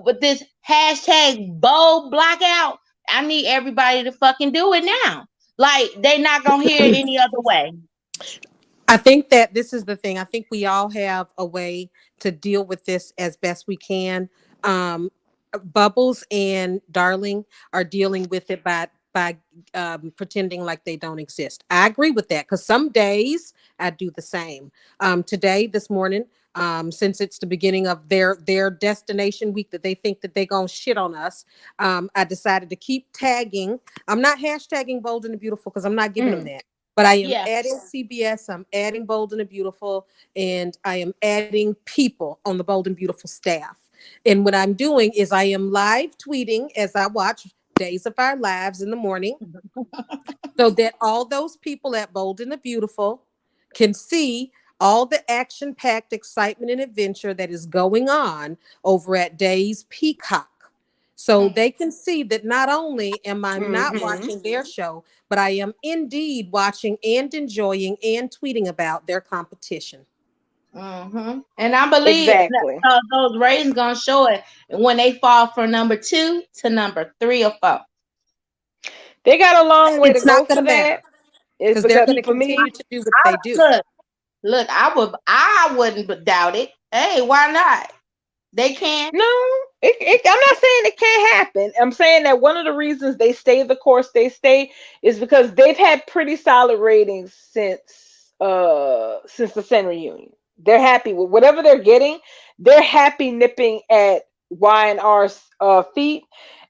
with this hashtag bold blackout, I need everybody to fucking do it now. Like they're not gonna hear it any other way. I think that this is the thing. I think we all have a way to deal with this as best we can. Bubbles and Darling are dealing with it by pretending like they don't exist. I agree with that because some days I do the same. Today, this morning, since it's the beginning of their destination week that they think that they're gonna shit on us, I decided to keep tagging. I'm not hashtagging Bold and the Beautiful because I'm not giving them that. But I am adding CBS, I'm adding Bold and the Beautiful, and I am adding people on the Bold and Beautiful staff. And what I'm doing is I am live tweeting as I watch Days of Our Lives in the morning so that all those people at Bold and the Beautiful can see all the action-packed excitement and adventure that is going on over at Days Peacock. So they can see that not only am I not watching their show, but I am indeed watching and enjoying and tweeting about their competition. And I believe those ratings gonna show it when they fall from number 2 to number 3 or 4. They got a long way to go for that. Because they're going to continue to do what they do. Look, I wouldn't doubt it. Hey, why not? They can. No, I'm not saying it can't happen. I'm saying that one of the reasons they stay the course they stay is because they've had pretty solid ratings since the Sin reunion. They're happy with whatever they're getting. They're happy nipping at Y and R's feet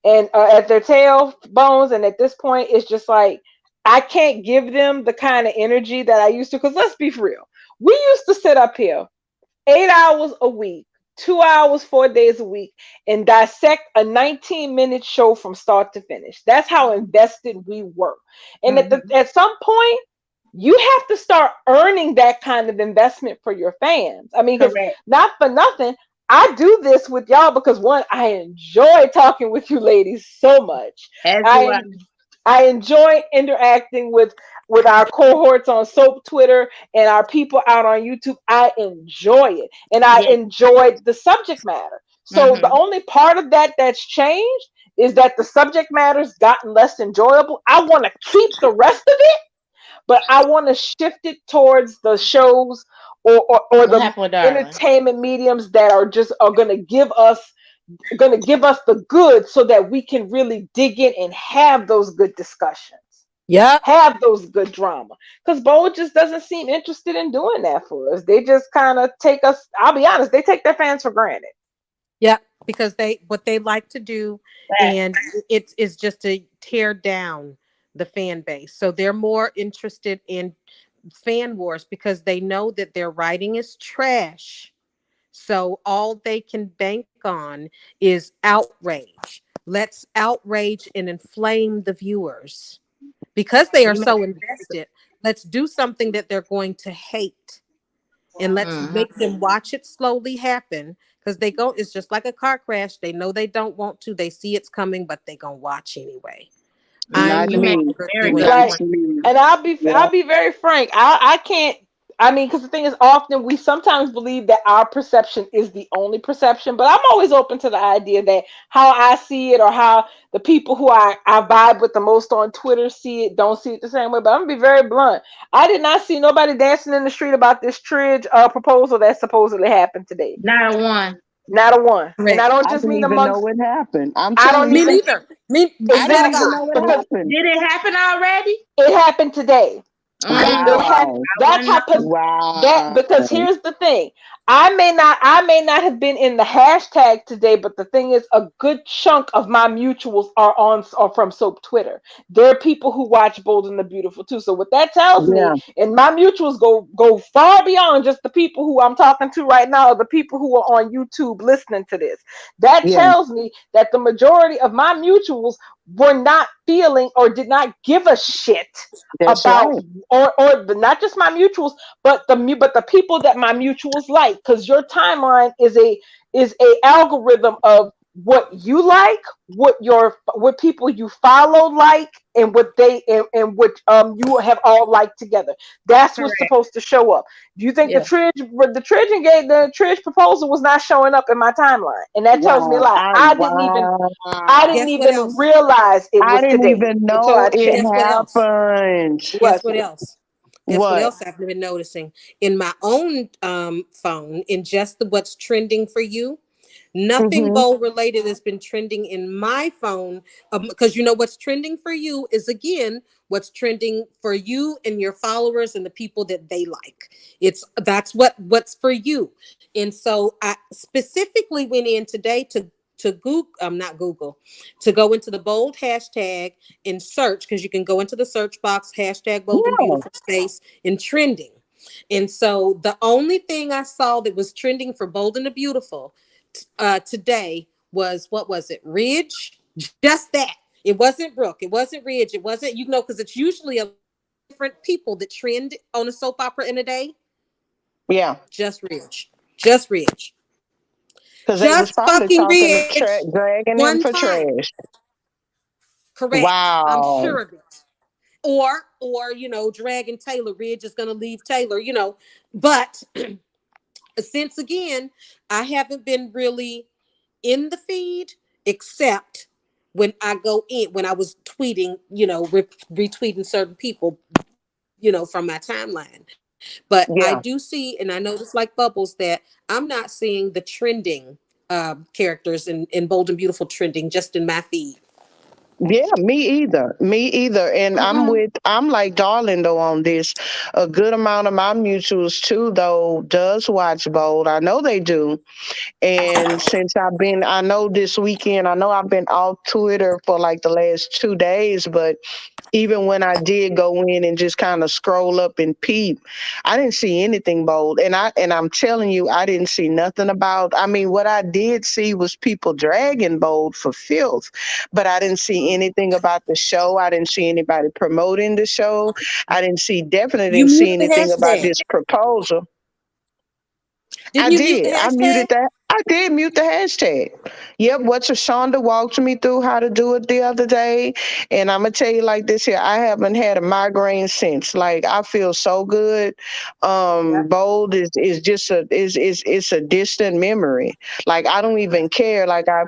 and at their tail bones. And at this point, it's just like I can't give them the kind of energy that I used to. Because let's be real, we used to sit up here 8 hours a week, 2 hours, 4 days a week, and dissect a 19-minute show from start to finish. That's how invested we were. And at some point, you have to start earning that kind of investment for your fans. I mean, not for nothing, I do this with y'all because one, I enjoy talking with you ladies so much. I enjoy interacting with our cohorts on Soap Twitter and our people out on YouTube. I enjoy it. And I enjoyed the subject matter. So the only part of that that's changed is that the subject matter's gotten less enjoyable. I want to keep the rest of it, but I want to shift it towards the shows or the entertainment mediums that are going to give us the good so that we can really dig in and have those good discussions. Have those good drama. Because Bold just doesn't seem interested in doing that for us. They just kind of take us, I'll be honest, they take their fans for granted. Because what they like to do, and it's just to tear down the fan base. So they're more interested in fan wars because they know that their writing is trash. So all they can bank on is outrage. Let's outrage and inflame the viewers. Because they are so invested, let's do something that they're going to hate. And let's make them watch it slowly happen. Because it's just like a car crash. They know they don't want to. They see it's coming, but they're going to watch anyway. And I'll be very frank. I can't. I mean, because the thing is, often we sometimes believe that our perception is the only perception, but I'm always open to the idea that how I see it or how the people who I vibe with the most on Twitter don't see it the same way. But I'm gonna be very blunt. I did not see nobody dancing in the street about this Tridge proposal that supposedly happened today. Not a one. Right. And I don't just mean amongst. Know what happened. I don't me neither. Exactly. Did it happen already? It happened today. Because here's the thing. I may not have been in the hashtag today, but the thing is, a good chunk of my mutuals are from Soap Twitter. There are people who watch Bold and the Beautiful too. So what that tells me, and my mutuals go far beyond just the people who I'm talking to right now, or the people who are on YouTube listening to this. That tells me that the majority of my mutuals were not feeling or did not give a shit about or not just my mutuals, but the people that my mutuals like, because your timeline is a algorithm of what you like, what people you follow like, and what they and what you have all liked together. That's what's Correct. supposed to show up. Do you think Yeah. the Tridge proposal was not showing up in my timeline? And that tells me a Wow. lot. I didn't Guess what even else? realize it I was didn't today even until know I it Guess checked. what else? happened. Guess What? what else? Guess what What? else I've been noticing in my own phone in just the what's trending for you. Nothing Hmm. bowl related has been trending in my phone because you know what's trending for you is again what's trending for you and your followers and the people that they like. That's what's for you. And so I specifically went in today to Google, not Google, to go into the bold hashtag and search because you can go into the search box hashtag bold and Yeah. beautiful space and trending. And so the only thing I saw that was trending for bold and the beautiful today was what was it? Ridge, just that. It wasn't Brooke. It wasn't Ridge. It wasn't because it's usually a different people that trend on a soap opera in a day. Yeah. Just Ridge, just Ridge, Because they was just probably fucking talking, Ridge. dragging them One for time, trash. correct. I'm Wow. sure of it. Or dragging Taylor. Ridge is gonna leave Taylor. But since again, I haven't been really in the feed except when I go in when I was tweeting, retweeting certain people, from my timeline. But I Yeah. do see, and I notice like Bubbles that I'm not seeing the trending characters in Bold and Beautiful trending just in my feed. Yeah, me either. Me either. And Mm-mm. I'm like Darling though on this. A good amount of my mutuals too though does watch Bold. I know they do. And since I know this weekend, I know I've been off Twitter for like the last 2 days, but even when I did go in and just kind of scroll up and peep, I didn't see anything bold. And I'm telling you, I didn't see nothing about. I mean, what I did see was people dragging bold for filth, but I didn't see anything about the show. I didn't see anybody promoting the show. Definitely You didn't see muted the anything about hashtag. this proposal. I Didn't you mute the did. I hashtag? muted that. I did mute the hashtag. Yep, what Shonda walked me through how to do it the other day. And I'm gonna tell you like this here. I haven't had a migraine since. Like I feel so good. Yep. Bold is just it's a distant memory. Like I don't even care. Like I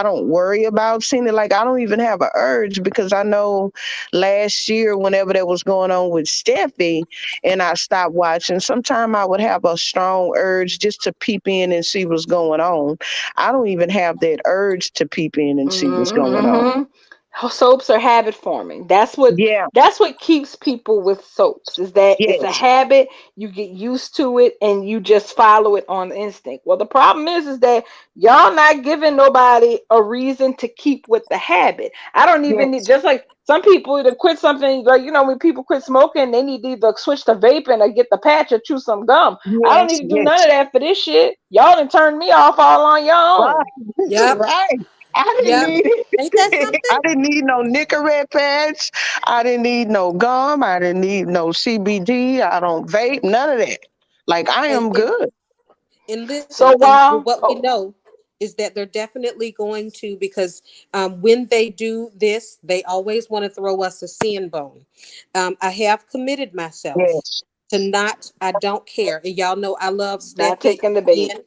don't worry about seeing it. Like I don't even have an urge because I know last year, whenever that was going on with Steffi, and I stopped watching. Sometime I would have a strong urge just to peep in and see what's going on. I don't even have that urge to peep in and see what's going on. Mm-hmm. Soaps are habit forming. Yeah, That's what keeps people with soaps is that it's a yes, habit. You get used to it and you just follow it on instinct. Well, the problem is that y'all not giving nobody a reason to keep with the habit. I don't even need yes, just like some people to quit something like when people quit smoking, they need to either switch to vaping or get the patch or chew some gum. I don't yes, need to do none yes. of that for this shit. Y'all done turned me off all on your own. Right, Yep. right. I didn't Yep. need Ain't that it. I something? didn't need no Nicorette patch. I didn't need no gum. I didn't need no CBD. I don't vape. None of that. Like I And, am and, good. and So listen, and while what we know is that they're definitely going to because when they do this, they always want to throw us a sin bone. I have committed myself Yes. to not. I don't care, and y'all know I love not Steffi. taking the bait. Again,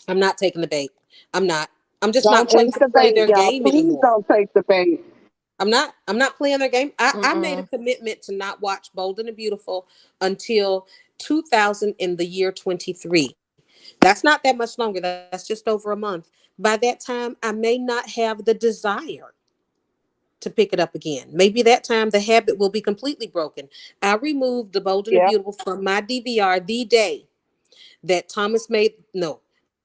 I'm not taking the bait. I'm not. I'm just not Don't going take to the play bait, their y'all. game Please anymore. don't take the bait. I'm not playing their game. I made a Mm-mm. commitment to not watch Bold and the Beautiful until 2000 in the year 23. That's not that much longer. That's just over a month. By that time, I may not have the desire to pick it up again. Maybe that time the habit will be completely broken. I removed the Bold and the Yeah. Beautiful from my DVR the day that Thomas made no.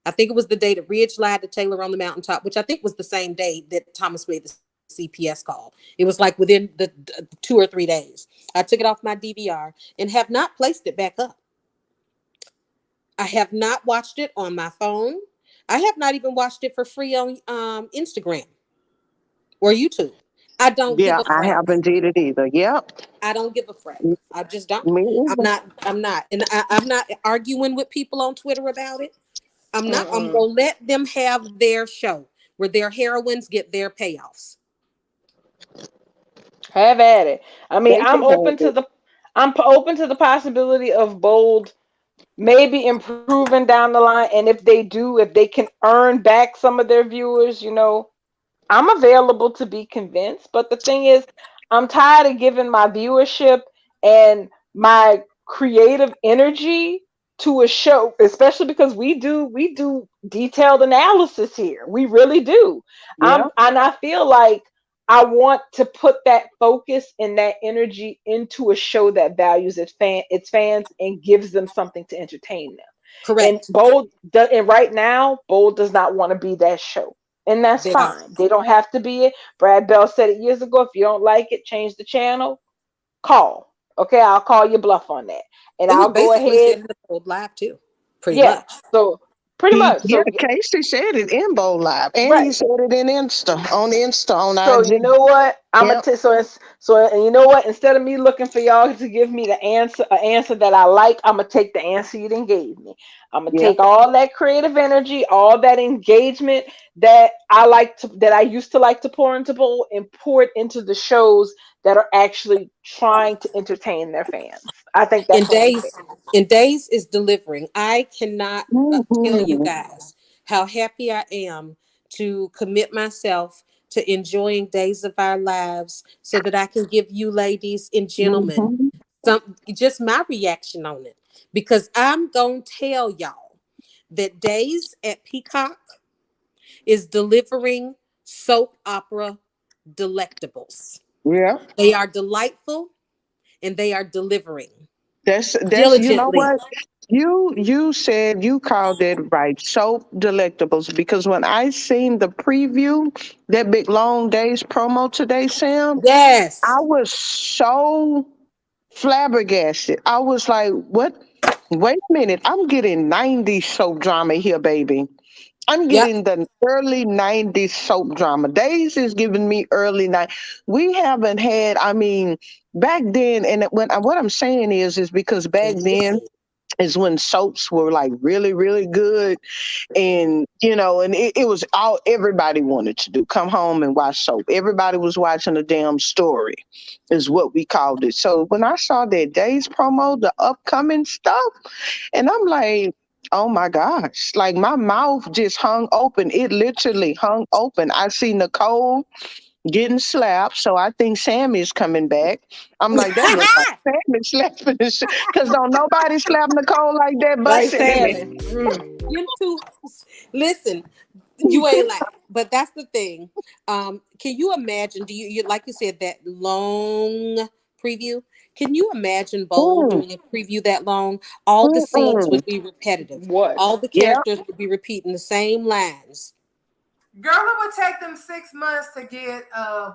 I think it was the day that Ridge lied to Taylor on the mountaintop, which I think was the same day that Thomas made the CPS call. It was like within the 2 or 3 days. I took it off my DVR and have not placed it back up. I have not watched it on my phone. I have not even watched it for free on Instagram or YouTube. I don't give Yeah, a I frack. haven't did it either. Yep. I don't give a frack. I just don't. Me I'm either. not. I'm not. And I'm not arguing with people on Twitter about it. I'm not. I'm Mm-mm. gonna let them have their show. where their heroines get their payoffs. Have at it. I mean, They can have it. I'm open to the possibility of Bold maybe improving down the line, and if they do, if they can earn back some of their viewers, I'm available to be convinced. But the thing is, I'm tired of giving my viewership and my creative energy to a show, especially because we do detailed analysis here. We really do. Yeah. And I feel like I want to put that focus and that energy into a show that values its fans and gives them something to entertain them. And Correct. and right now, Bold does not want to be that show. And that's They don't. fine. They don't have to be it. Brad Bell said it years ago. If you don't like it, change the channel. Call. Okay, I'll call your bluff on that. And It was I'll go basically ahead. said in the Bold Live too, pretty Yeah. much. So pretty much. Yeah, So Casey said it in Bold Live, and he right. said it in Insta on So you IG. know what? I'm gonna Yep. and you know what? Instead of me looking for y'all to give me the answer, an answer that I like, I'm gonna take the answer you didn't gave me. I'm gonna Yep. take all that creative energy, all that engagement that I used to like to pour into Bowl and pour it into the shows that are actually trying to entertain their fans. I think And that's only fair. Days is delivering. I cannot tell you Mhm. guys how happy I am to commit myself to enjoying Days of Our Lives so that I can give you ladies and gentlemen Mhm. just my reaction on it. Because I'm gonna tell y'all that Days at Peacock is delivering soap opera delectables. Yeah. They are delightful and they are delivering That's you know diligently. what? You said you called it right. Soap delectables. Because when I seen the preview, that big long days promo today, Sam, I Yes. was so flabbergasted. I was like, what? Wait a minute. I'm getting 90s soap drama here, baby. I'm Yep. getting the early 90s soap drama. Days is giving me early night. We haven't had, I mean, back then, and what I'm saying is because back then is when soaps were like really, really good. And, and it was all everybody wanted to do, come home and watch soap. Everybody was watching a damn story, is what we called it. So when I saw that Days promo, the upcoming stuff, and I'm like, oh my gosh, like my mouth just hung open. It literally hung open. I see Nicole getting slapped, so I think Sammy's coming back. I'm like, that look like Sammy slapping the shit. Because don't nobody slap Nicole like that but Like Sammy. Sammy. You two, listen, you ain't lying, but that's the thing. Can you imagine? Do you like you said that long preview? Can you imagine Bold Mm, doing a preview that long? All the scenes mm-mm. would be repetitive. What? All the Yeah. characters would be repeating the same lines. Girl, it would take them 6 months to get a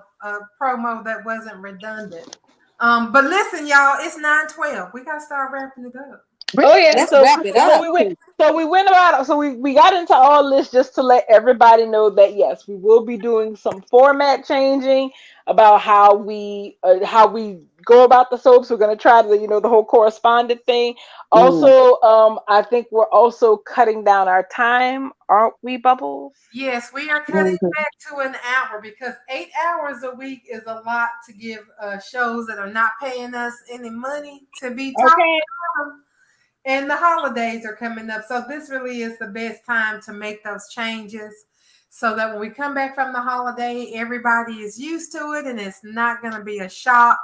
promo that wasn't redundant. But listen, y'all, it's 9:12. We gotta start wrapping it up. Oh yeah, Let's so wrap it so up. we went about so we got into all this just to let everybody know that yes, we will be doing some format changing about how we go about the soaps. We're gonna try to the whole correspondent thing. Mm. Also, I think we're also cutting down our time, aren't we, Bubbles? Yes, we are cutting back to an hour because 8 hours a week is a lot to give shows that are not paying us any money to be talking Okay. about them. And the holidays are coming up. So this really is the best time to make those changes so that when we come back from the holiday, everybody is used to it and it's not going to be a shock.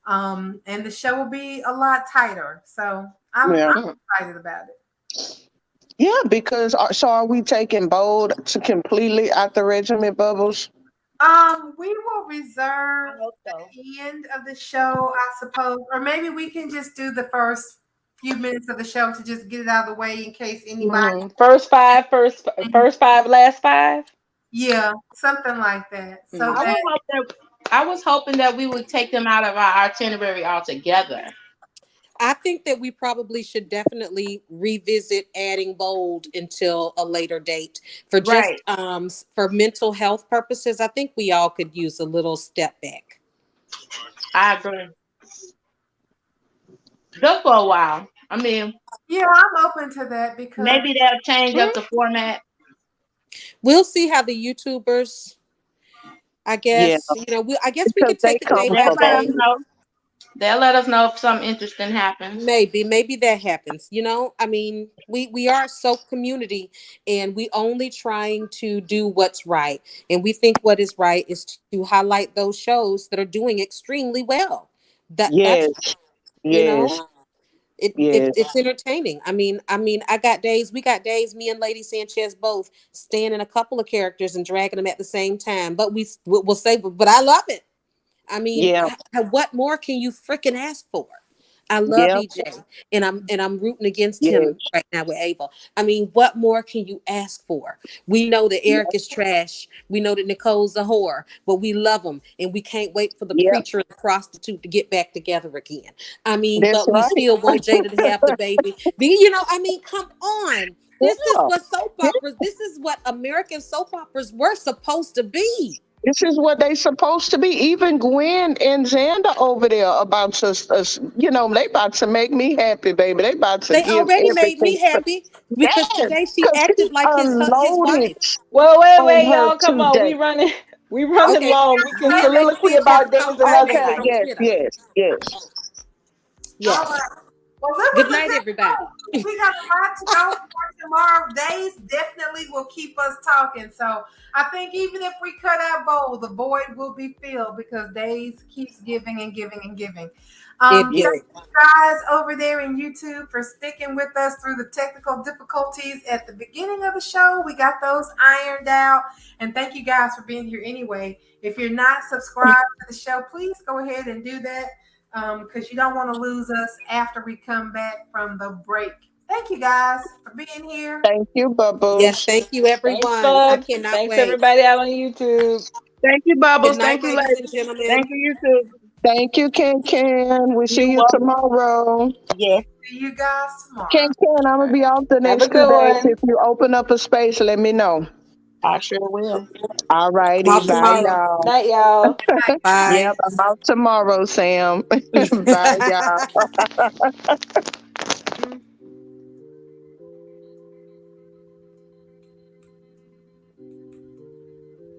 And the show will be a lot tighter. So I'm excited about it. Yeah, because so are we taking Bold to completely out the regiment, Bubbles? We will reserve the end of the show, I suppose, or maybe we can just do the first few minutes of the show to just get it out of the way in case anybody. First five, last five. Yeah, something like that. So I was hoping that we would take them out of our itinerary altogether. I think that we probably should definitely revisit adding Bold until a later date for just for mental health purposes. I think we all could use a little step back. I agree. Just for a while. I mean, yeah, I'm open to that because maybe they'll change up the format. We'll see how the YouTubers. I Yeah, guess I guess we because could they take a come day They'll for for let us that. days. know. They'll let us know if something interesting happens. Maybe that happens. I mean, we are so community, and we only trying to do what's right, and we think what is right is to highlight those shows that are doing extremely well. That's Yes, you know yes, it's yes, entertaining. I mean, I got days. We got days. Me and Lady Sanchez both staying in a couple of characters and dragging them at the same time. But we'll say, but I love it. I mean, yeah, what more can you freaking ask for? I love yeah, EJ, and I'm rooting against him yes, right now with Ava. I mean, what more can you ask for? We know that yeah, Eric is trash. We know that Nicole's a whore, but we love them, and we can't wait for the yeah. preacher and the prostitute to get back together again. I mean, That's but we right. still want Jada to have the baby. I mean, come on. This is Yeah, what soap yeah. operas. This is what American soap operas were supposed to be. This is what they supposed to be. Even Gwen and Xander over there about to, they about to make me happy, baby. They about to They give already made everything. me happy because Yes, today she because he acted like his unloaded wife. Well, on wait, her y'all. Come on, today. we running Okay, long. We can me and Lady soliloquy Sanchez about will days talk another offline Okay, time. on yes, Twitter. yes, yes. All Yes. right. Well, it Good was a night, good everybody. show. We got a lot to go for tomorrow. Days definitely will keep us talking. So I think even if we cut our bowl, the void will be filled because Days keeps giving and giving and giving. It Yes. Thank you guys over there in YouTube for sticking with us through the technical difficulties at the beginning of the show. We got those ironed out. And thank you guys for being here anyway. If you're not subscribed to the show, please go ahead and do that. Because you don't want to lose us after we come back from the break. Thank you guys for being here. Thank you, Yes, Bubbles. thank you, Thanks, everyone. I Bubs. cannot Thanks, wait. everybody out on YouTube. Thank you, Good Bubbles. night, Thank you, ladies and ladies. gentlemen. Thank you, you too. Thank you, Ken. We see You you welcome. tomorrow. Yes. See you guys tomorrow. Ken, I'm gonna be off the Have a next 2 good days. one. If you open up a space, let me know. I sure will. All righty, Off bye, tomorrow. y'all. Night, y'all. Bye. Yep, I'm out tomorrow, Sam. Bye, y'all.